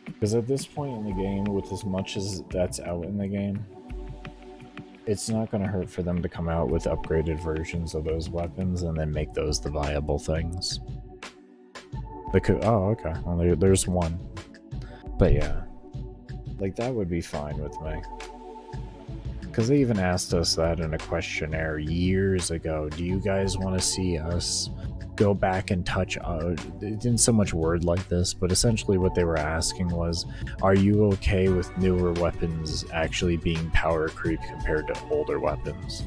Because at this point in the game, with as much as that's out in the game, it's not going to hurt for them to come out with upgraded versions of those weapons and then make those the viable things. Oh, okay. Well, there's one. But yeah. Like, that would be fine with me. Because they even asked us that in a questionnaire years ago. Do you guys want to see us go back and touch... it didn't so much word like this, but essentially what they were asking was, are you okay with newer weapons actually being power creep compared to older weapons?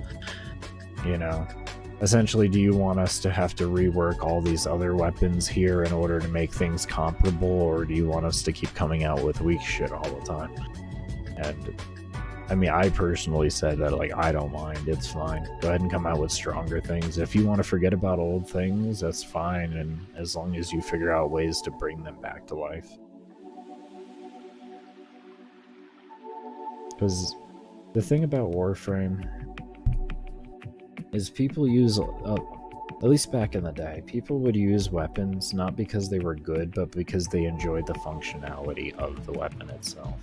You know? Essentially, do you want us to have to rework all these other weapons here in order to make things comparable, or do you want us to keep coming out with weak shit all the time? And... I mean, I personally said that, like, I don't mind, it's fine. Go ahead and come out with stronger things. If you want to forget about old things, that's fine, and as long as you figure out ways to bring them back to life. Because the thing about Warframe is people use, at least back in the day, people would use weapons not because they were good, but because they enjoyed the functionality of the weapon itself.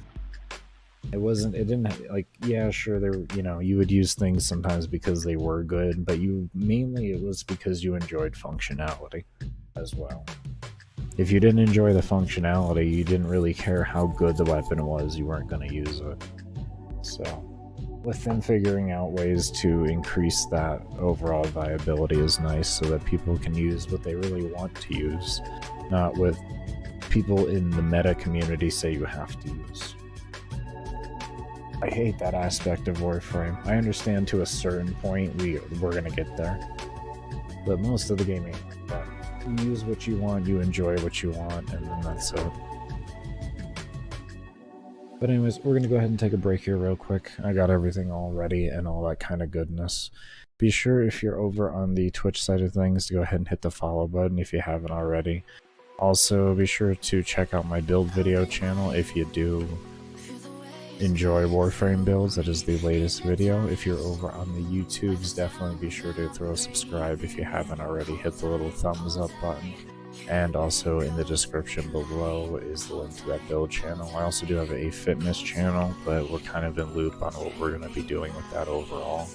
It didn't, like, yeah, sure, you would use things sometimes because they were good, but mainly it was because you enjoyed functionality as well. If you didn't enjoy the functionality, you didn't really care how good the weapon was, you weren't going to use it. So, with them figuring out ways to increase that overall viability is nice, so that people can use what they really want to use, not what people in the meta community say you have to use. I hate that aspect of Warframe. I understand to a certain point we're gonna get there, but most of the game ain't like that. You use what you want, you enjoy what you want, and then that's it. But anyways, we're gonna go ahead and take a break here real quick. I got everything all ready and all that kind of goodness. Be sure, if you're over on the Twitch side of things, to go ahead and hit the follow button if you haven't already. Also, be sure to check out my build video channel if you do enjoy Warframe builds. That is the latest video. If you're over on the YouTubes, definitely be sure to throw a subscribe if you haven't already. Hit the little thumbs up button, and also in the description below is the link to that build channel. I also do have a fitness channel, but we're kind of in loop on what we're going to be doing with that overall,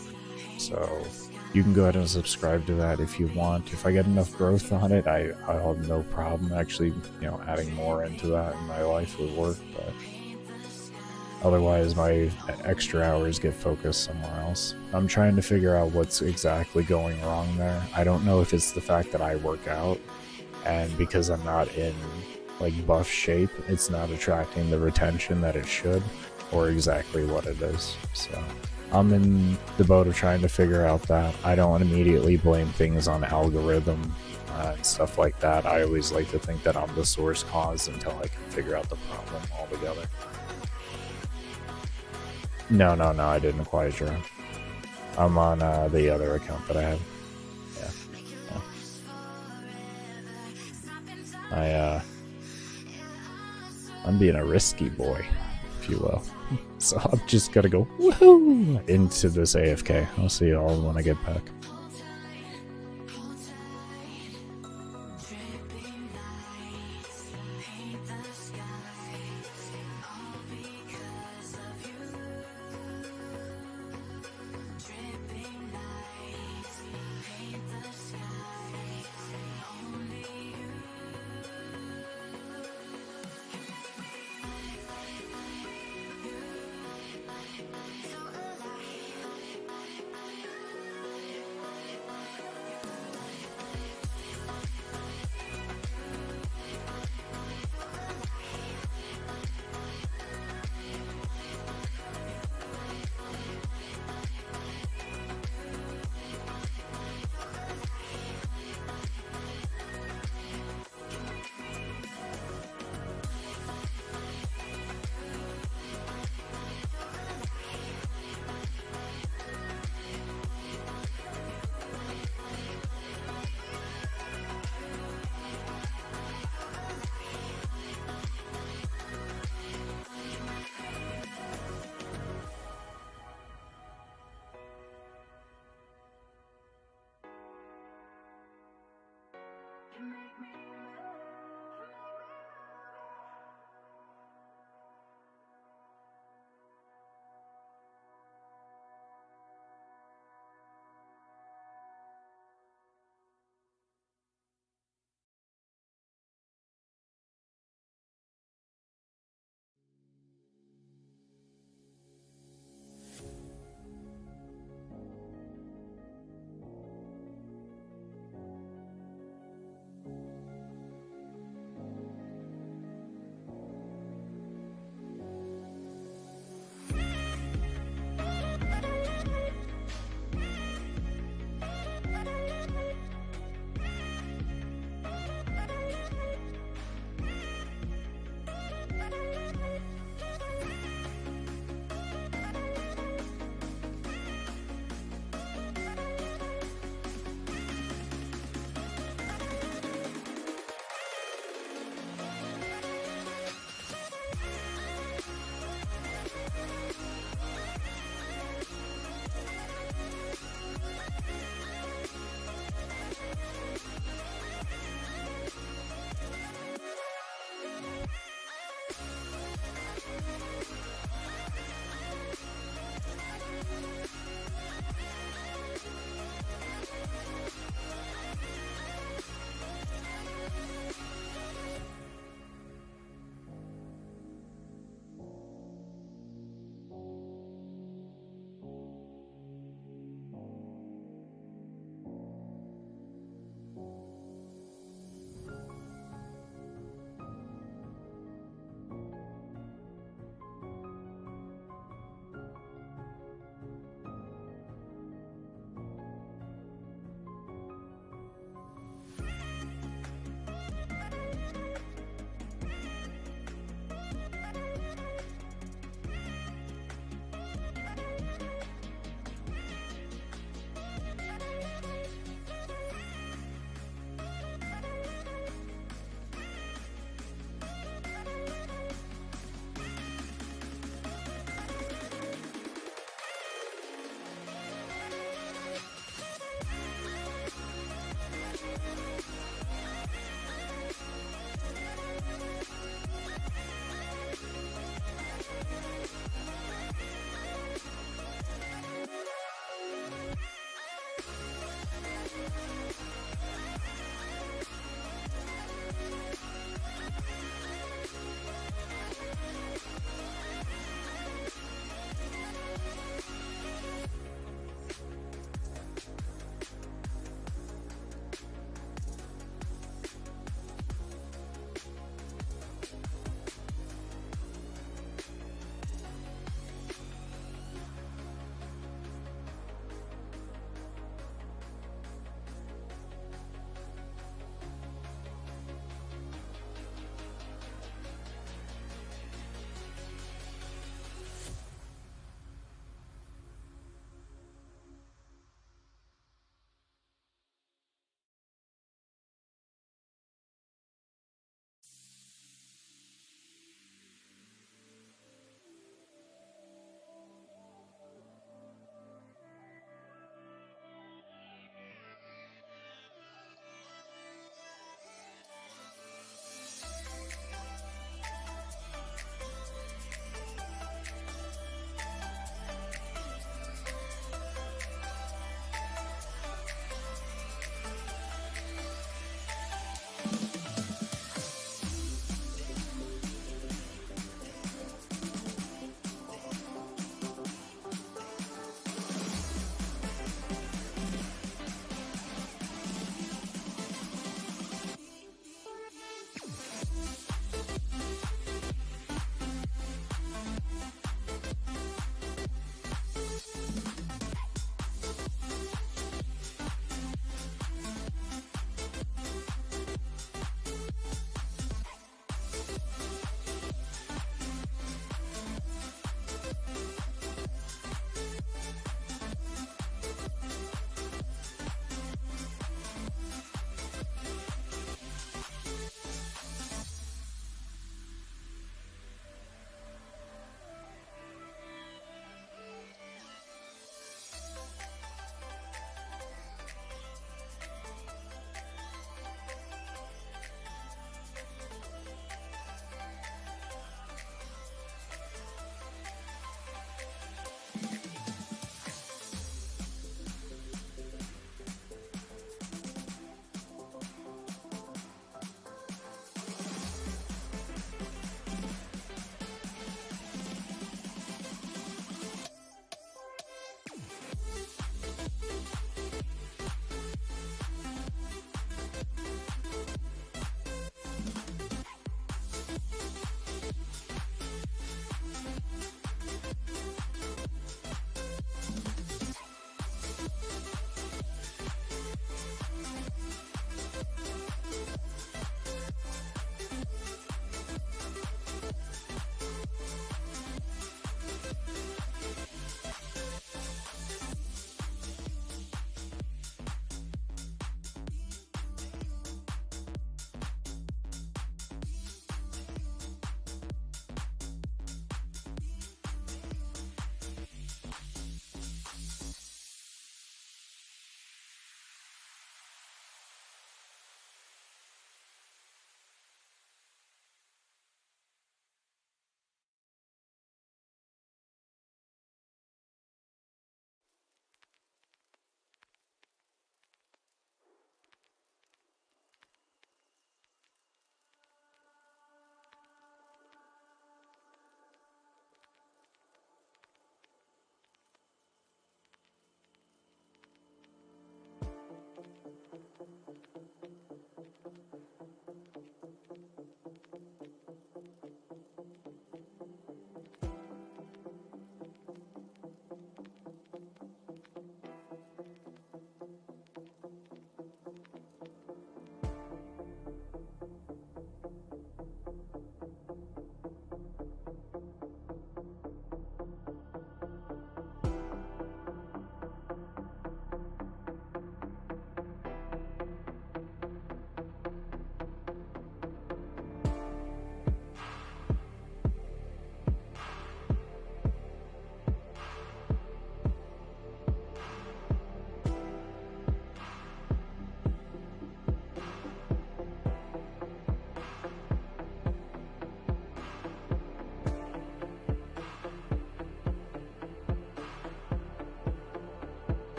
so you can go ahead and subscribe to that if you want. If I get enough growth on it, I'll have no problem actually, adding more into that in my life would work, but otherwise, my extra hours get focused somewhere else. I'm trying to figure out what's exactly going wrong there. I don't know if it's the fact that I work out, and because I'm not in, like, buff shape, it's not attracting the retention that it should, or exactly what it is. So, I'm in the boat of trying to figure out that. I don't immediately blame things on algorithm and stuff like that. I always like to think that I'm the source cause until I can figure out the problem altogether. No, I didn't acquire Jerome. I'm on the other account that I have. Yeah. I'm being a risky boy, if you will. So I'm just gonna go woohoo into this AFK. I'll see you all when I get back.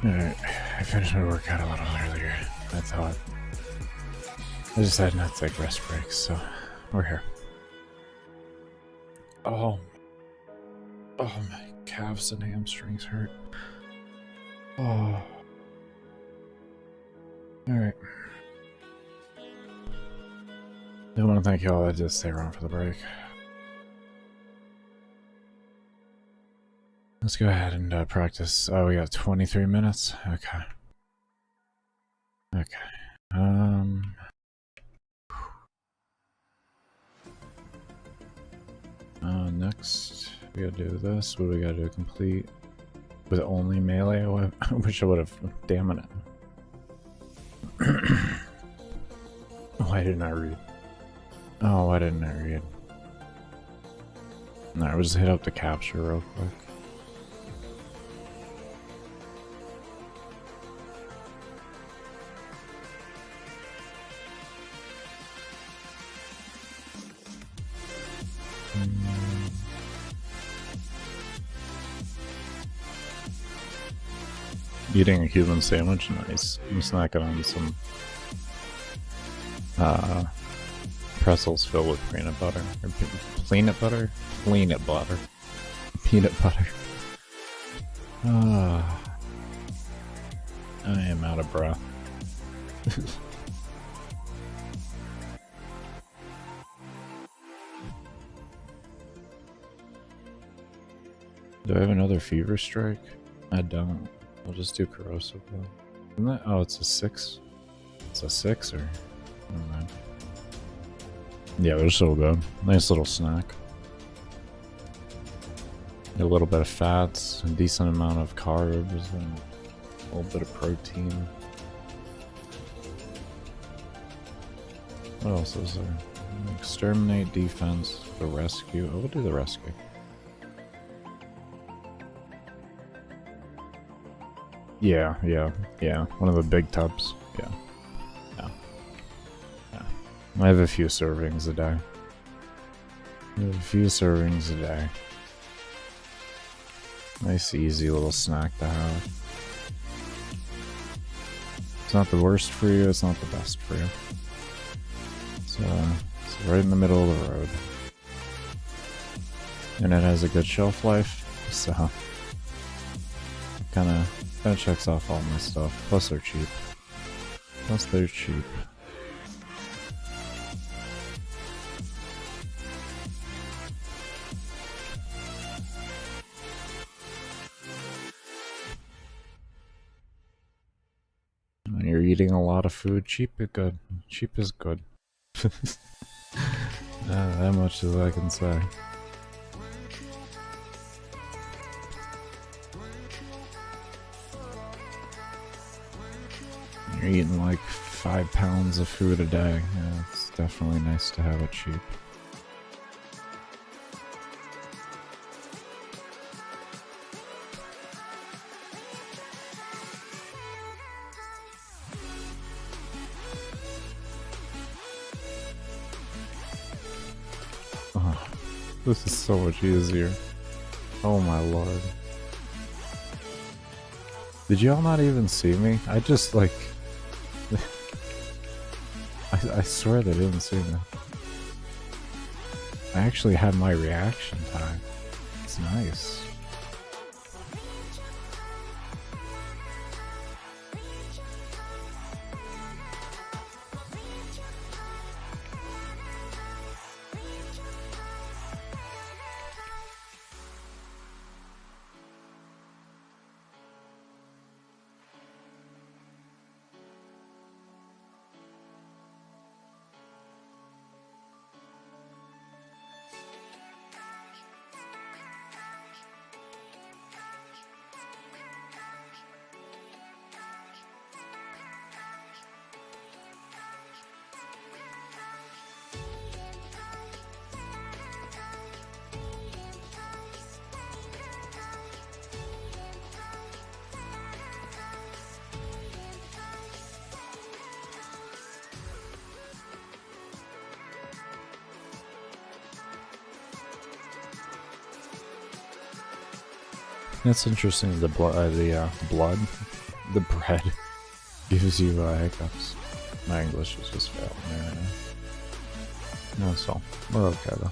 Alright, I finished my workout a little earlier. I thought. I decided not to take rest breaks, so we're here. Oh, my calves and hamstrings hurt. Oh. Alright. I want to thank you all that did stay around for the break. Let's go ahead and practice. Oh, we got 23 minutes? Okay. Okay. Next, we gotta do this. What do we gotta do? Complete with only melee? I wish I would have. Damn it. Why didn't I read? Oh, why didn't I read? Alright, we'll just hit up the capture real quick. Eating a human sandwich, nice. I'm snacking on some pretzels filled with peanut butter. Or peanut butter? Peanut butter. Peanut butter. I am out of breath. Do I have another fever strike? I don't. I'll just do corrosive though. Isn't that? Oh, it's a 6. It's a 6 or? Never mind. Yeah, they're so good. Nice little snack. A little bit of fats, a decent amount of carbs, and a little bit of protein. What else is there? Exterminate, defense, the rescue. Oh, we'll do the rescue. Yeah. One of the big tubs. Yeah. I have a few servings a day. Nice, easy little snack to have. It's not the worst for you, it's not the best for you. So, it's right in the middle of the road. And it has a good shelf life, so kinda checks off all my stuff. Plus they're cheap. When you're eating a lot of food, cheap is good. Cheap is good. That much as I can say. You're eating like 5 pounds of food a day. Yeah, it's definitely nice to have it cheap. Oh, this is so much easier. Oh my lord. Did y'all not even see me? I just like... I swear they didn't see me. I actually had my reaction time. It's nice. That's interesting. The blood. The bread gives you hiccups. My English is just failing there right now. No, so we're okay though.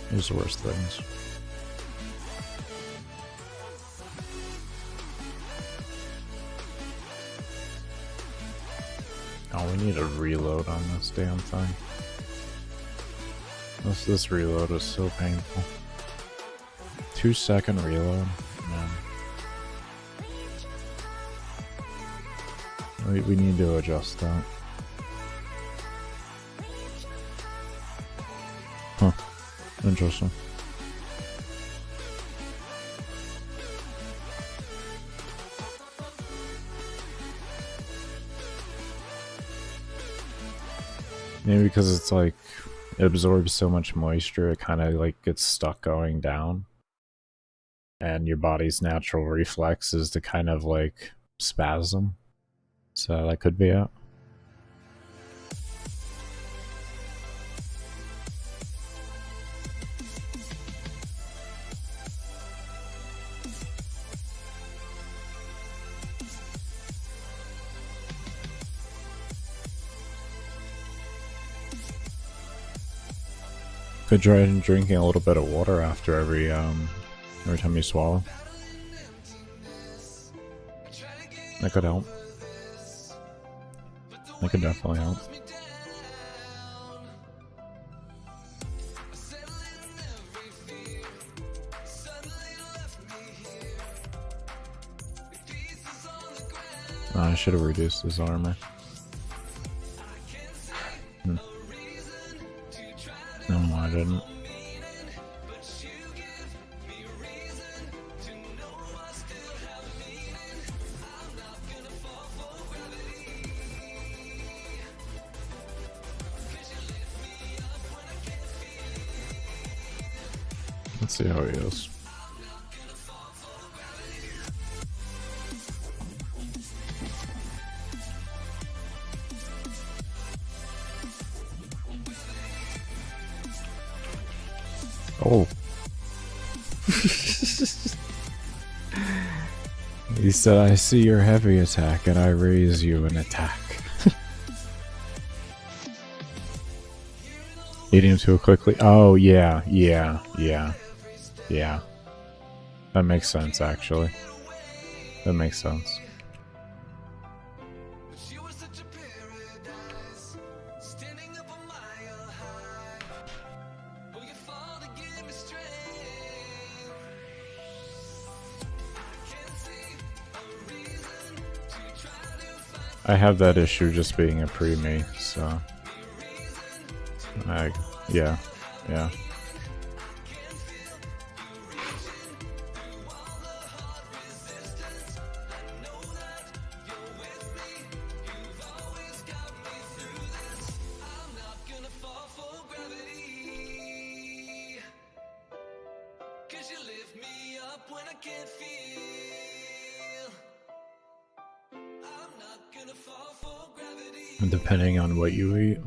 There's the worst things. Oh, we need a reload on this damn thing. This reload is so painful. 2-second reload, man. We need to adjust that. Huh. Interesting. Maybe because it's like it absorbs so much moisture, it kind of like gets stuck going down. And your body's natural reflex is to kind of like spasm. So that could be it. Could try drinking a little bit of water after every time you swallow. That could help. That could definitely help. I should have reduced his armor. No, I didn't. Let's see how he is. Oh. He said, I see your heavy attack and I raise you an attack. Eating him too quickly. Oh, yeah. That makes sense, actually. That makes sense. I have that issue just being a pre-me, so... yeah. Depending on what you eat.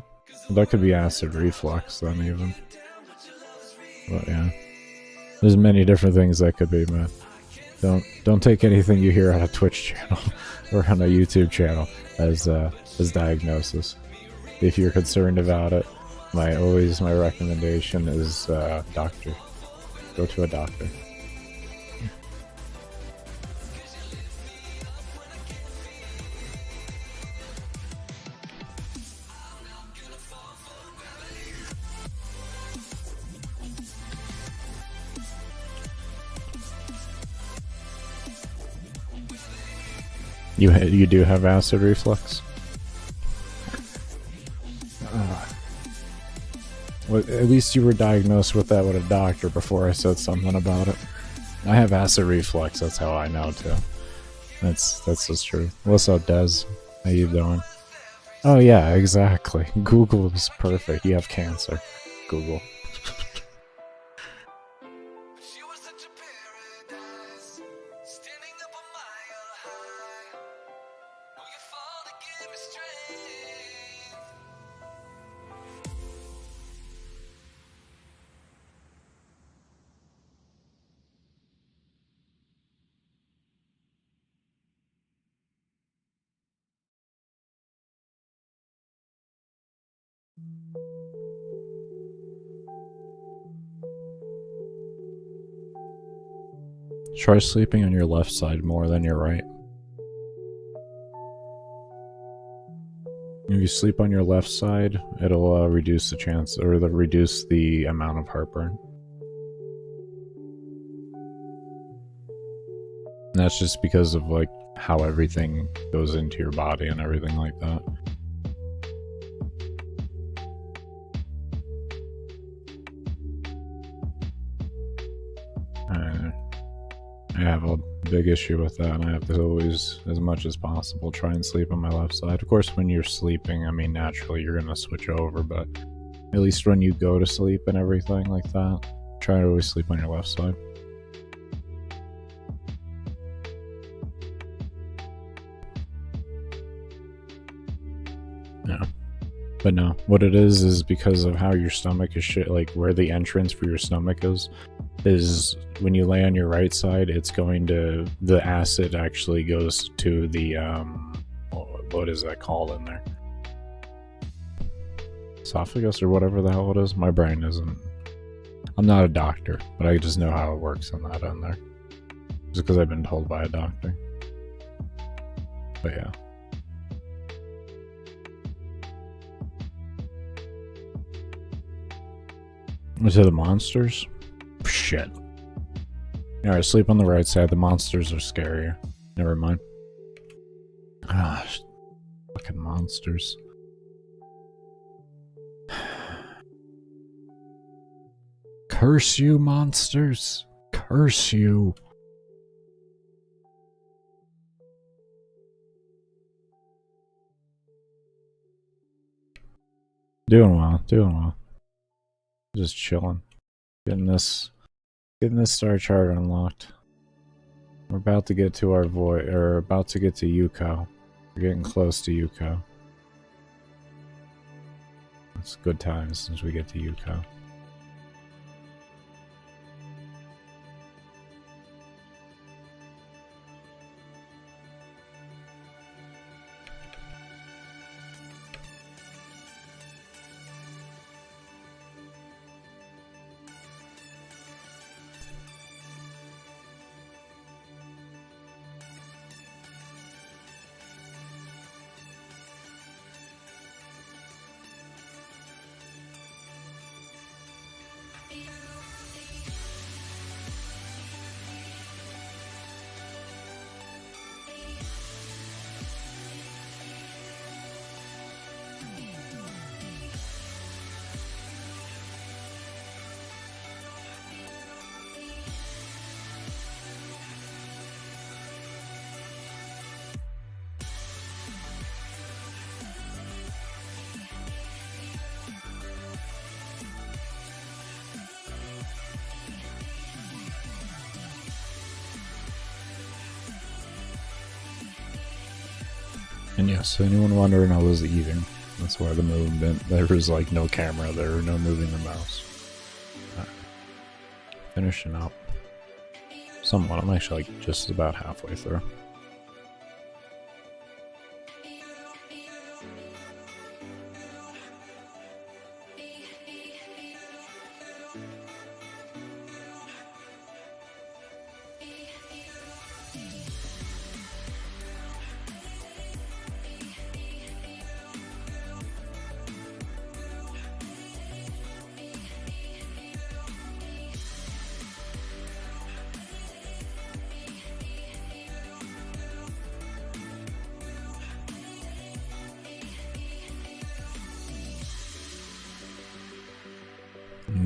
That could be acid reflux then even. But yeah. There's many different things that could be, man. Don't take anything you hear on a Twitch channel or on a YouTube channel as diagnosis. If you're concerned about it, my recommendation is doctor. Go to a doctor. You do have acid reflux? Well, at least you were diagnosed with that with a doctor before I said something about it. I have acid reflux, that's how I know too. That's just true. What's up, Des? How you doing? Oh yeah, exactly. Google is perfect. You have cancer. Google. Try sleeping on your left side more than your right. If you sleep on your left side, it'll reduce the chance, or reduce the amount of heartburn. And that's just because of like how everything goes into your body and everything like that. I have a big issue with that, and I have to always, as much as possible, try and sleep on my left side. Of course, when you're sleeping, I mean, naturally you're gonna switch over, but at least when you go to sleep and everything like that, try to always sleep on your left side. Yeah. But no, what it is because of how your stomach is like where the entrance for your stomach is when you lay on your right side, it's going to, the acid actually goes to the, what is that called in there? Esophagus or whatever the hell it is? My brain isn't, I'm not a doctor, but I just know how it works on that end there. Just because I've been told by a doctor. But yeah. To the monsters? Shit. Alright, sleep on the right side. The monsters are scarier. Never mind. Gosh. Fucking monsters. Curse you, monsters. Curse you. Doing well, doing well. Just chilling. Getting this star chart unlocked. We're about to get to our void, or about to get to Yuko. We're getting close to Yuko. It's good times since we get to Yuko. And yes, anyone wondering how was eating, that's why the movement, there was like no camera there, no moving the mouse. Right. Finishing up. Somewhat, I'm actually like just about halfway through.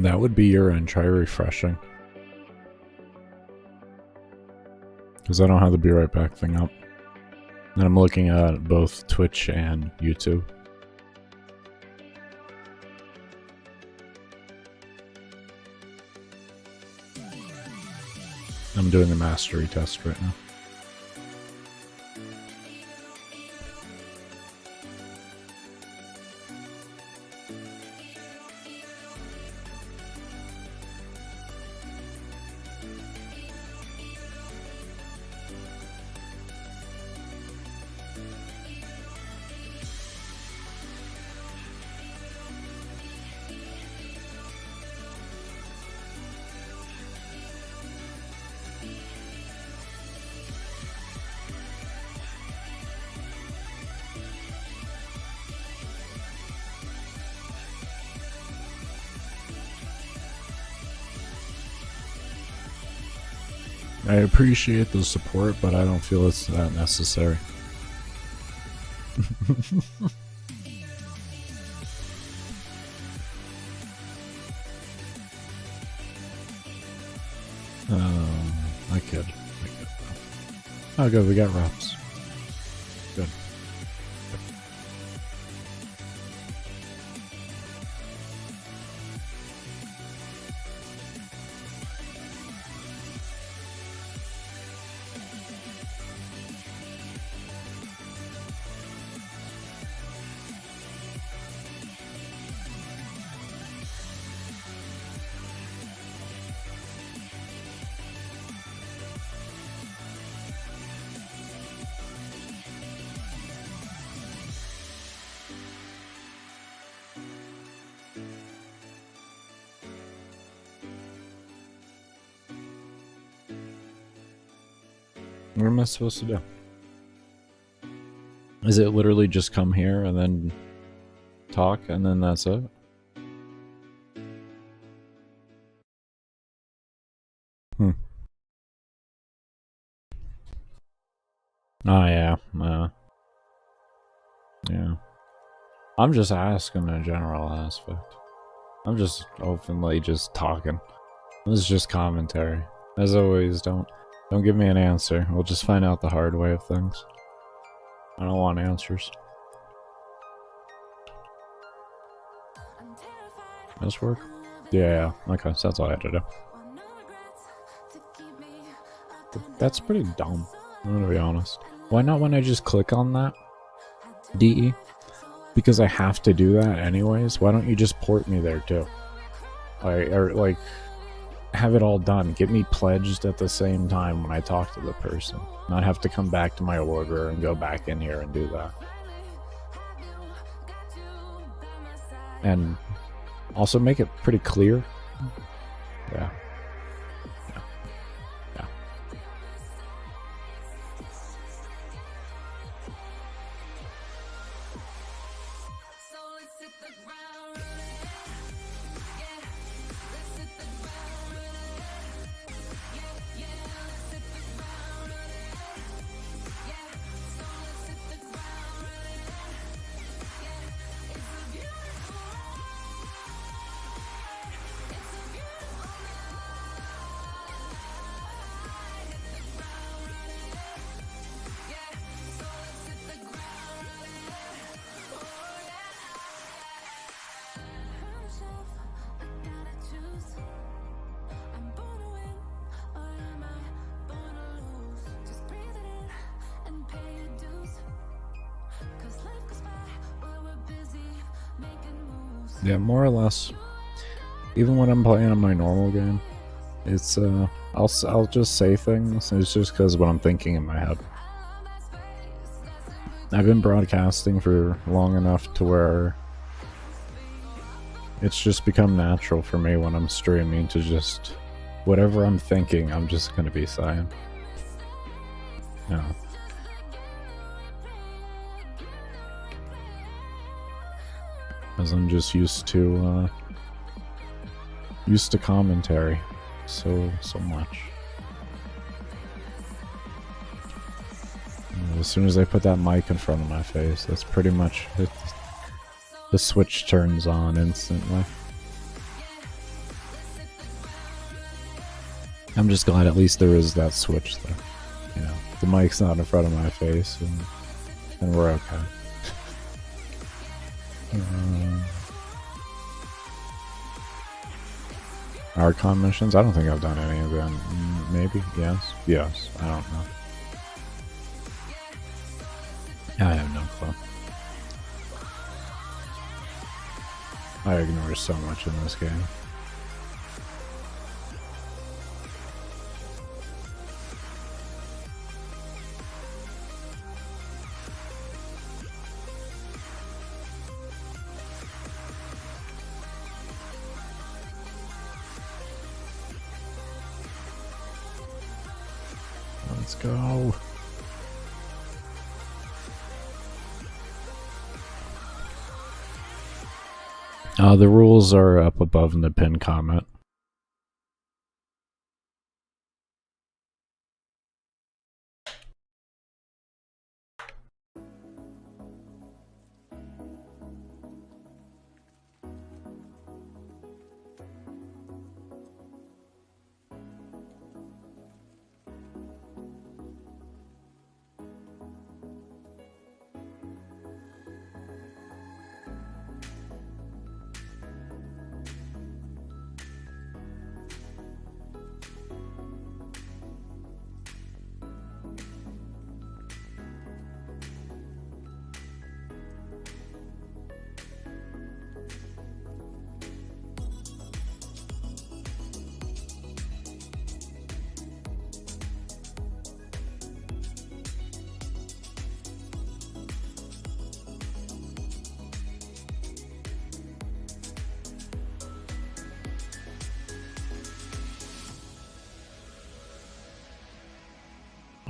That would be your end. Try refreshing. Because I don't have the be right back thing up. And I'm looking at both Twitch and YouTube. I'm doing the mastery test right now. I appreciate the support, but I don't feel it's that necessary. I could. Oh, good, we got reps. Good. What am I supposed to do? Is it literally just come here and then talk and then that's it? Oh yeah, yeah. I'm just asking a general aspect. I'm just openly just talking. This is just commentary. As always, don't give me an answer. We'll just find out the hard way of things. I don't want answers. This work? Yeah, okay, so that's all I had to do. That's pretty dumb, I'm gonna be honest. Why not when I just click on that? DE? Because I have to do that anyways? Why don't you just port me there too? Or like, have it all done. Get me pledged at the same time when I talk to the person. Not have to come back to my order and go back in here and do that. And also make it pretty clear. Yeah. Yeah, more or less. Even when I'm playing on my normal game, it's I'll just say things. It's just because what I'm thinking in my head. I've been broadcasting for long enough to where it's just become natural for me when I'm streaming to just whatever I'm thinking, I'm just gonna be saying. Yeah. Because I'm just used to commentary so much. And as soon as I put that mic in front of my face, that's pretty much it. The switch turns on instantly. I'm just glad at least there is that switch there. You know, the mic's not in front of my face, and we're okay. Archon missions? I don't think I've done any of them. Maybe? Yes? Yes. I don't know. I have no clue. I ignore so much in this game. Let's go. The rules are up above in the pinned comment.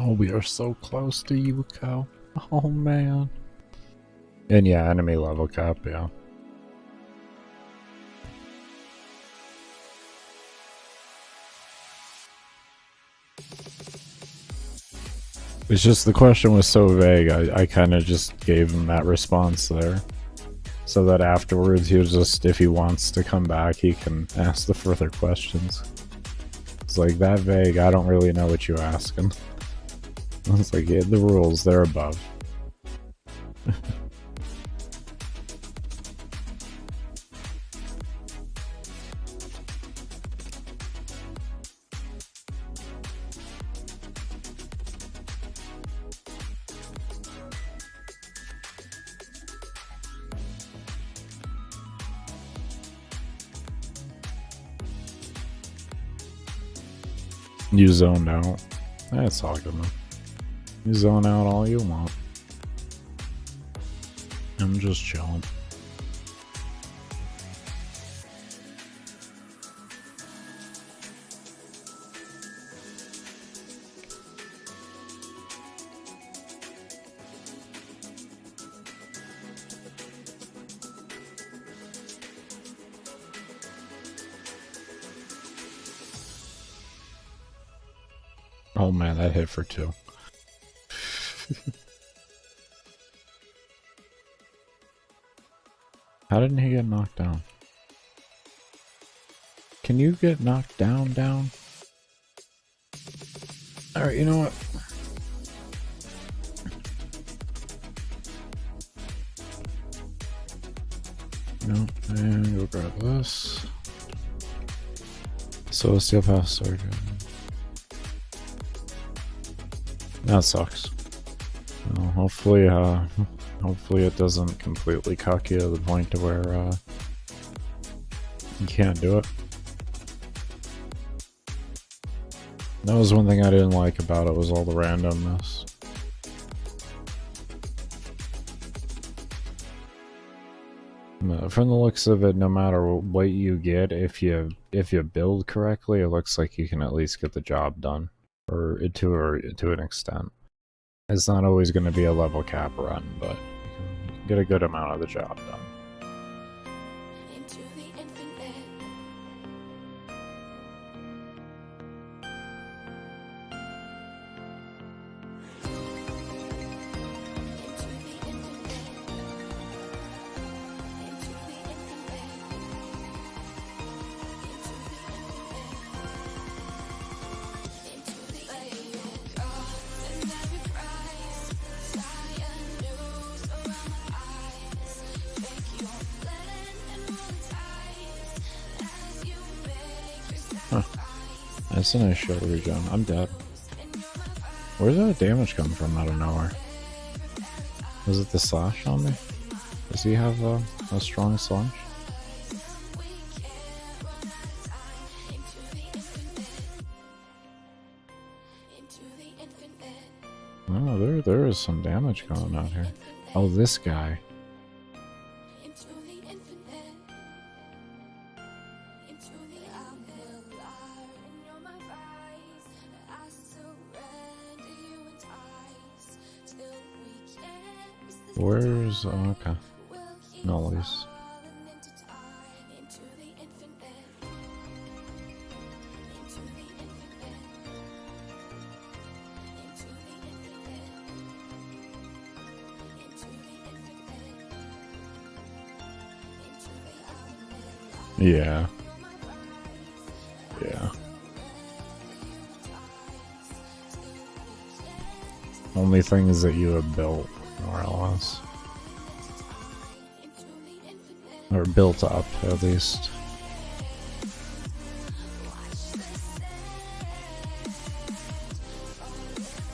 Oh, we are so close to Yuko. Oh man. And yeah, enemy level cap, yeah. It's just the question was so vague, I kind of just gave him that response there. So that afterwards he'll just, if he wants to come back, he can ask the further questions. It's like, that vague, I don't really know what you're asking. It's like, yeah, the rules, they're above. You zoned out. That's all good, man. You zone out all you want. I'm just chilling. Oh man, that hit for 2. How didn't he get knocked down? Can you get knocked down? Alright, you know what? No, and go grab this. So steel pass surgeon. That sucks. Well, hopefully it doesn't completely cuck you to the point to where you can't do it. That was one thing I didn't like about it, was all the randomness. From the looks of it, no matter what you get, if you build correctly, it looks like you can at least get the job done, or to an extent. It's not always going to be a level cap run, but you can get a good amount of the job done. That's a nice short regen. I'm dead. Where did that damage come from out of nowhere? Was it the slash on me? Does he have a strong slash? Oh, there is some damage going on here. Oh, this guy. Where's... oh, okay. Nollies. Yeah. Yeah. Only things that you have built, more or less. Or built up, at least.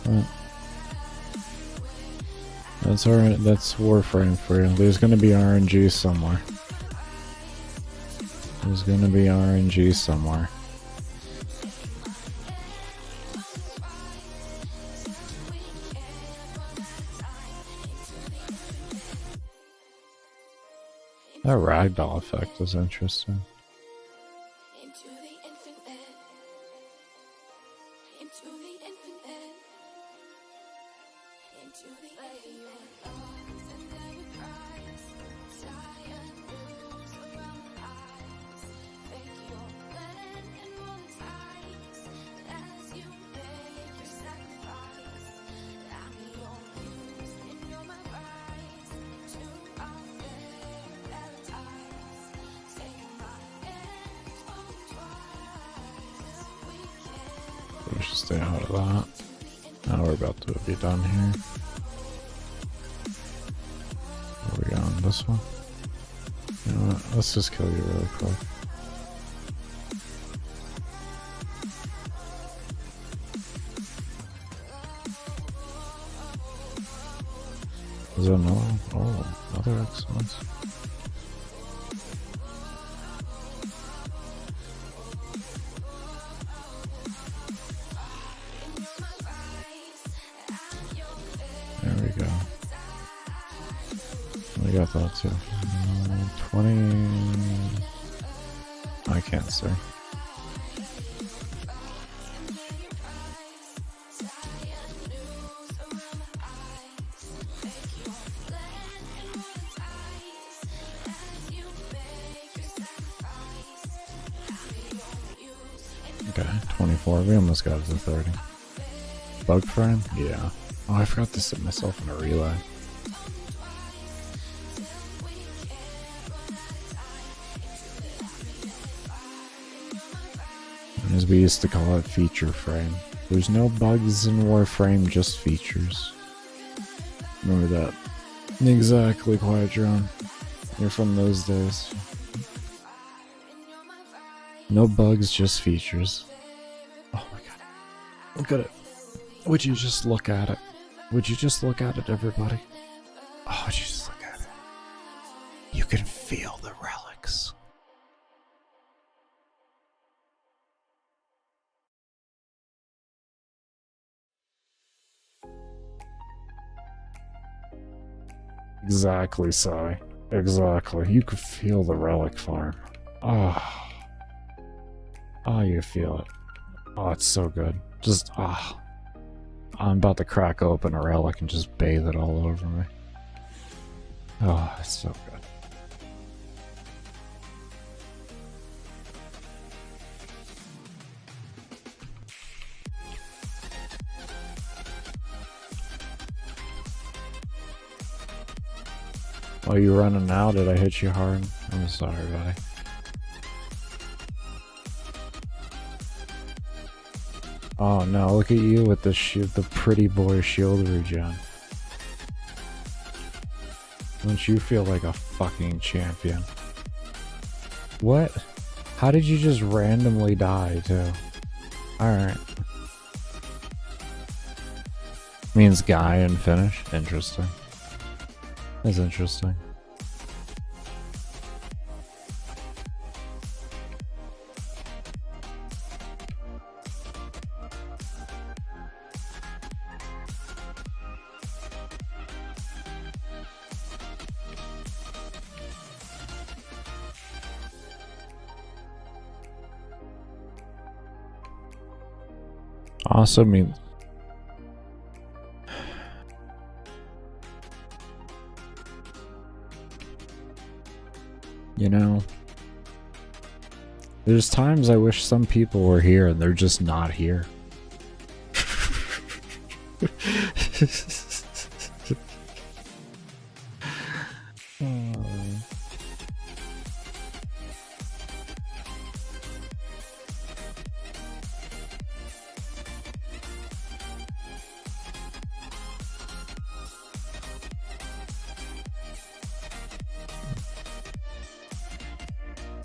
Right. That's Warframe for you. There's gonna be RNG somewhere. There's gonna be RNG somewhere. That ragdoll effect is interesting. We should stay out of that. Now we're about to be done here. Where are we going? This one? You know what? Let's just kill you really quick. Is there another one? Oh, another excellence. There we go. We got that too. 20. I can't say. Okay, 24. We almost got it to 30. Bug frame? Yeah. Oh, I forgot to set myself in a relay. As we used to call it, feature frame. There's no bugs in Warframe, just features. Remember that? Exactly, Quiet Drone. You're from those days. No bugs, just features. Oh my god. Look at it. Would you just look at it? Would you just look at it, everybody? Oh, would you just look at it? You can feel the relics. Exactly, Sai. Exactly. You could feel the relic farm. Ah. Oh, you feel it. Oh, it's so good. Just, ah. I'm about to crack open a relic and just bathe it all over me. Oh, it's so good. Oh, you running now? Did I hit you hard? I'm sorry, buddy. Oh no, look at you with the pretty boy shield regen. Don't you feel like a fucking champion? What? How did you just randomly die too? Alright. Means guy and finish? Interesting. That's interesting. Also means you know, there's times I wish some people were here and they're just not here.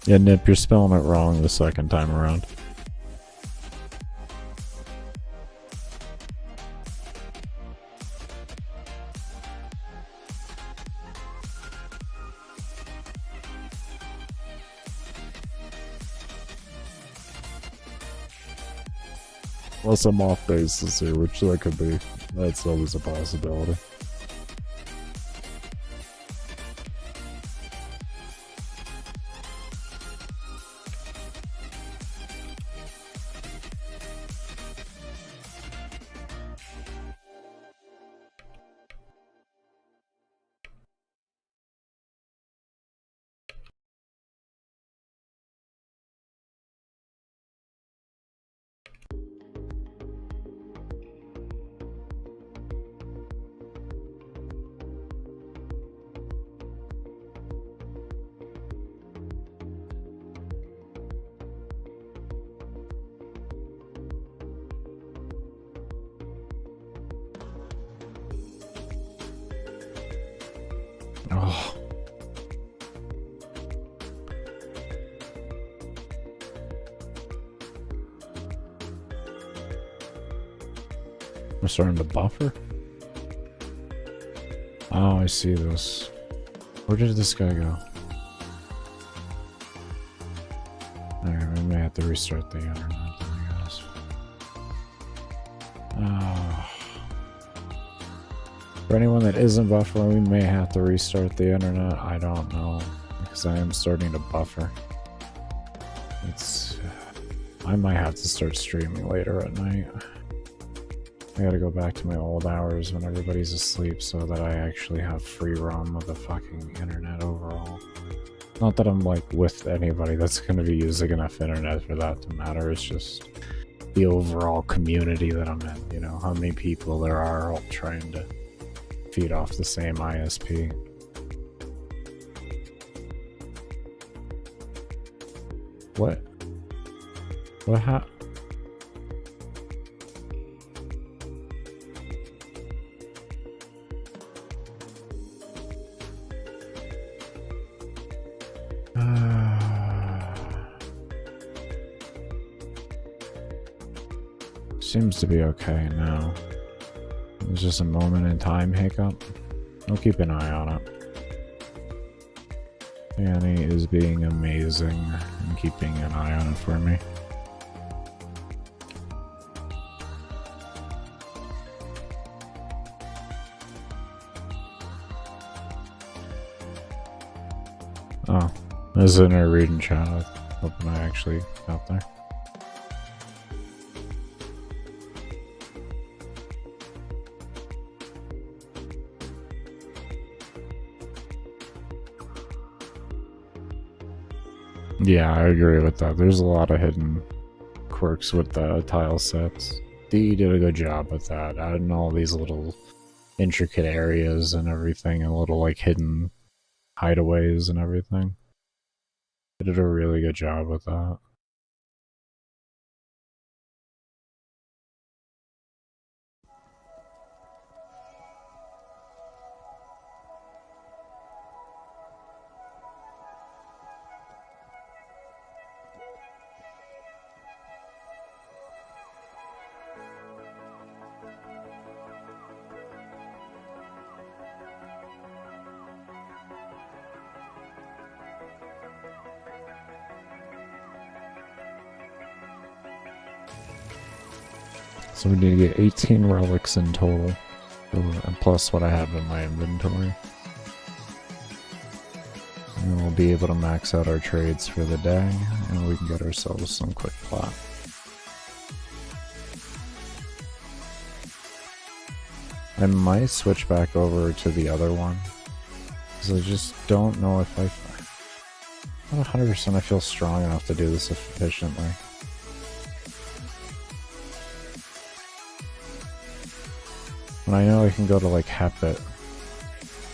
Yeah, Nip, you're spelling it wrong the second time around. Unless I'm off basis here, which that could be. That's always a possibility. Oh. I'm starting to buffer. Oh, I see this. Where did this guy go? Alright, we may have to restart the internet, I guess. For anyone that isn't buffering, we may have to restart the internet. I don't know, because I am starting to buffer. I might have to start streaming later at night. I gotta go back to my old hours when everybody's asleep so that I actually have free roam of the fucking internet overall. Not that I'm like with anybody that's gonna be using enough internet for that to matter, it's just the overall community that I'm in, you know, how many people there are all trying to feed off the same ISP. What? What happened? Seems to be okay now. It was just a moment in time hiccup. I'll keep an eye on it. Danny is being amazing and keeping an eye on it for me. Oh, this is in our reading chat. I'm hoping I actually got there. Yeah, I agree with that. There's a lot of hidden quirks with the tile sets. D did a good job with that, adding all these little intricate areas and everything, and little like hidden hideaways and everything. They did a really good job with that. So we need to get 18 relics in total, and plus what I have in my inventory. And we'll be able to max out our trades for the day, and we can get ourselves some quick plat. I might switch back over to the other one, because I just don't know if not 100% I feel strong enough to do this efficiently. And I know I can go to like Hepit,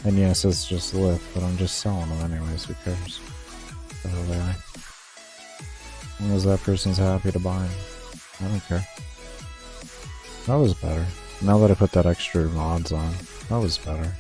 and yes, it's just lift, but I'm just selling them anyways, who cares? The hell they are. As long as that person's happy to buy them, I don't care. That was better. Now that I put that extra mods on, that was better.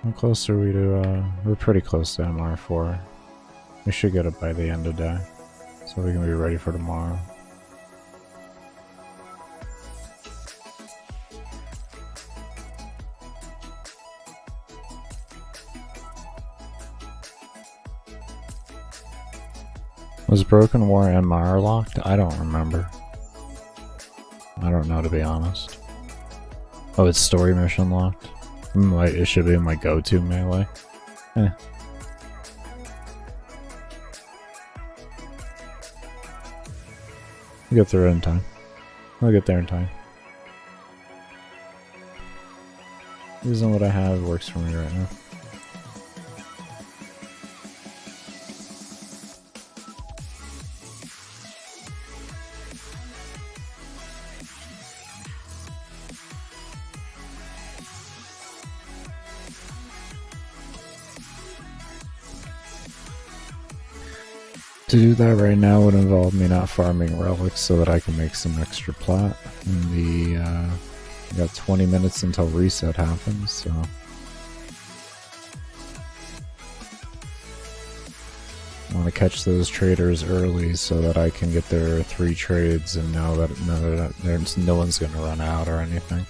How close are we to, we're pretty close to MR4. We should get it by the end of the day, so we can be ready for tomorrow. Was Broken War MR locked? I don't remember. I don't know, to be honest. Oh, it's story mission locked? It should be my go-to melee. Eh. I'll get through it in time. I'll get there in time. Using what I have works for me right now. To do that right now would involve me not farming relics so that I can make some extra plat. And we got 20 minutes until reset happens, so. I want to catch those traders early so that I can get their 3 trades and know that no one's going to run out or anything.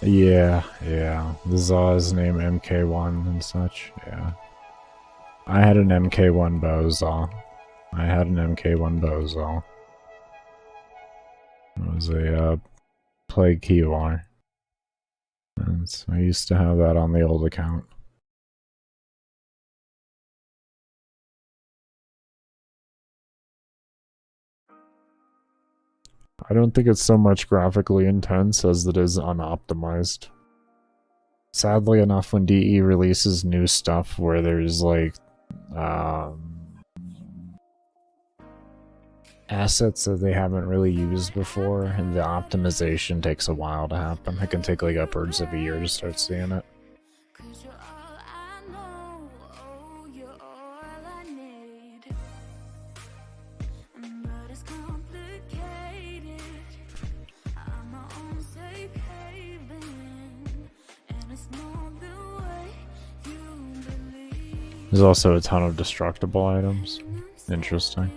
Yeah. The Zaw's name MK1 and such, yeah. I had an MK1 Bowzaw. It was a Plague Keyvar. And so I used to have that on the old account. I don't think it's so much graphically intense as it is unoptimized. Sadly enough, when DE releases new stuff where there's like assets that they haven't really used before, and the optimization takes a while to happen. It can take like upwards of a year to start seeing it. There's also a ton of destructible items. Interesting.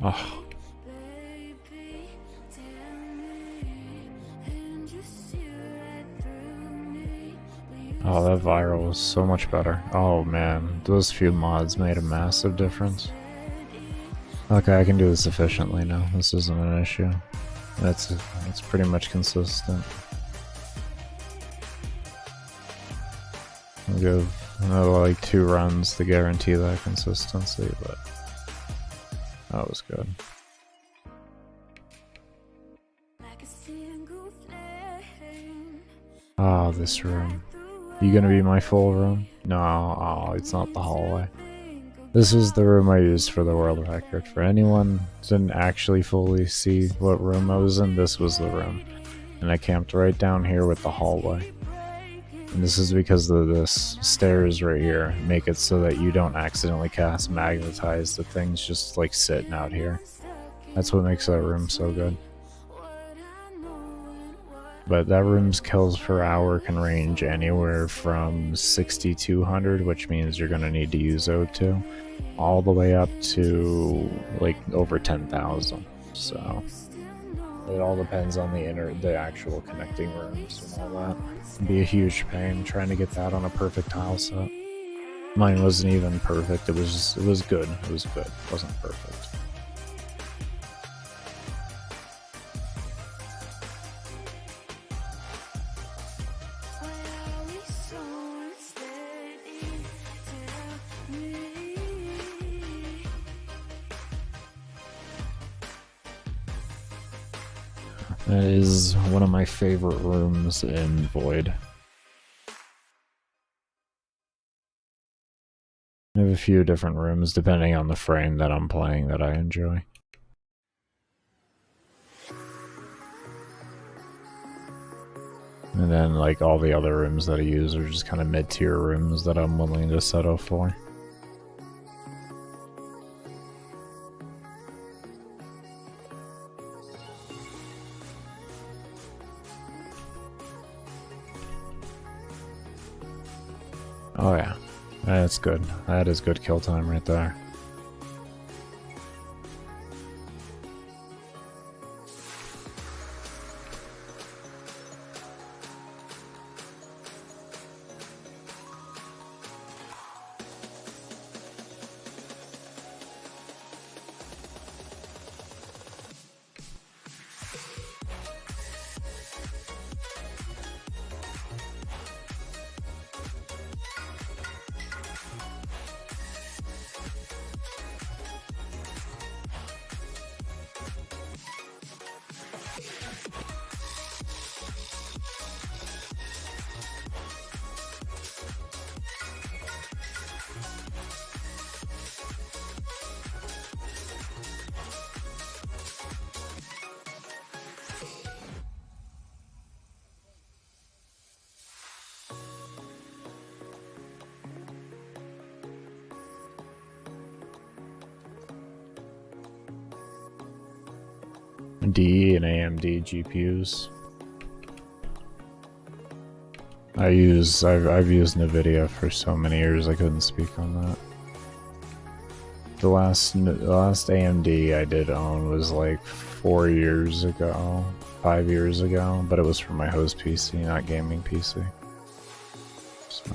Oh. Oh, that viral was so much better. Oh man, those few mods made a massive difference. Okay, I can do this efficiently now. This isn't an issue. It's pretty much consistent. I'll give another like 2 runs to guarantee that consistency, but that was good. Ah, this room. You gonna be my full room? No, oh, it's not the hallway. This is the room I used for the world record. For anyone who didn't actually fully see what room I was in, this was the room. And I camped right down here with the hallway. And this is because of this stairs right here make it so that you don't accidentally cast magnetize the things just like sitting out here. That's what makes that room so good. But that room's kills per hour can range anywhere from 6,200, which means you're going to need to use O2, all the way up to like over 10,000. So it all depends on the actual connecting rooms and all that. It'd be a huge pain trying to get that on a perfect tile set. Mine wasn't even perfect. It was good. It was good. It wasn't perfect. That is one of my favorite rooms in Void. I have a few different rooms depending on the frame that I'm playing that I enjoy. And then like all the other rooms that I use are just kind of mid-tier rooms that I'm willing to settle for. Oh yeah, that's good. That is good kill time right there. D and AMD GPUs. I've used NVIDIA for so many years I couldn't speak on that. The last AMD I did own was like 4 years ago, 5 years ago, but it was for my host PC, not gaming PC. So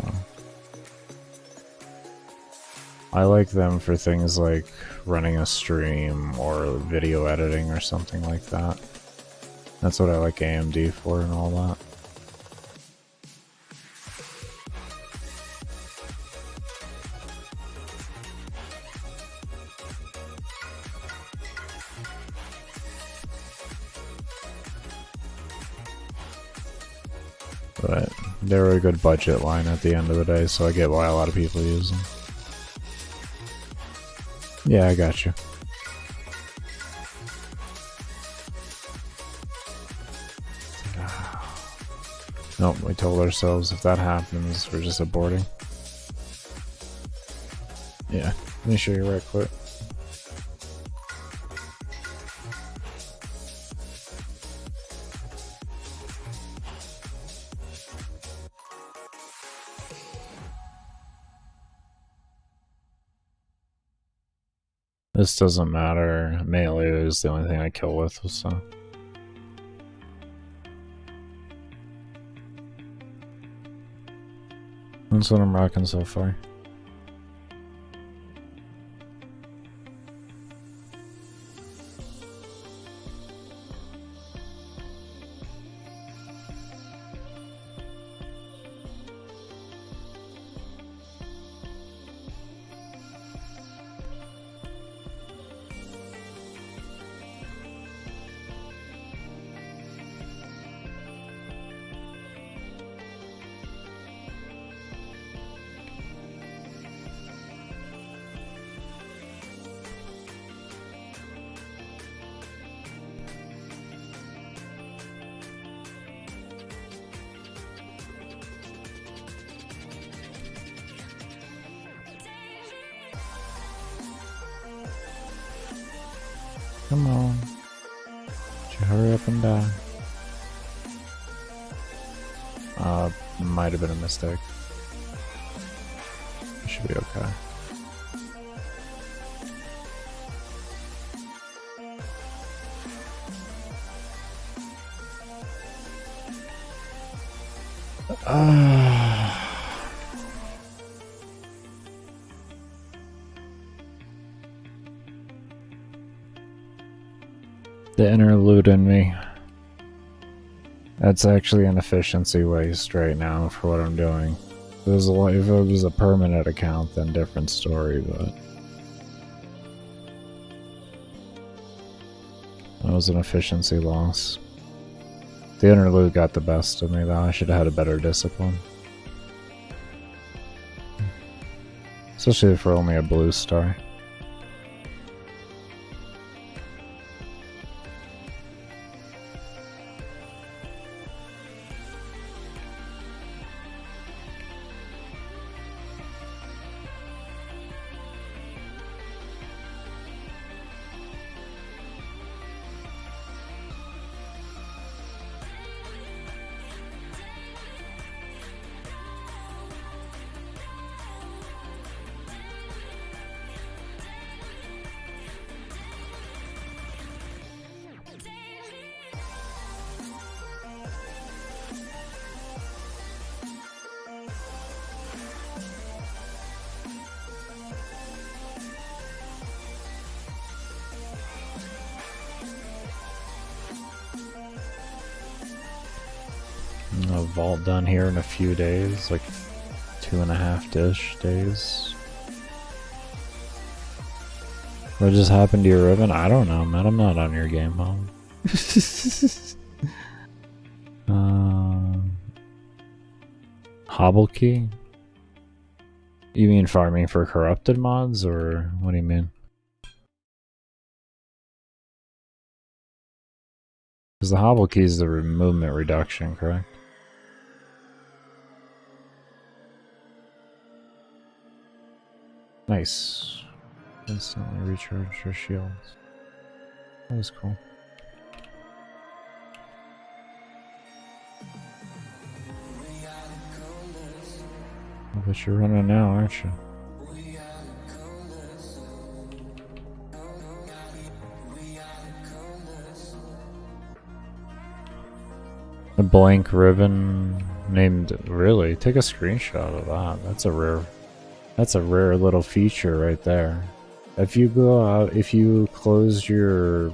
I like them for things like running a stream or video editing or something like that. That's what I like AMD for and all that. But they're a good budget line at the end of the day, so I get why a lot of people use them. Yeah, I got you. Nope, we told ourselves if that happens, we're just aborting. Yeah, let me show you right quick. This doesn't matter. Melee is the only thing I kill with, so. That's what I'm rocking so far. Come on. Would you hurry up and die? Might have been a mistake. It should be okay. The interlude in me. That's actually an efficiency waste right now for what I'm doing. If it was a permanent account, then different story, but that was an efficiency loss. The interlude got the best of me though. I should have had a better discipline. Especially for only a blue star. A vault done here in a few days, like 2.5-ish days. What just happened to your Riven? I don't know, man. I'm not on your game, home. Hobble key? You mean farming for corrupted mods, or what do you mean? Because the hobble key is the movement reduction, correct? Nice. Instantly recharge your shields. That was cool. but you're running now, aren't you? A blank ribbon named, really? Take a screenshot of that. That's a rare little feature right there. If you go out, if you close your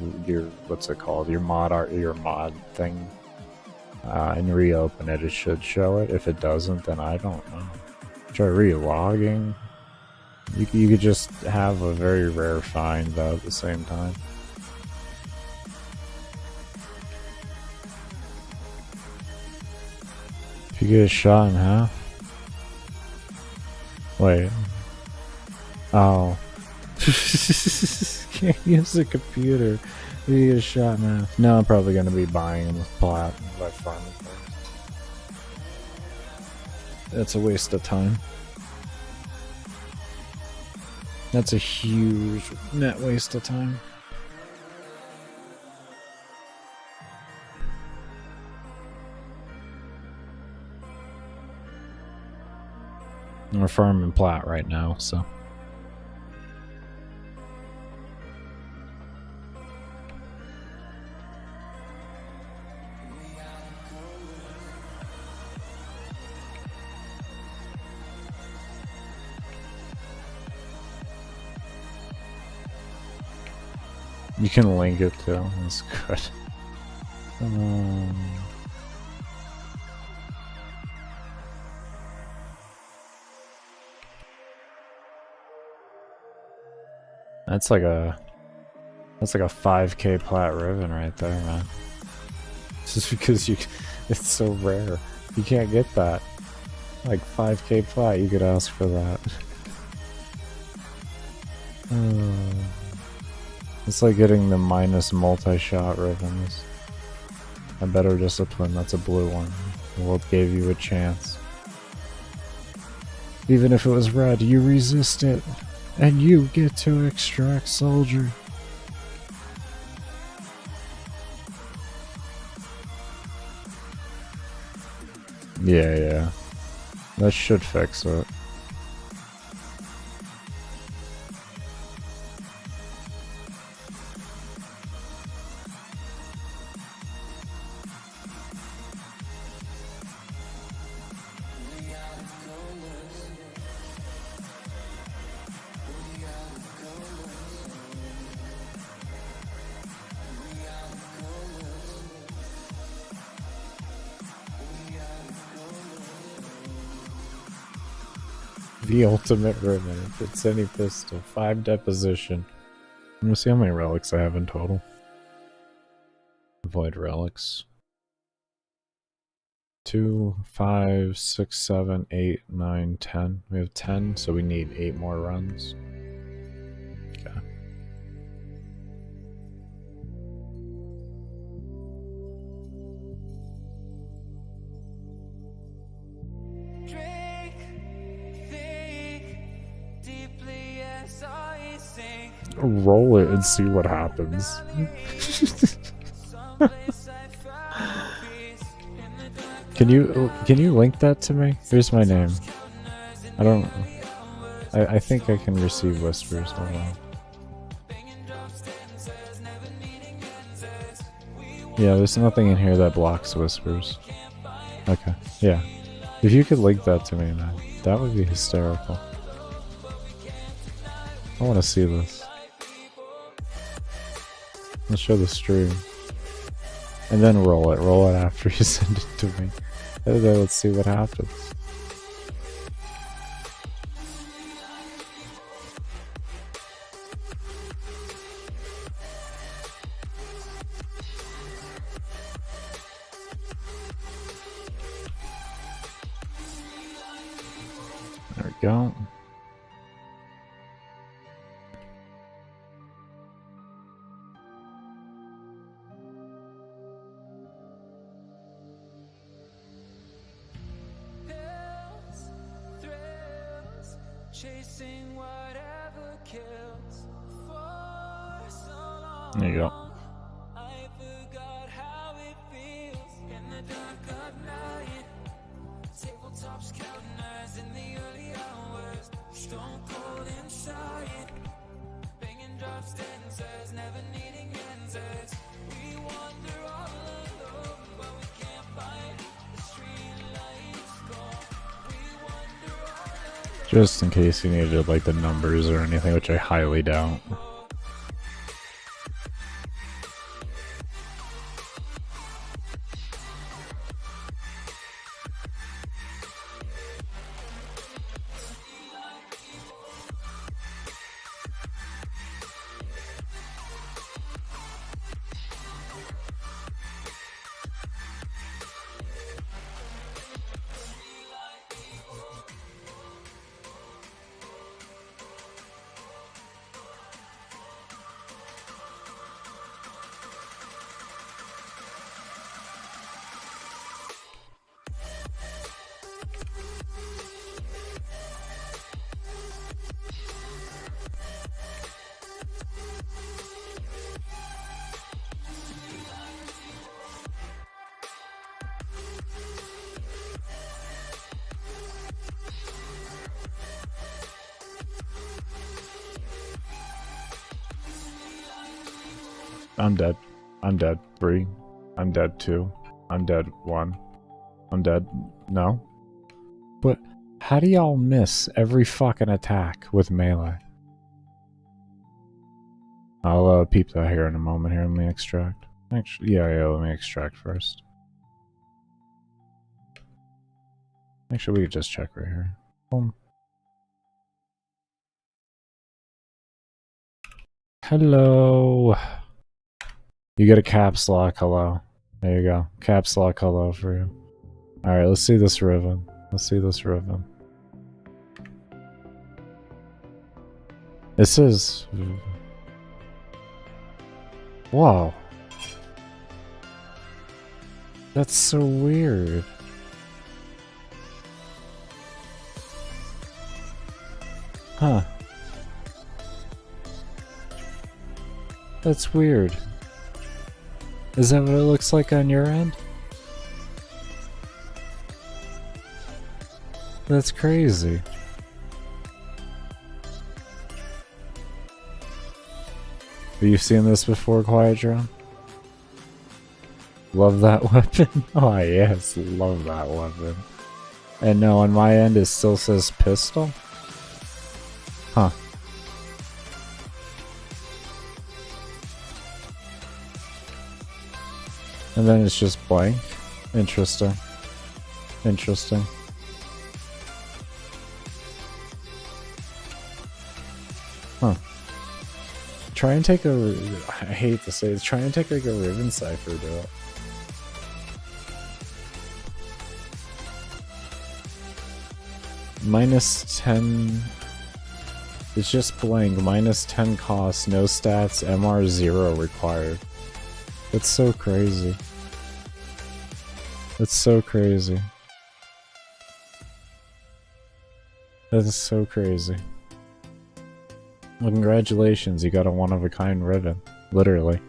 what's it called, your mod thing, and reopen it, it should show it. If it doesn't, then I don't know. Try re-logging. You could just have a very rare find though at the same time. If you get shot in half. Wait. Oh. Can't use a computer. You get shot in half. No, I'm probably gonna be buying them with plat by farming. That's a waste of time. That's a huge net waste of time. We're farming plat right now, so. You can link it too. That's good. That's like a 5K plat ribbon right there, man. Just because it's so rare. You can't get that. Like 5K plat, you could ask for that. It's like getting the minus multi-shot ribbons. A better discipline, that's a blue one. The world gave you a chance. Even if it was red, you resist it. And you get to extract soldier. Yeah. That should fix it. The ultimate ribbon. If it's any pistol. 5 deposition. I'm gonna see how many relics I have in total. Avoid relics. 2, 5, 6, 7, 8, 9, 10. We have 10, so we need 8 more runs. Okay. Roll it and see what happens. Can you link that to me? Here's my name. I think I can receive whispers. Hold on. Yeah, there's nothing in here that blocks whispers. Okay, yeah. If you could link that to me, man, that would be hysterical. I want to see this. Let's show the stream. And then roll it. Roll it after you send it to me. And then let's see what happens. There we go. There you go. Just in case you needed like the numbers or anything, which I highly doubt. I'm dead. I'm dead. 3. I'm dead. 2. I'm dead. 1. I'm dead. No? But how do y'all miss every fucking attack with melee? I'll peep that here in a moment. Here, let me extract. Actually, yeah, let me extract first. Actually, we could just check right here. Boom. Hello. You get a caps lock hello. There you go. Caps lock hello for you. Alright, let's see this Riven. Let's see this Riven. This is... Whoa. That's so weird. Huh. That's weird. Is that what it looks like on your end? That's crazy. Have you seen this before, Quiet Drone? Love that weapon? Oh yes, love that weapon. And no, on my end it still says pistol? Huh. And then it's just blank? Interesting. Interesting. Huh. Try and take a... I hate to say it. Try and take like a Riven cipher to it. -10... It's just blank. -10 cost, no stats, MR 0 required. That's so crazy. That's so crazy. That is so crazy. Well, congratulations, you got a one-of-a-kind Riven. Literally.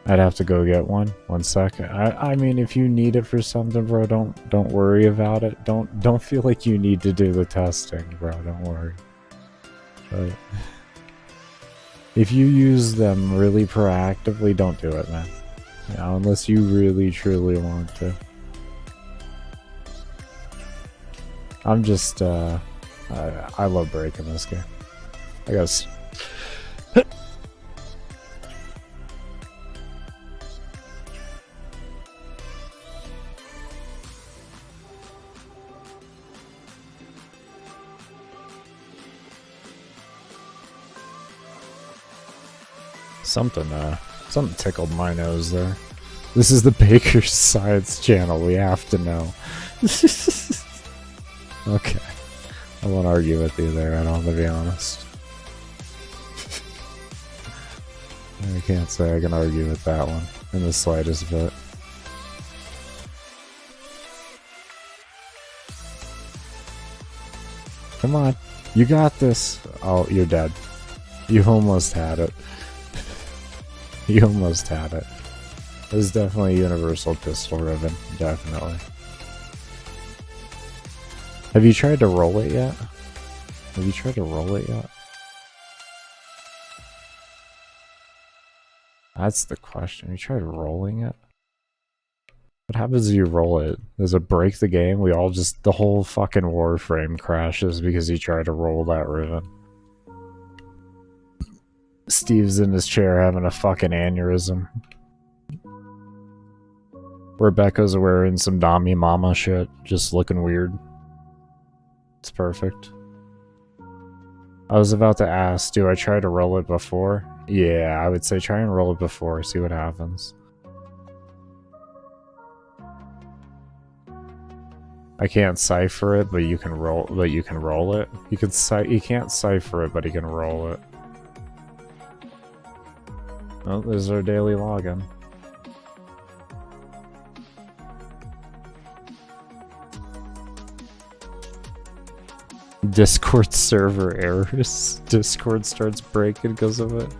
I'd have to go get one. 1 second. I mean, if you need it for something, bro, don't worry about it. Don't feel like you need to do the testing, bro. Don't worry. But if you use them really proactively, don't do it, man. You know, unless you really truly want to. I'm just I love breaking this game. I guess. Something tickled my nose there. This is the Baker's Science channel, we have to know. Okay. I won't argue with you there, I don't, to be honest. I can't say I can argue with that one in the slightest bit. Come on, you got this. Oh, you're dead. You almost had it. You almost had it. It was definitely a universal pistol Riven, definitely. Have you tried to roll it yet? Have you tried to roll it yet? That's the question. Have you tried rolling it? What happens if you roll it? Does it break the game? We all just... The whole fucking Warframe crashes because you tried to roll that Riven. Steve's in his chair having a fucking aneurysm. Rebecca's wearing some Dami Mama shit, just looking weird. It's perfect. I was about to ask, do I try to roll it before? Yeah, I would say try and roll it before, see what happens. I can't cipher it, but you can roll. But you can roll it. You can't cipher it, but you can roll it. Oh, there's our daily login. Discord server errors. Discord starts breaking because of it.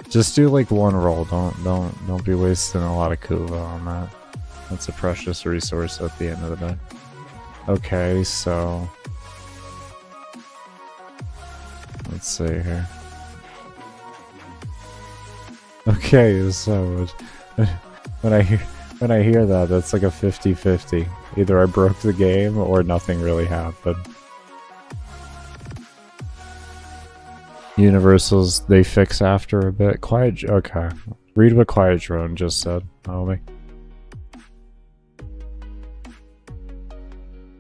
Just do like one roll. Don't be wasting a lot of kuva on that. That's a precious resource at the end of the day. Okay, so let's see here. Okay, so when I hear that, that's like a 50-50. Either I broke the game or nothing really happened. Universals, they fix after a bit. Okay. Read what Quiet Drone just said, homie.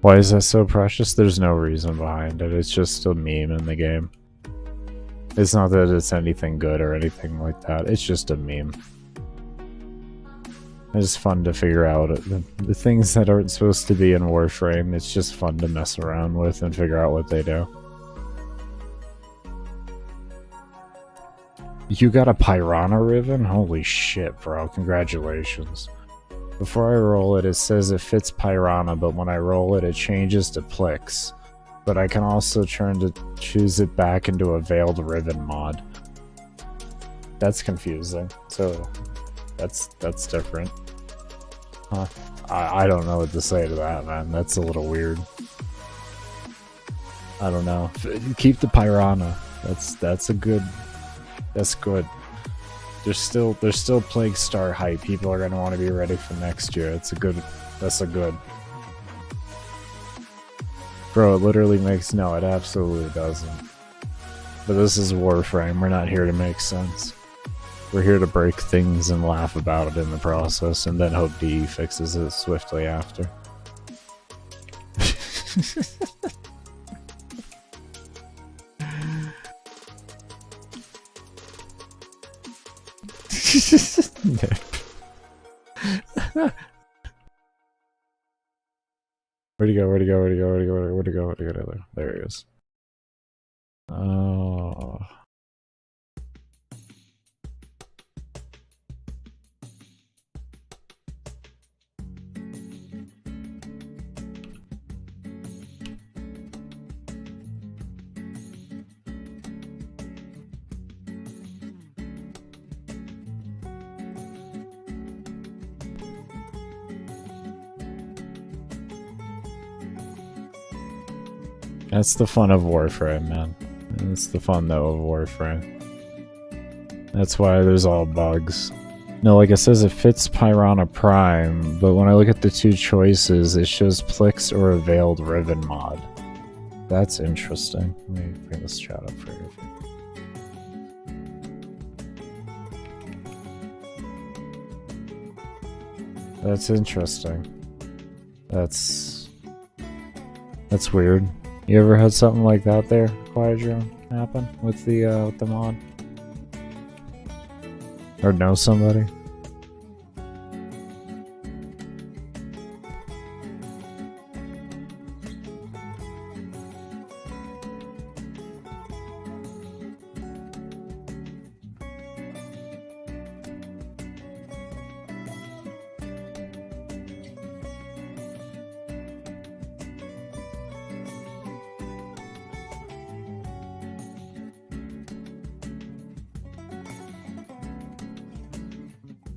Why is that so precious? There's no reason behind it. It's just a meme in the game. It's not that it's anything good or anything like that. It's just a meme. It's fun to figure out the things that aren't supposed to be in Warframe. It's just fun to mess around with and figure out what they do. You got a Piranha Riven? Holy shit, bro. Congratulations. Before I roll it, it says it fits Piranha, but when I roll it, it changes to Plix. But I can also choose it back into a Veiled Riven mod. That's confusing. So, that's different. Huh. I don't know what to say to that, man. That's a little weird. I don't know. Keep the Piranha. That's a good... That's good. There's still Plague Star hype. People are gonna want to be ready for next year. That's a good. Bro, it literally makes no. It absolutely doesn't. But this is Warframe. We're not here to make sense. We're here to break things and laugh about it in the process, and then hope DE fixes it swiftly after. Nip. Where'd he go? There he is. Oh. That's the fun of Warframe, man. That's the fun, though, of Warframe. That's why there's all bugs. No, like it says, it fits Piranha Prime, but when I look at the two choices, it shows Plix or a Veiled Riven mod. That's interesting. Let me bring this chat up for you. That's interesting. That's weird. You ever had something like that there, Quiet Drone, happen with the mod? Or know somebody?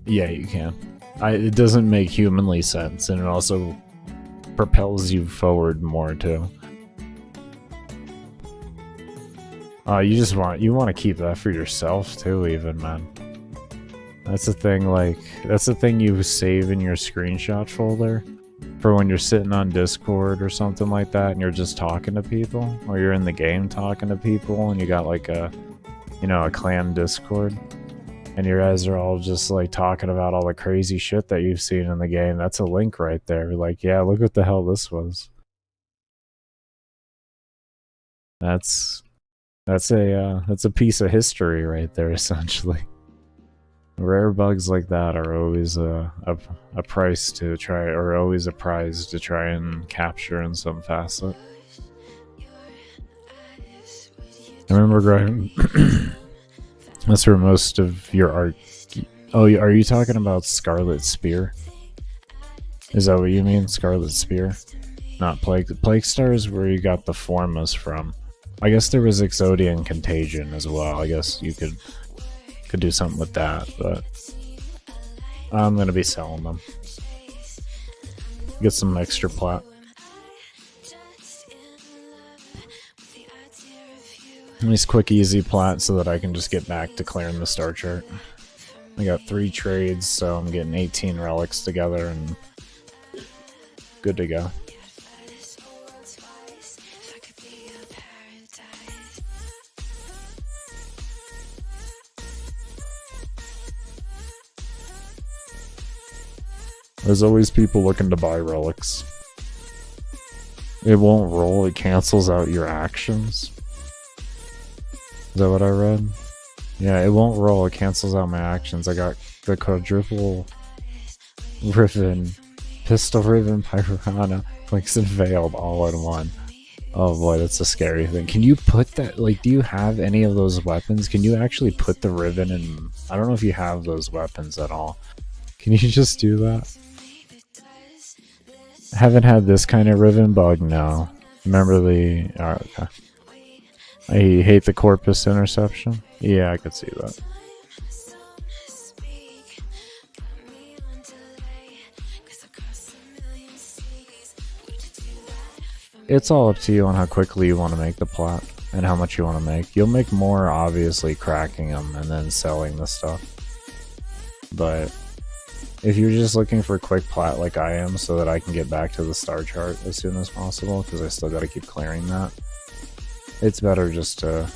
Yeah, you can. it doesn't make humanly sense, and it also propels you forward more too. You want to keep that for yourself too, even, man. That's the thing, like, that's the thing you save in your screenshot folder for when you're sitting on Discord or something like that and you're just talking to people, or you're in the game talking to people and you got like a, you know, a clan Discord and you guys are all just like talking about all the crazy shit that you've seen in the game. That's a link right there. Like, yeah, look what the hell this was. That's a piece of history right there, essentially. Rare bugs like that are always a price to try, or always a prize to try and capture in some facet. I remember growing. That's where most of your art. Oh, are you talking about Scarlet Spear? Is that what you mean, Scarlet Spear? Not Plague Stars, where you got the Formas from. I guess there was Exodian Contagion as well. I guess you could do something with that, but I'm gonna be selling them. Get some extra plat. Nice quick easy plat so that I can just get back to clearing the star chart. I got 3 trades, so I'm getting 18 relics together and good to go. There's always people looking to buy relics. It won't roll, it cancels out your actions. Is that what I read? Yeah, it won't roll, it cancels out my actions. I got the quadruple Riven, pistol Riven, Pyrana, Clinks and Veiled all in one. Oh boy, that's a scary thing. Can you put that, like, do you have any of those weapons? Can you actually put the Riven in? I don't know if you have those weapons at all. Can you just do that? I haven't had this kind of Riven bug now. Remember the... okay. I hate the Corpus interception. Yeah, I could see that. It's all up to you on how quickly you want to make the plat and how much you want to make. You'll make more, obviously, cracking them and then selling the stuff. But if you're just looking for quick plat like I am so that I can get back to the star chart as soon as possible, because I still got to keep clearing that, it's better just to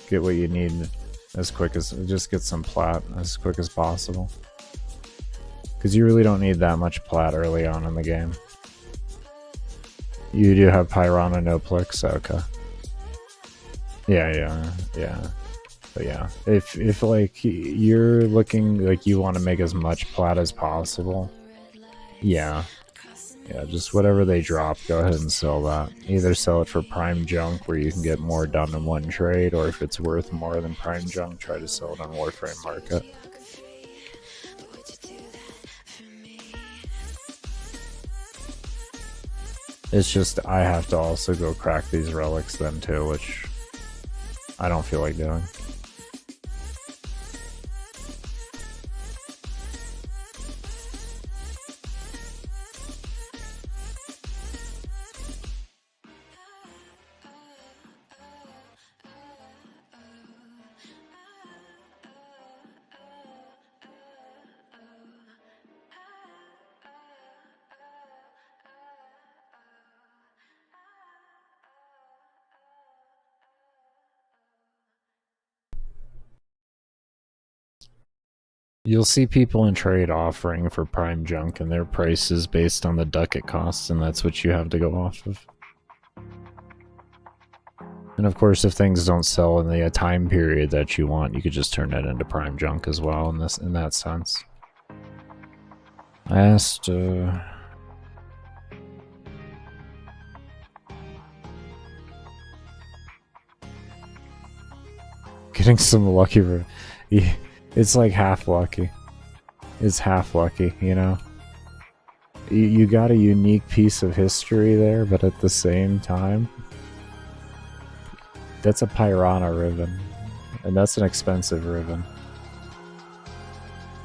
get what you need as quick as, just get some plat as quick as possible. Because you really don't need that much plat early on in the game. You do have Pyrana, no Plix, okay. Yeah. But yeah, if like you're looking like you want to make as much plat as possible, yeah, just whatever they drop, go ahead and sell that. Either sell it for prime junk where you can get more done in one trade, or if it's worth more than prime junk, try to sell it on Warframe Market. It's just I have to also go crack these relics then too, which I don't feel like doing. You'll see people in trade offering for prime junk, and their price is based on the duck it costs, and that's what you have to go off of. And of course, if things don't sell in the time period that you want, you could just turn that into prime junk as well in that sense. I asked, getting some lucky... It's like half lucky. It's half lucky, you know? You got a unique piece of history there, but at the same time, that's a Pyrana Riven. And that's an expensive Riven.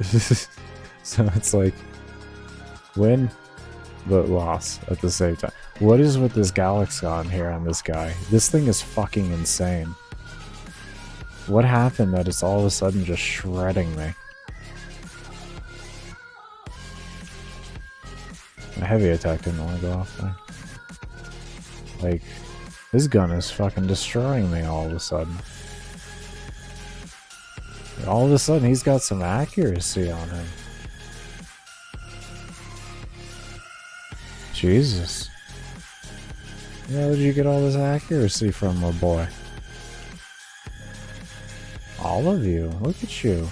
So it's like win but loss at the same time. What is with this Galaxy on here on this guy? This thing is fucking insane. What happened that it's all of a sudden just shredding me? My heavy attack didn't want to go off there. Like, his gun is fucking destroying me all of a sudden. All of a sudden, he's got some accuracy on him. Jesus. Where did you get all this accuracy from, my boy? All of you. Look at you.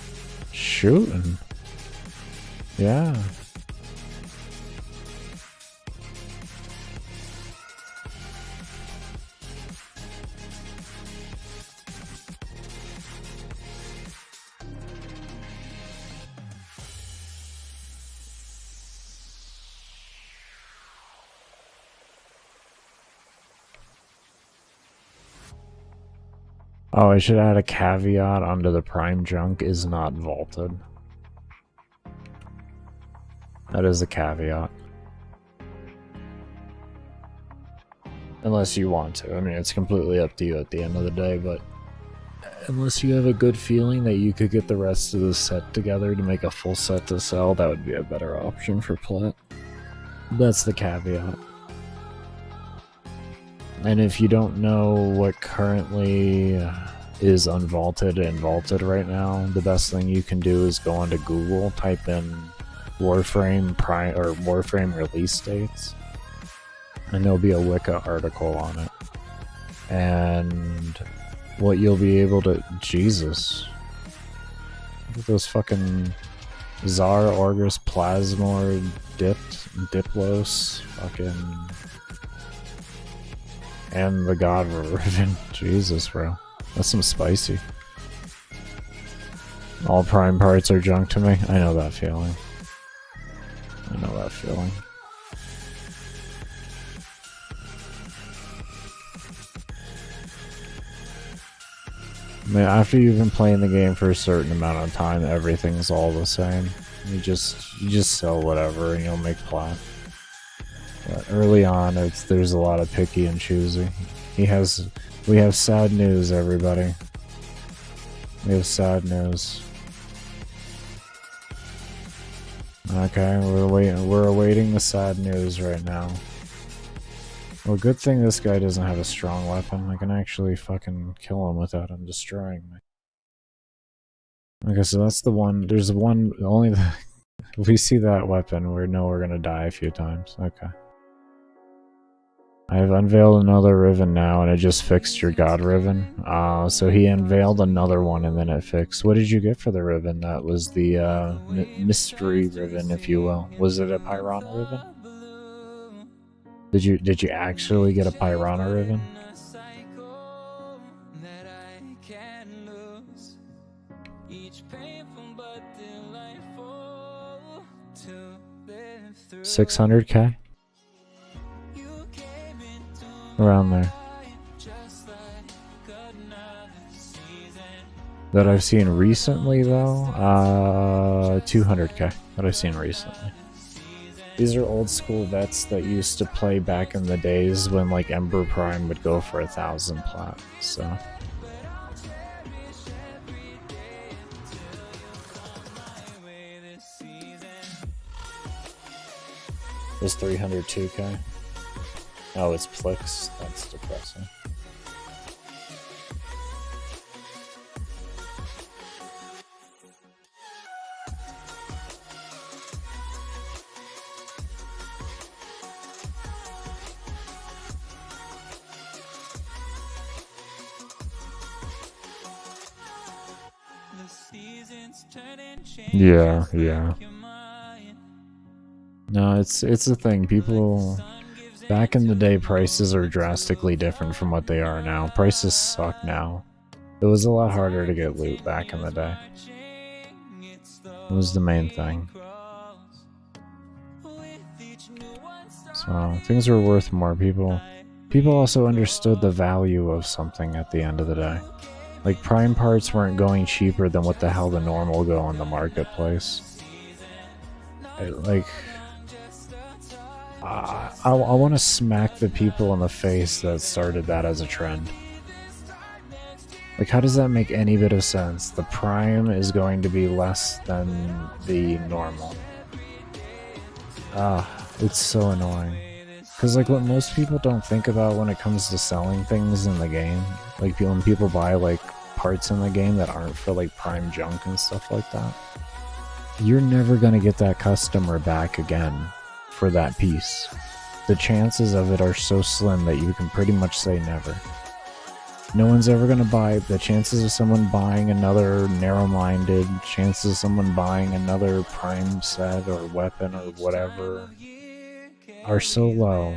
Shooting. Yeah. Oh, I should add a caveat onto the prime junk is not vaulted. That is a caveat. Unless you want to. I mean, it's completely up to you at the end of the day, but unless you have a good feeling that you could get the rest of the set together to make a full set to sell, that would be a better option for plat. That's the caveat. And if you don't know what currently is unvaulted and vaulted right now, the best thing you can do is go onto Google, type in Warframe Prime or Warframe release dates, and there'll be a Wicca article on it. And what you'll be able to... Jesus. Look at those fucking Zara, Orgris, Plasmor, Diplos, fucking... And the God Riven. Jesus, bro. That's some spicy. All prime parts are junk to me. I know that feeling. I know that feeling. I mean, after you've been playing the game for a certain amount of time, everything's all the same. You just sell whatever and you'll make plat. But early on, there's a lot of picky and choosy. We have sad news, everybody. We have sad news. Okay, we're awaiting the sad news right now. Well, good thing this guy doesn't have a strong weapon. I can actually fucking kill him without him destroying me. Okay, so that's the one. There's one. Only the. If we see that weapon, we know we're gonna die a few times. Okay. I've unveiled another Riven now, and it just fixed your God Riven. So he unveiled another one, and then it fixed. What did you get for the Riven? That was the mystery Riven, if you will. Was it a Pyrana Riven? Did you actually get a Pyrana Riven? $600K? Around there. That I've seen recently, though, 200K that I've seen recently. These are old school vets that used to play back in the days when like Ember Prime would go for 1,000 plat. So it's 302K. Oh, it's Plix. That's depressing. Yeah, yeah. No, it's a thing. People back in the day, prices are drastically different from what they are now. Prices suck now. It was a lot harder to get loot back in the day. It was the main thing. So things were worth more. People also understood the value of something at the end of the day. Like, prime parts weren't going cheaper than what the hell the normal go on the marketplace. I want to smack the people in the face that started that as a trend. Like, how does that make any bit of sense? The prime is going to be less than the normal. It's so annoying. Because, like, what most people don't think about when it comes to selling things in the game, like, when people buy, like, parts in the game that aren't for, like, prime junk and stuff like that, you're never going to get that customer back again for that piece. The chances of it are so slim that you can pretty much say never. No one's ever going to buy. The chances of someone buying another narrow-minded, chances of someone buying another prime set or weapon or whatever are so low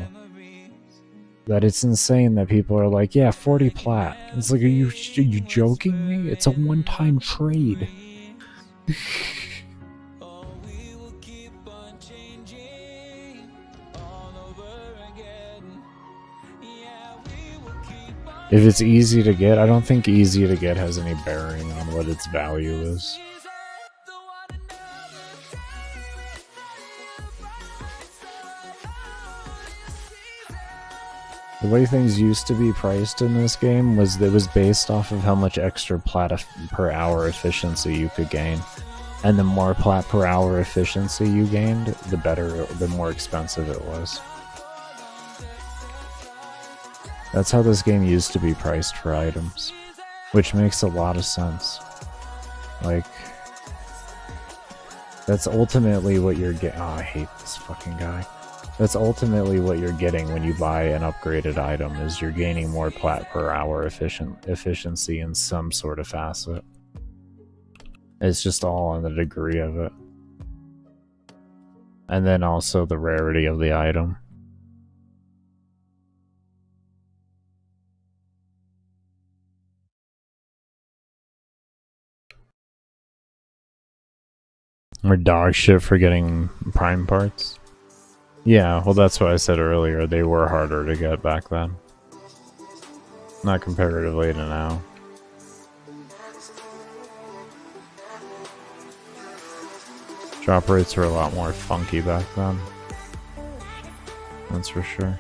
that it's insane that people are like, yeah, 40 plat. It's like, are you joking me? It's a one-time trade. If it's easy to get, I don't think easy to get has any bearing on what its value is. The way things used to be priced in this game was it was based off of how much extra plat per hour efficiency you could gain. And the more plat per hour efficiency you gained, the better, the more expensive it was. That's how this game used to be priced for items, which makes a lot of sense. Like, that's ultimately what you're getting. Oh, I hate this fucking guy. That's ultimately what you're getting when you buy an upgraded item, is you're gaining more plat per hour efficiency in some sort of facet. It's just all on the degree of it. And then also the rarity of the item. Or dog shit for getting prime parts. Yeah, well that's what I said earlier, they were harder to get back then. Not comparatively to now. Drop rates were a lot more funky back then. That's for sure.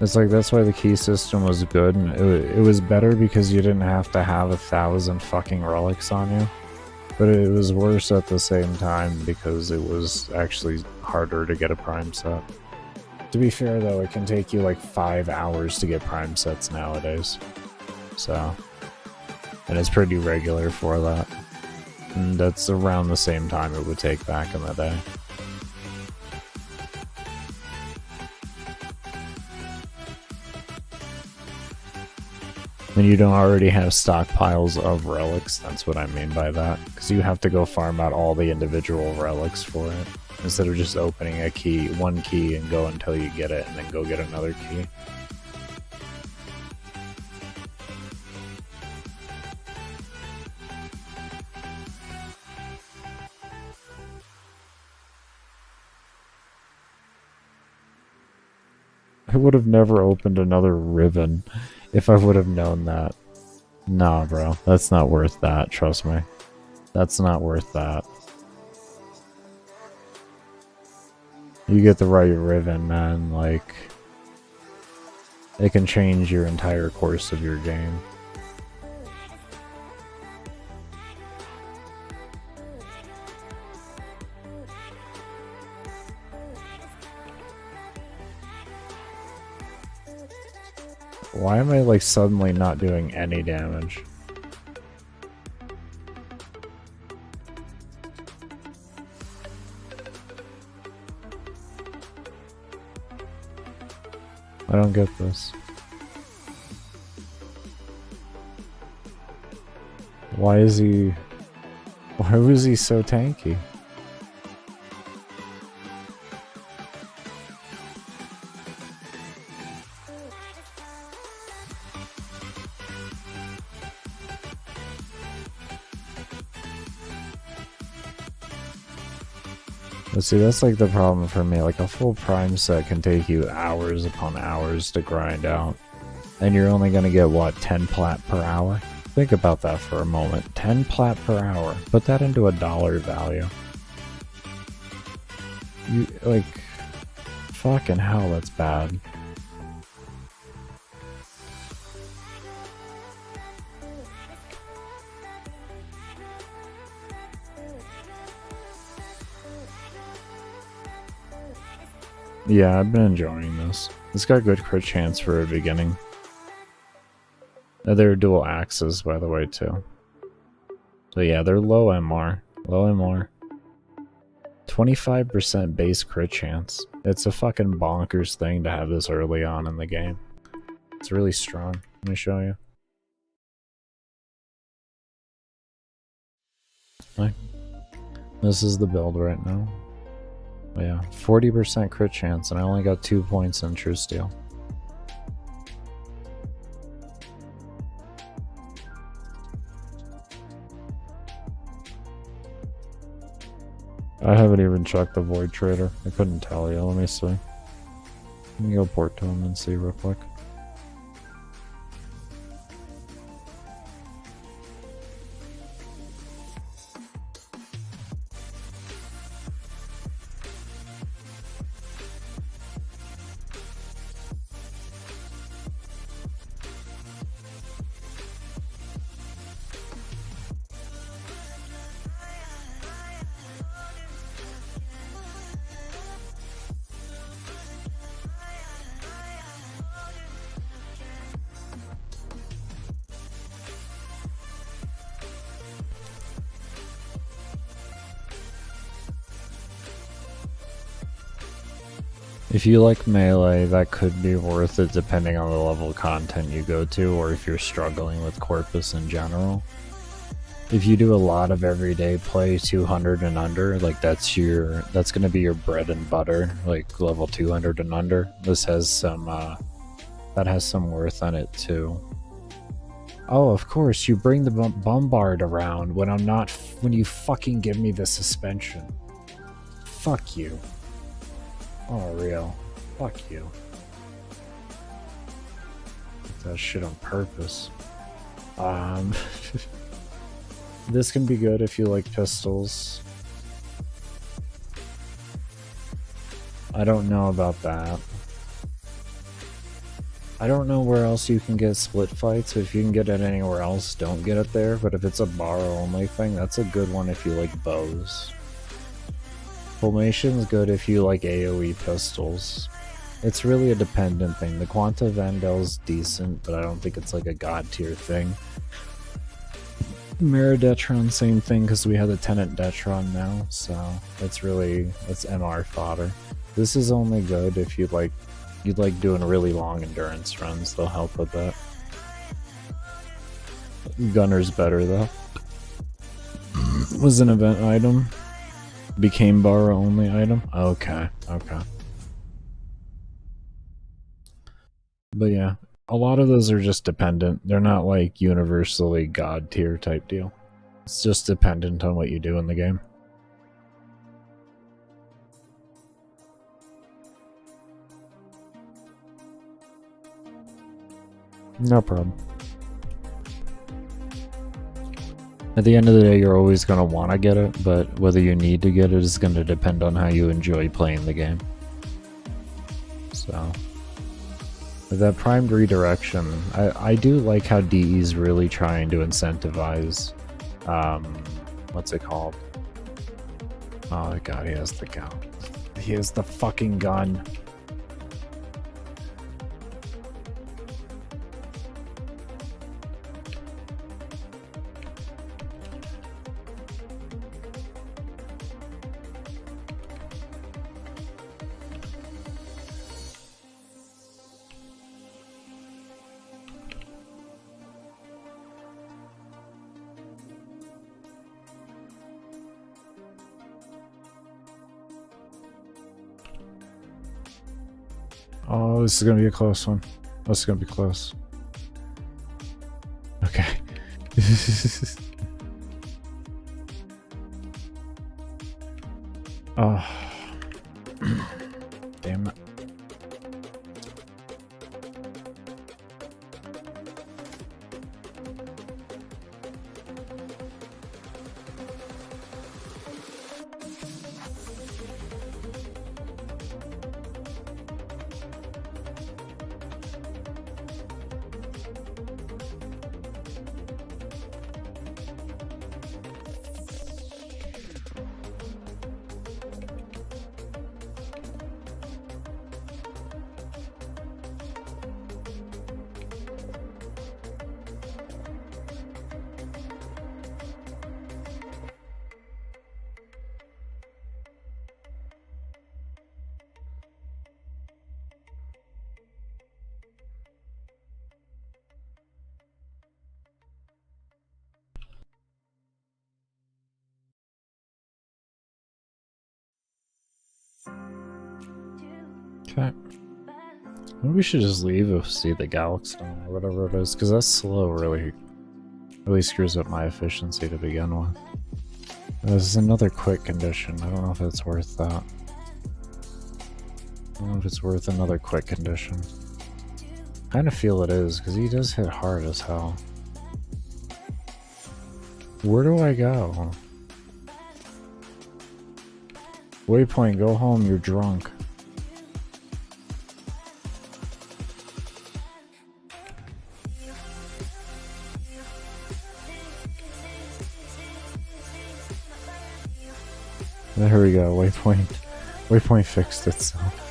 It's like, that's why the key system was good, and it was better because you didn't have to have 1,000 fucking relics on you. But it was worse at the same time because it was actually harder to get a prime set. To be fair though, it can take you like 5 hours to get prime sets nowadays. So, and it's pretty regular for that. And that's around the same time it would take back in the day. When you don't already have stockpiles of relics, that's what I mean by that. Because you have to go farm out all the individual relics for it, instead of just opening a key, one key, and go until you get it, and then go get another key. I would have never opened another Riven if I would have known that. Nah, bro. That's not worth that, trust me. That's not worth that. You get the right Riven, man, like, it can change your entire course of your game. Why am I, like, suddenly not doing any damage? I don't get this. Why was he so tanky? But see, that's like the problem for me. Like, a full prime set can take you hours upon hours to grind out. And you're only gonna get, what, 10 plat per hour? Think about that for a moment. 10 plat per hour. Put that into a dollar value. You, like, fucking hell, that's bad. Yeah, I've been enjoying this. It's got good crit chance for a beginning. They're dual axes, by the way, too. So yeah, they're low MR. Low MR. 25% base crit chance. It's a fucking bonkers thing to have this early on in the game. It's really strong. Let me show you. Like, this is the build right now. But yeah, 40% crit chance, and I only got 2 points in True Steel. I haven't even checked the Void Trader. I couldn't tell you. Let me see. Let me go port to him and see real quick. If you like melee, that could be worth it depending on the level of content you go to, or if you're struggling with Corpus in general. If you do a lot of everyday play 200 and under, like that's gonna be your bread and butter, like level 200 and under. This has some, that has some worth on it too. Oh, of course, you bring the bombard around when you fucking give me the suspension. Fuck you. Oh, real. Fuck you. Did that shit on purpose. This can be good if you like pistols. I don't know about that. I don't know where else you can get split fights. If you can get it anywhere else, don't get it there. But if it's a borrow only thing, that's a good one if you like bows. Fulmination's good if you like AoE pistols. It's really a dependent thing. The Quanta of Endel's decent, but I don't think it's like a god tier thing. Meridetron, same thing, because we have the Tenant Detron now, so it's MR fodder. This is only good if you'd like doing really long endurance runs. They'll help with that. Gunner's better though. Was an event item. Became borrow only item? Okay, okay. But yeah, a lot of those are just dependent. They're not like universally god tier type deal. It's just dependent on what you do in the game. No problem. At the end of the day, you're always going to want to get it, but whether you need to get it is going to depend on how you enjoy playing the game. So, with that primed redirection, I do like how DE's really trying to incentivize, what's it called? Oh god, he has the gun. He has the fucking gun. Oh, this is gonna be a close one. This is gonna be close. Okay. Oh. Damn it. Okay. Maybe we should just leave if see the Galaxy or whatever it is, because that slow really screws up my efficiency to begin with. There's another quick condition. I don't know if it's worth that. I don't know if it's worth another quick condition. Kind of feel it is, because he does hit hard as hell. Where do I go? Waypoint, go home, you're drunk. There we go, waypoint. Waypoint fixed itself.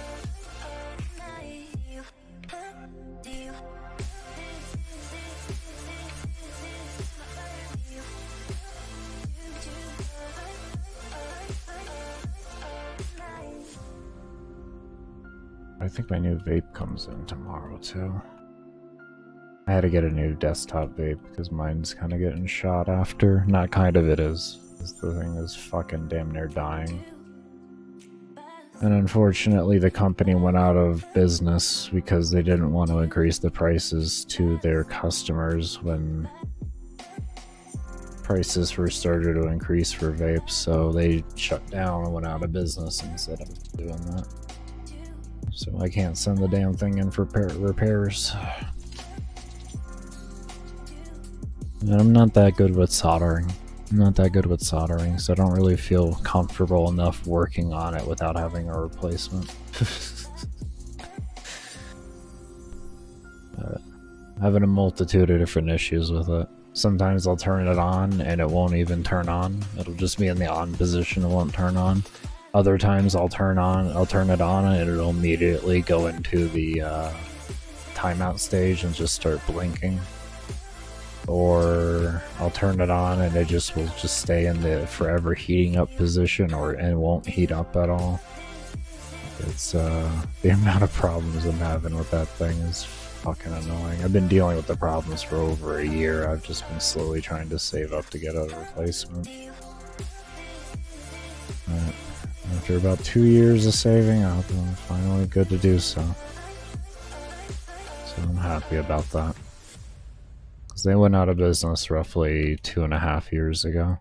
I think my new vape comes in tomorrow too. I had to get a new desktop vape because mine's kind of getting shot after. Not kind of, it is. The thing is fucking damn near dying. And unfortunately the company went out of business because they didn't want to increase the prices to their customers when prices first started to increase for vapes, so they shut down and went out of business instead of doing that. So I can't send the damn thing in for repairs. And I'm not that good with soldering. So I don't really feel comfortable enough working on it without having a replacement. Having a multitude of different issues with it. Sometimes I'll turn it on and it won't even turn on. It'll just be in the on position, it won't turn on. Other times I'll turn it on and it'll immediately go into the timeout stage and just start blinking. Or I'll turn it on and it will just stay in the forever heating up position, and it won't heat up at all. It's the amount of problems I'm having with that thing is fucking annoying. I've been dealing with the problems for over a year. I've just been slowly trying to save up to get a replacement. But after about 2 years of saving up, I'm finally good to do so. So I'm happy about that. Because they went out of business roughly 2.5 years ago.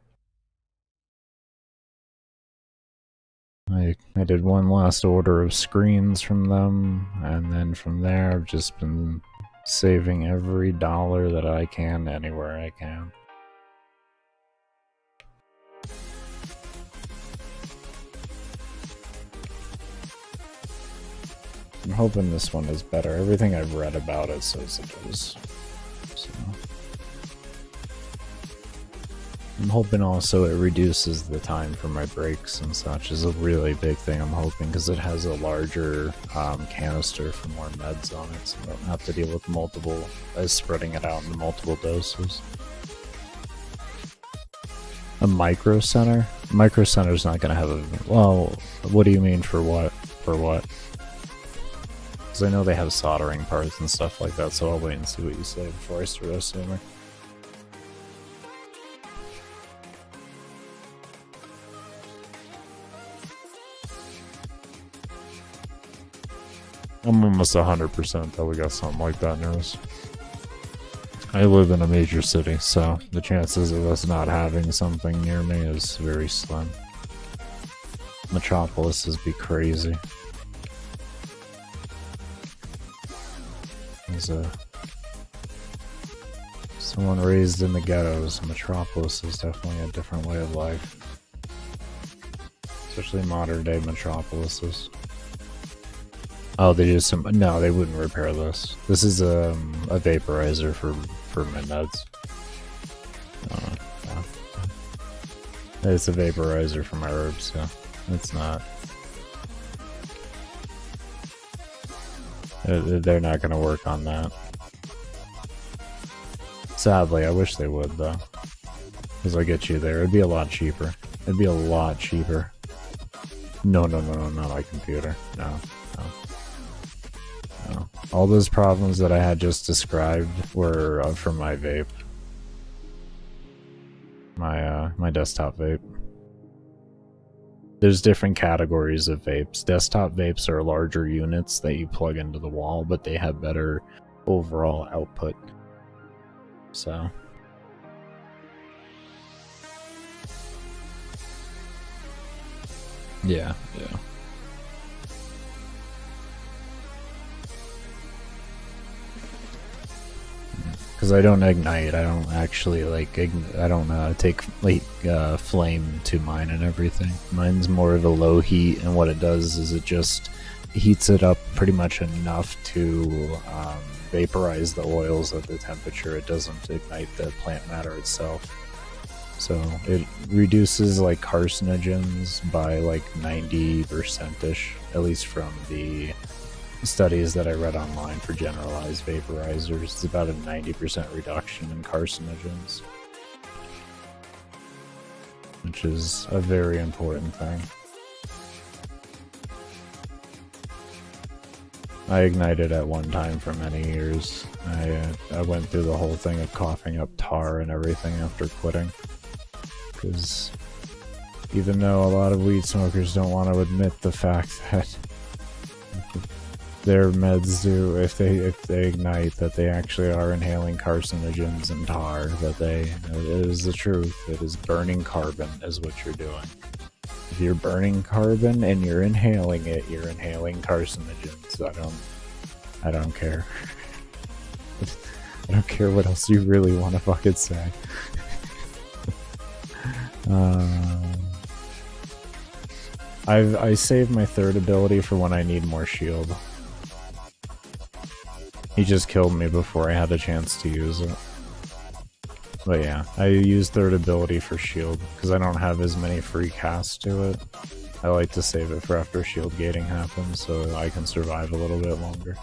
I did one last order of screens from them, and then from there I've just been saving every dollar that I can anywhere I can. I'm hoping this one is better. Everything I've read about it says it is. So I'm hoping also it reduces the time for my breaks and such is a really big thing I'm hoping, because it has a larger canister for more meds on it, so I don't have to deal with spreading it out into multiple doses. A micro center? Micro center's not gonna have a... Well, what do you mean for what? For what? Because I know they have soldering parts and stuff like that, so I'll wait and see what you say before I start assuming. I'm almost 100% that we got something like that near us. I live in a major city, so the chances of us not having something near me is very slim. Metropolises be crazy. As someone raised in the ghettos, Metropolis is definitely a different way of life. Especially modern day Metropolises. Oh, they just no, they wouldn't repair this. This is a vaporizer for my meds. It's a vaporizer for my herbs, so it's not. They're not going to work on that. Sadly, I wish they would though, because I'll get you there. It'd be a lot cheaper. It'd be a lot cheaper. No, not my computer. No. All those problems that I had just described were from my vape. My desktop vape. there's different categories of vapes. Desktop vapes are larger units that you plug into the wall, but they have better overall output. So yeah. Because I don't ignite, I don't actually like, I don't take like flame to mine and everything. Mine's more of a low heat, and what it does is it just heats it up pretty much enough to vaporize the oils at the temperature. It doesn't ignite the plant matter itself. So it reduces like carcinogens by like 90%-ish, at least from the studies that I read online for generalized vaporizers. It's about a 90% reduction in carcinogens, which is a very important thing. I ignited at one time for many years. I went through the whole thing of coughing up tar and everything after quitting, because even though a lot of weed smokers don't want to admit the fact that their meds do, if they ignite, that they actually are inhaling carcinogens and tar, that it is the truth. It is burning carbon is what you're doing. If you're burning carbon and you're inhaling it, you're inhaling carcinogens. I don't care. I don't care what else you really want to fucking say. I saved my third ability for when I need more shield. He just killed me before I had a chance to use it. But yeah, I use third ability for shield, because I don't have as many free casts to it. I like to save it for after shield gating happens, so I can survive a little bit longer.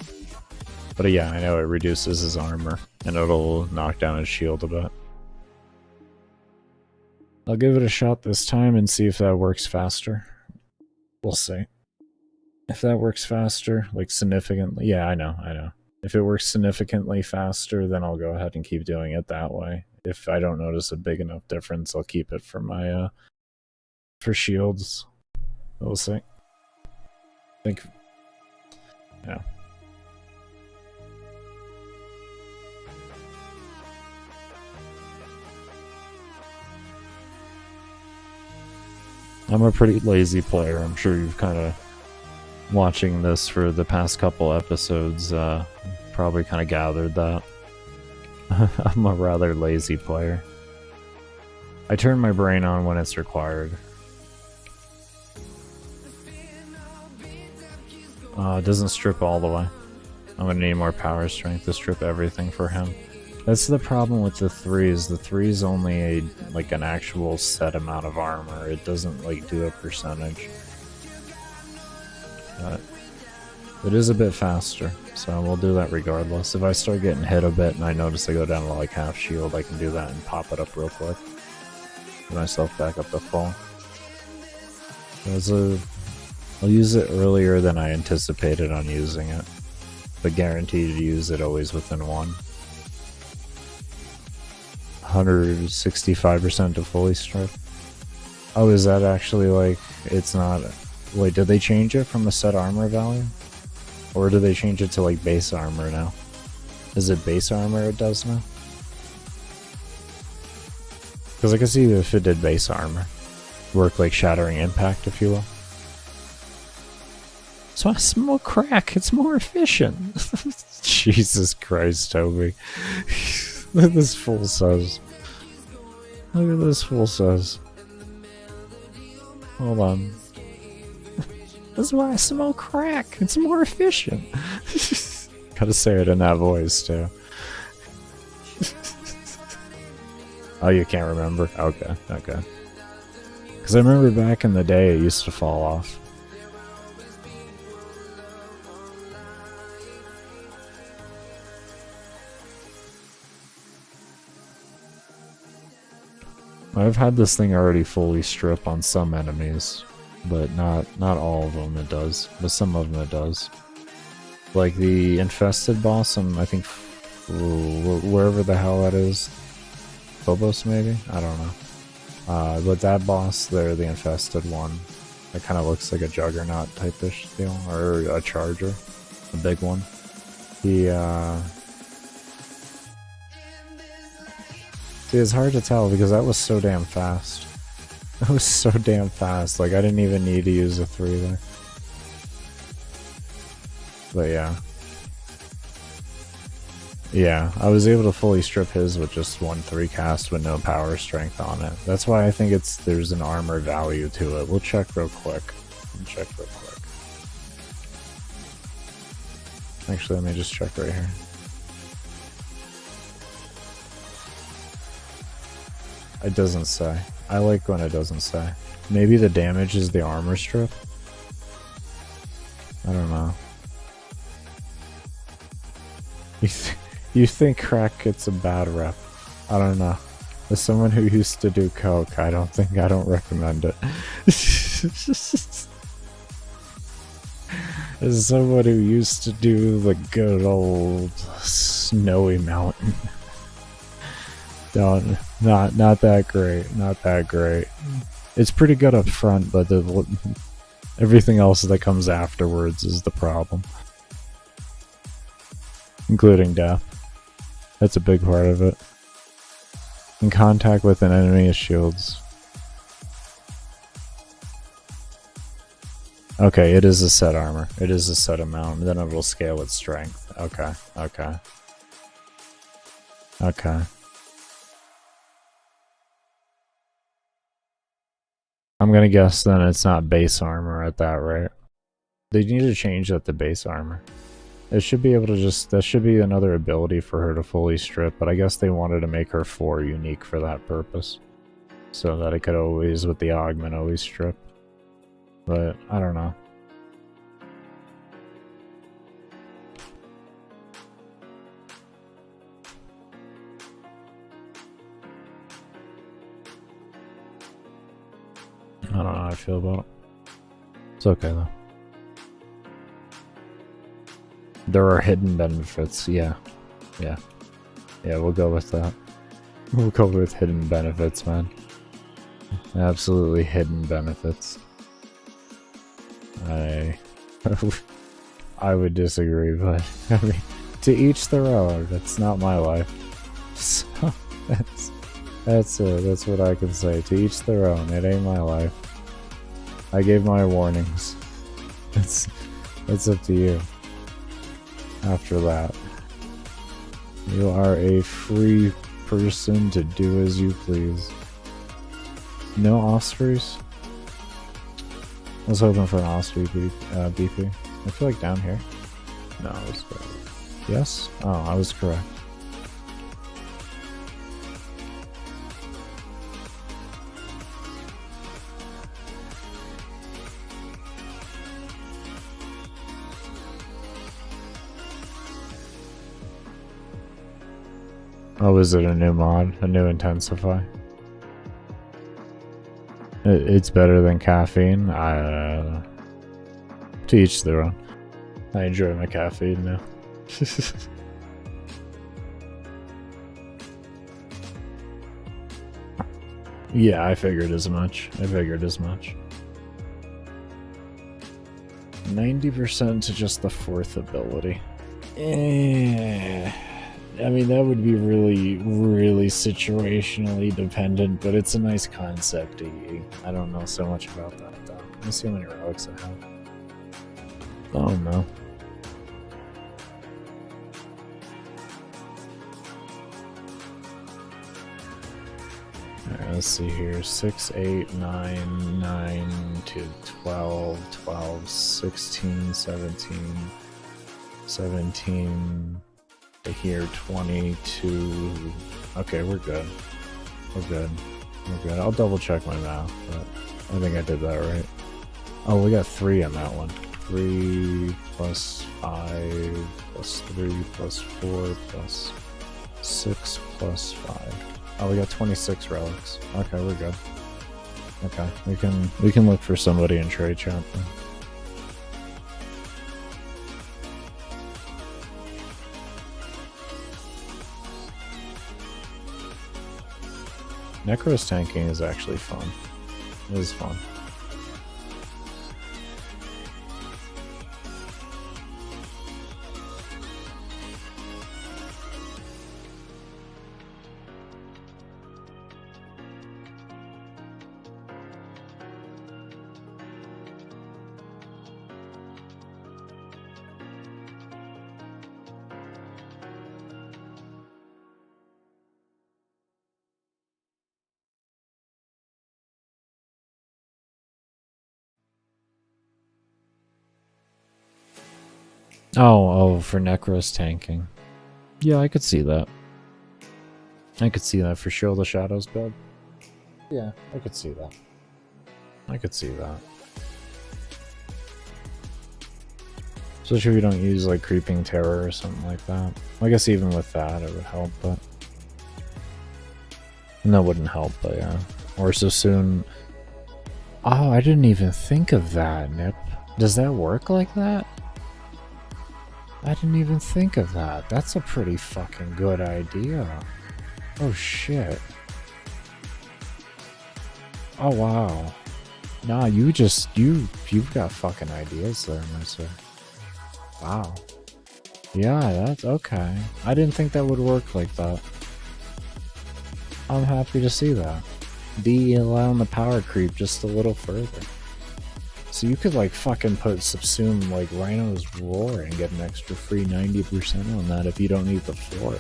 But yeah, I know it reduces his armor, and it'll knock down his shield a bit. I'll give it a shot this time and see if that works faster. We'll see. If that works faster, like significantly, yeah, I know. If it works significantly faster, then I'll go ahead and keep doing it that way. If I don't notice a big enough difference, I'll keep it for my for shields. We'll see. Yeah. I'm a pretty lazy player. I'm sure you've kind of, watching this for the past couple episodes, probably kind of gathered that. I'm a rather lazy player. I turn my brain on when it's required. It doesn't strip all the way. I'm gonna need more power strength to strip everything for him. That's the problem with the 3s. The 3 is only like an actual set amount of armor. It doesn't like do a percentage. But it is a bit faster, so we'll do that regardless. If I start getting hit a bit and I notice I go down to like half shield, I can do that and pop it up real quick. Get myself back up to full. I'll use it earlier than I anticipated on using it, but guaranteed to use it always within 165% to fully strip. Oh, is that actually like, it's not... Wait, did they change it from a set armor value? Or do they change it to like base armor now? Is it base armor it does now? Because I can see if it did base armor. Work like shattering impact, if you will. So I smoke crack, it's more efficient. Jesus Christ, Toby. Look at this fool says. Look at this fool says. Hold on. That's why I smoke crack. It's more efficient. Gotta say it in that voice, too. Oh, you can't remember? Okay. Because I remember back in the day, it used to fall off. I've had this thing already fully strip on some enemies, but not all of them it does, but some of them it does. Like the infested boss on, I think, wherever the hell that is, Phobos maybe? I don't know. But that boss there, the infested one, That kind of looks like a juggernaut type-ish deal, or a charger, a big one. See, it's hard to tell because that was so damn fast. That was so damn fast. Like, I didn't even need to use a 3 there. But yeah. Yeah, I was able to fully strip his with just 1-3 cast with no power strength on it. That's why I think there's an armor value to it. We'll check real quick. Actually, let me just check right here. It doesn't say. I like when it doesn't say. Maybe the damage is the armor strip? I don't know. You think crack gets a bad rep. I don't know. As someone who used to do coke, I don't recommend it. As someone who used to do the good old snowy mountain. Not that great. Not that great. It's pretty good up front, but everything else that comes afterwards is the problem. Including death. That's a big part of it. In contact with an enemy's shields. Okay, it is a set armor. It is a set amount. Then it will scale its strength. Okay. I'm gonna guess then it's not base armor at that rate. They need to change that to base armor. It should be able to that should be another ability for her to fully strip, but I guess they wanted to make her 4 unique for that purpose. So that it could always, with the augment, always strip. But, I don't know. I don't know how I feel about it. It's okay though. There are hidden benefits, yeah, we'll go with that. We'll go with hidden benefits, man. Absolutely hidden benefits. I would disagree, but I mean, to each their own. That's not my life. So that's what I can say. To each their own. It ain't my life. I gave my warnings. It's up to you. After that, you are a free person to do as you please. No Ospreys? I was hoping for an Osprey BP. I feel like down here. No, I was correct. Yes? Oh, I was correct. Oh, is it a new mod? A new intensify? It's better than caffeine? To each their own. I enjoy my caffeine now. Yeah, I figured as much. 90% to just the 4th ability. I mean, that would be really, really situationally dependent, but it's a nice concept to you. I don't know so much about that, though. Let me see how many relics I have. Oh, no. Alright, let's see here. 6, 8, 9, 9 to 12, 12, 16, 17, 17... to here, 22. Okay, we're good. I'll double check my math, but I think I did that right. Oh, we got 3 on that one. 3 plus 5 plus 3 plus 4 plus 6 plus 5. Oh, we got 26 relics. Okay, we're good. Okay, we can look for somebody in trade chat then. Necros tanking is actually fun. It is fun. Oh, for Necros tanking. Yeah, I could see that. I could see that for Shield of Shadows build. Yeah, I could see that. I could see that. Especially if you don't use like Creeping Terror or something like that. I guess even with that it would help, but... that wouldn't help, but yeah. Or so soon... Oh, I didn't even think of that, Nip. Does that work like that? I didn't even think of that. That's a pretty fucking good idea. Oh shit. Oh wow. Nah, you've got fucking ideas there, mister. Wow. Yeah, that's okay. I didn't think that would work like that. I'm happy to see that. Allowing the power creep just a little further. So you could like fucking put subsume like Rhino's Roar and get an extra free 90% on that if you don't need the floor.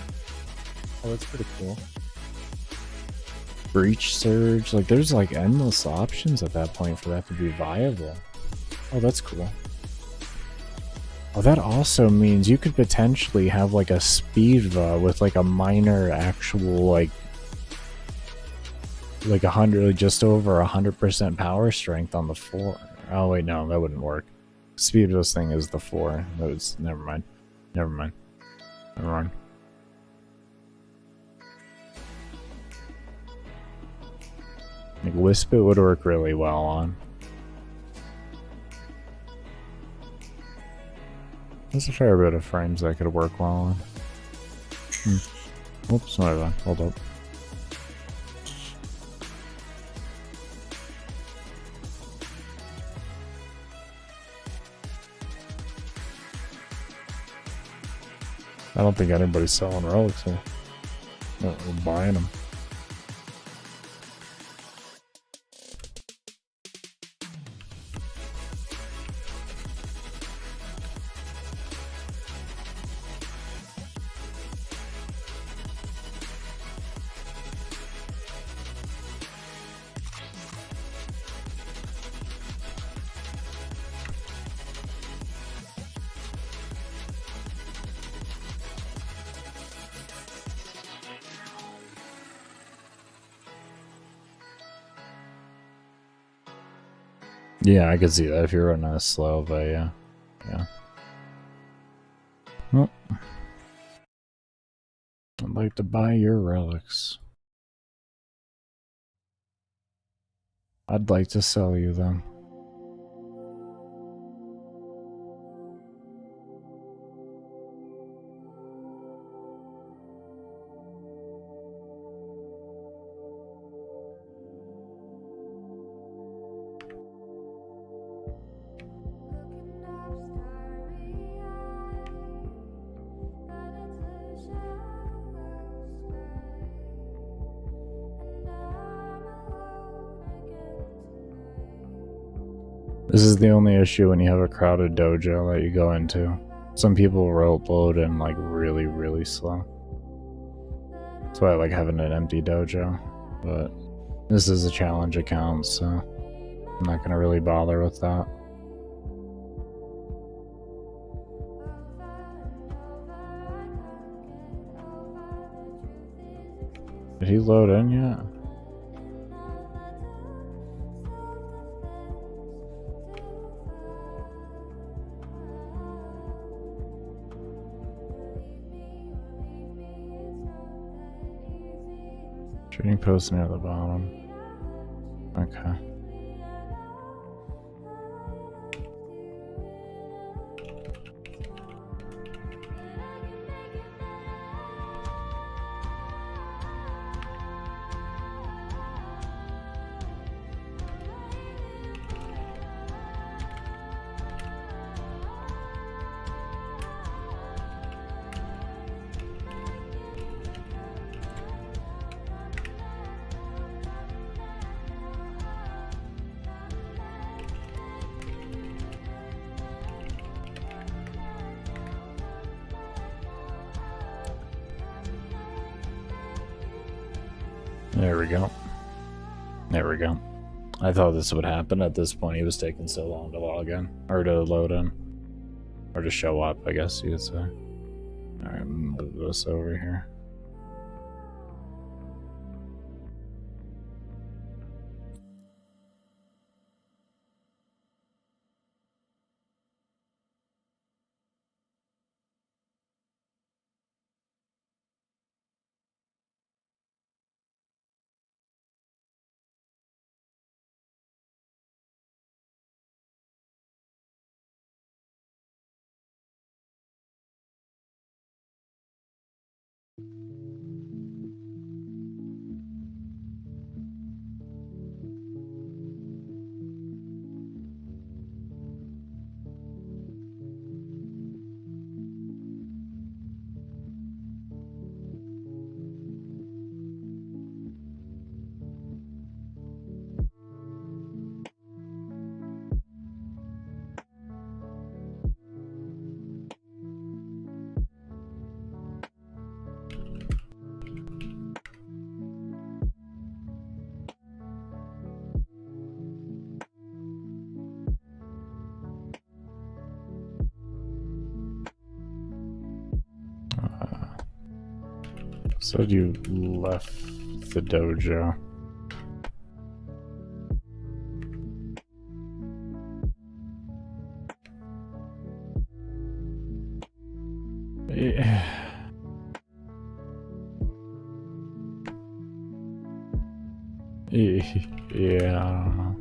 Oh, that's pretty cool. Breach Surge, like there's like endless options at that point for that to be viable. Oh, that's cool. Oh, that also means you could potentially have like a Speedva with like a minor actual like 100, just over 100% power strength on the 4. Oh wait, no, that wouldn't work. Speedva's thing is the 4. That was, never mind. Never mind. Never mind. Like Wisp it would work really well on. There's a fair bit of frames that could work well on. Oops, whatever. Hold up. I don't think anybody's selling relics here. No, we're buying them. Yeah, I could see that if you're running as slow, but yeah. Yeah. Well, I'd like to buy your relics. I'd like to sell you them. This is the only issue when you have a crowded dojo that you go into. Some people rope load in like really, really slow. That's why I like having an empty dojo. But this is a challenge account, so I'm not gonna really bother with that. Did he load in yet? Trading post near the bottom. Okay. There we go. There we go. I thought this would happen at this point. He was taking so long to log in. Or to load in. Or to show up, I guess you could say. Alright, move this over here. Said you left the dojo. Yeah. Yeah, I don't know.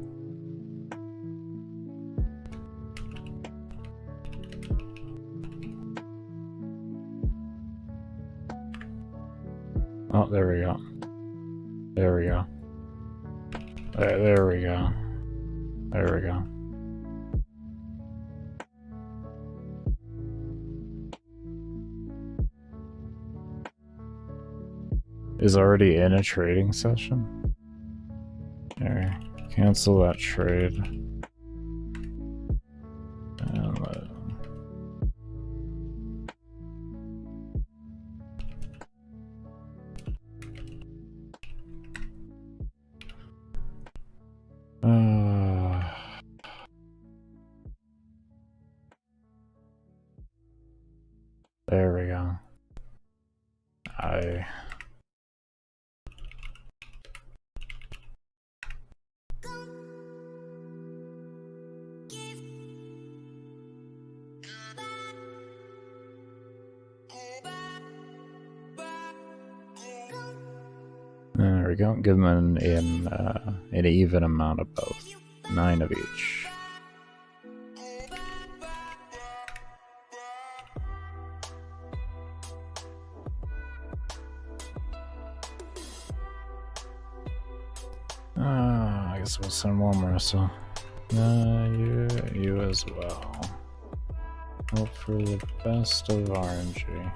Oh, there we go. There we go. There we go. There we go. Is already in a trading session? There. Cancel that trade. And there we go. There we go. Give them an even amount of both. 9 of each. I guess we'll send one more, so you as well. Hope for the best of RNG.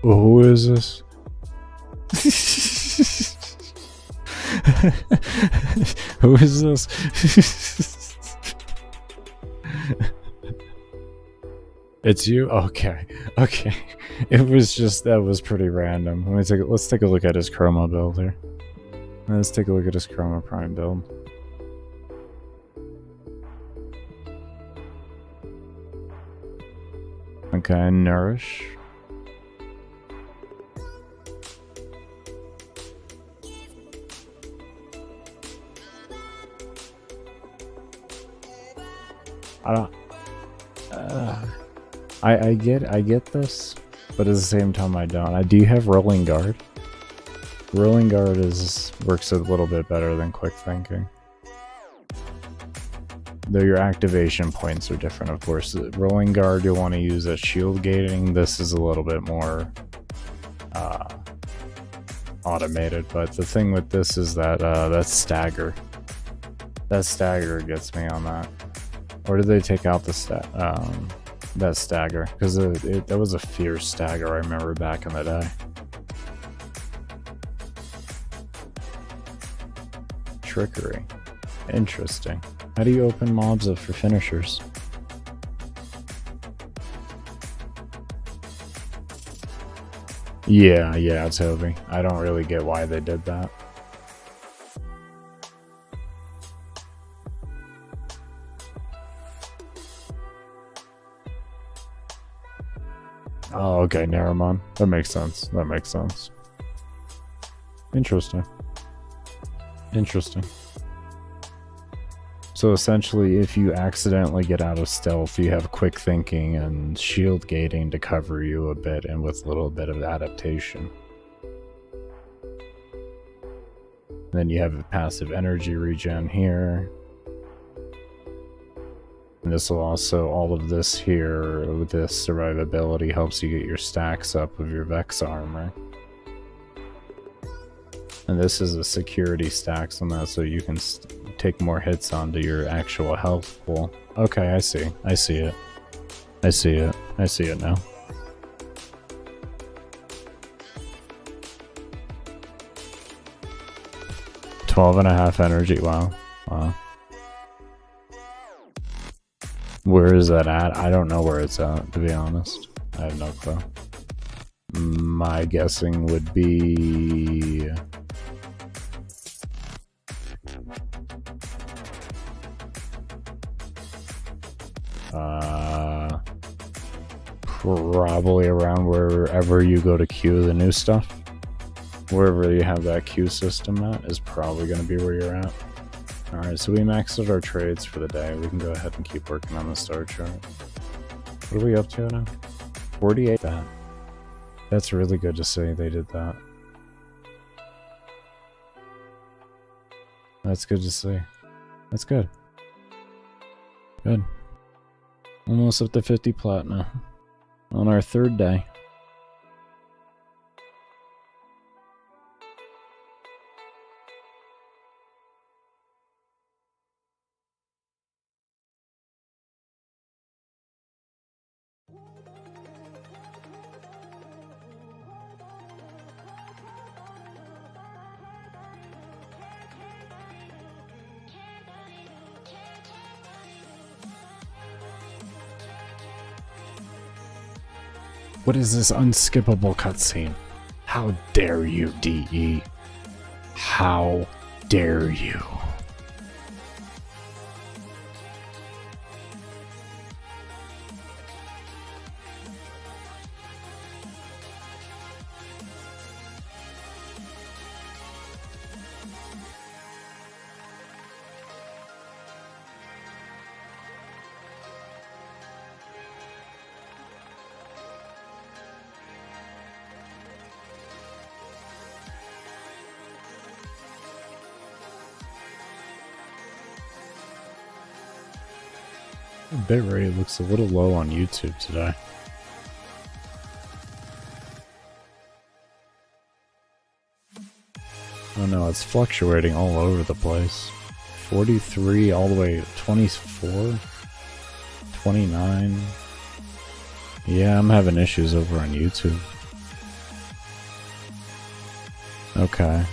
Who is this? Who is this? It's you? Okay. Okay. It was just, that was pretty random. Let's take a look at his chroma build here. Let's take a look at his chroma prime build. Okay, nourish. I get this, but at the same time I don't. Do you have rolling guard? Rolling guard works a little bit better than quick thinking. Though your activation points are different, of course. Rolling guard you'll want to use at shield gating. This is a little bit more automated, but the thing with this is that that stagger. That stagger gets me on that. Or did they take out the that stagger? Because that was a fierce stagger, I remember back in the day. Trickery. Interesting. How do you open mobs up for finishers? Yeah, Toby. I don't really get why they did that. Oh, okay, never mind. That makes sense. That makes sense. Interesting. Interesting. So essentially, if you accidentally get out of stealth, you have quick thinking and shield gating to cover you a bit, and with a little bit of adaptation. Then you have a passive energy regen here. And this will also, all of this here, with this survivability, helps you get your stacks up of your Vex armor. And this is a security stacks on that, so you can take more hits onto your actual health pool. Okay, I see. I see it. I see it. I see it now. $12.5 energy. Wow. Wow. Where is that at? I don't know where it's at, to be honest. I have no clue. My guessing would be... probably around wherever you go to queue the new stuff. Wherever you have that queue system at is probably going to be where you're at. Alright, so we maxed out our trades for the day. We can go ahead and keep working on the star chart. What are we up to now? 48. That's really good to see they did that. That's good to see. That's good. Good. Almost up to 50 platinum. On our third day. What is this unskippable cutscene? How dare you, DE? How dare you? Bitrate looks a little low on YouTube today. Oh no, it's fluctuating all over the place. 43 all the way to 24, 29. Yeah, I'm having issues over on YouTube. Okay.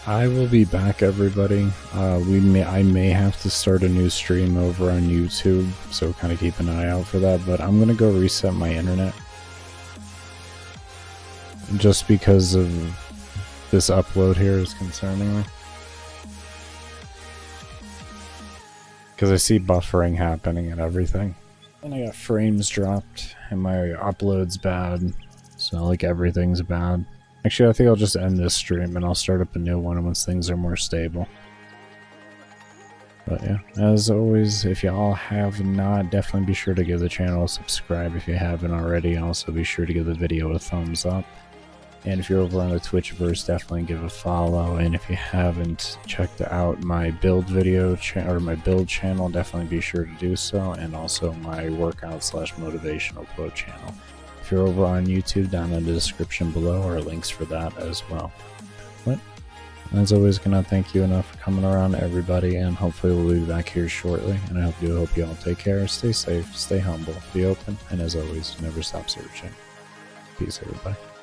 I will be back, everybody. I may have to start a new stream over on YouTube, so kind of keep an eye out for that, but I'm gonna go reset my internet. Just because of this upload here is concerning me. Because I see buffering happening and everything. And I got frames dropped, and my upload's bad, so like everything's bad. Actually, I think I'll just end this stream and I'll start up a new one once things are more stable. But yeah, as always, if y'all have not, definitely be sure to give the channel a subscribe if you haven't already. Also be sure to give the video a thumbs up. And if you're over on the Twitchverse, definitely give a follow. And if you haven't checked out my build video or my build channel, definitely be sure to do so. And also my workout / motivational quote channel. If you're over on YouTube, down in the description below are links for that as well. But as always, cannot thank you enough for coming around, everybody, and hopefully we'll be back here shortly. And I hope you all take care, stay safe, stay humble, be open, and as always, never stop searching. Peace, everybody.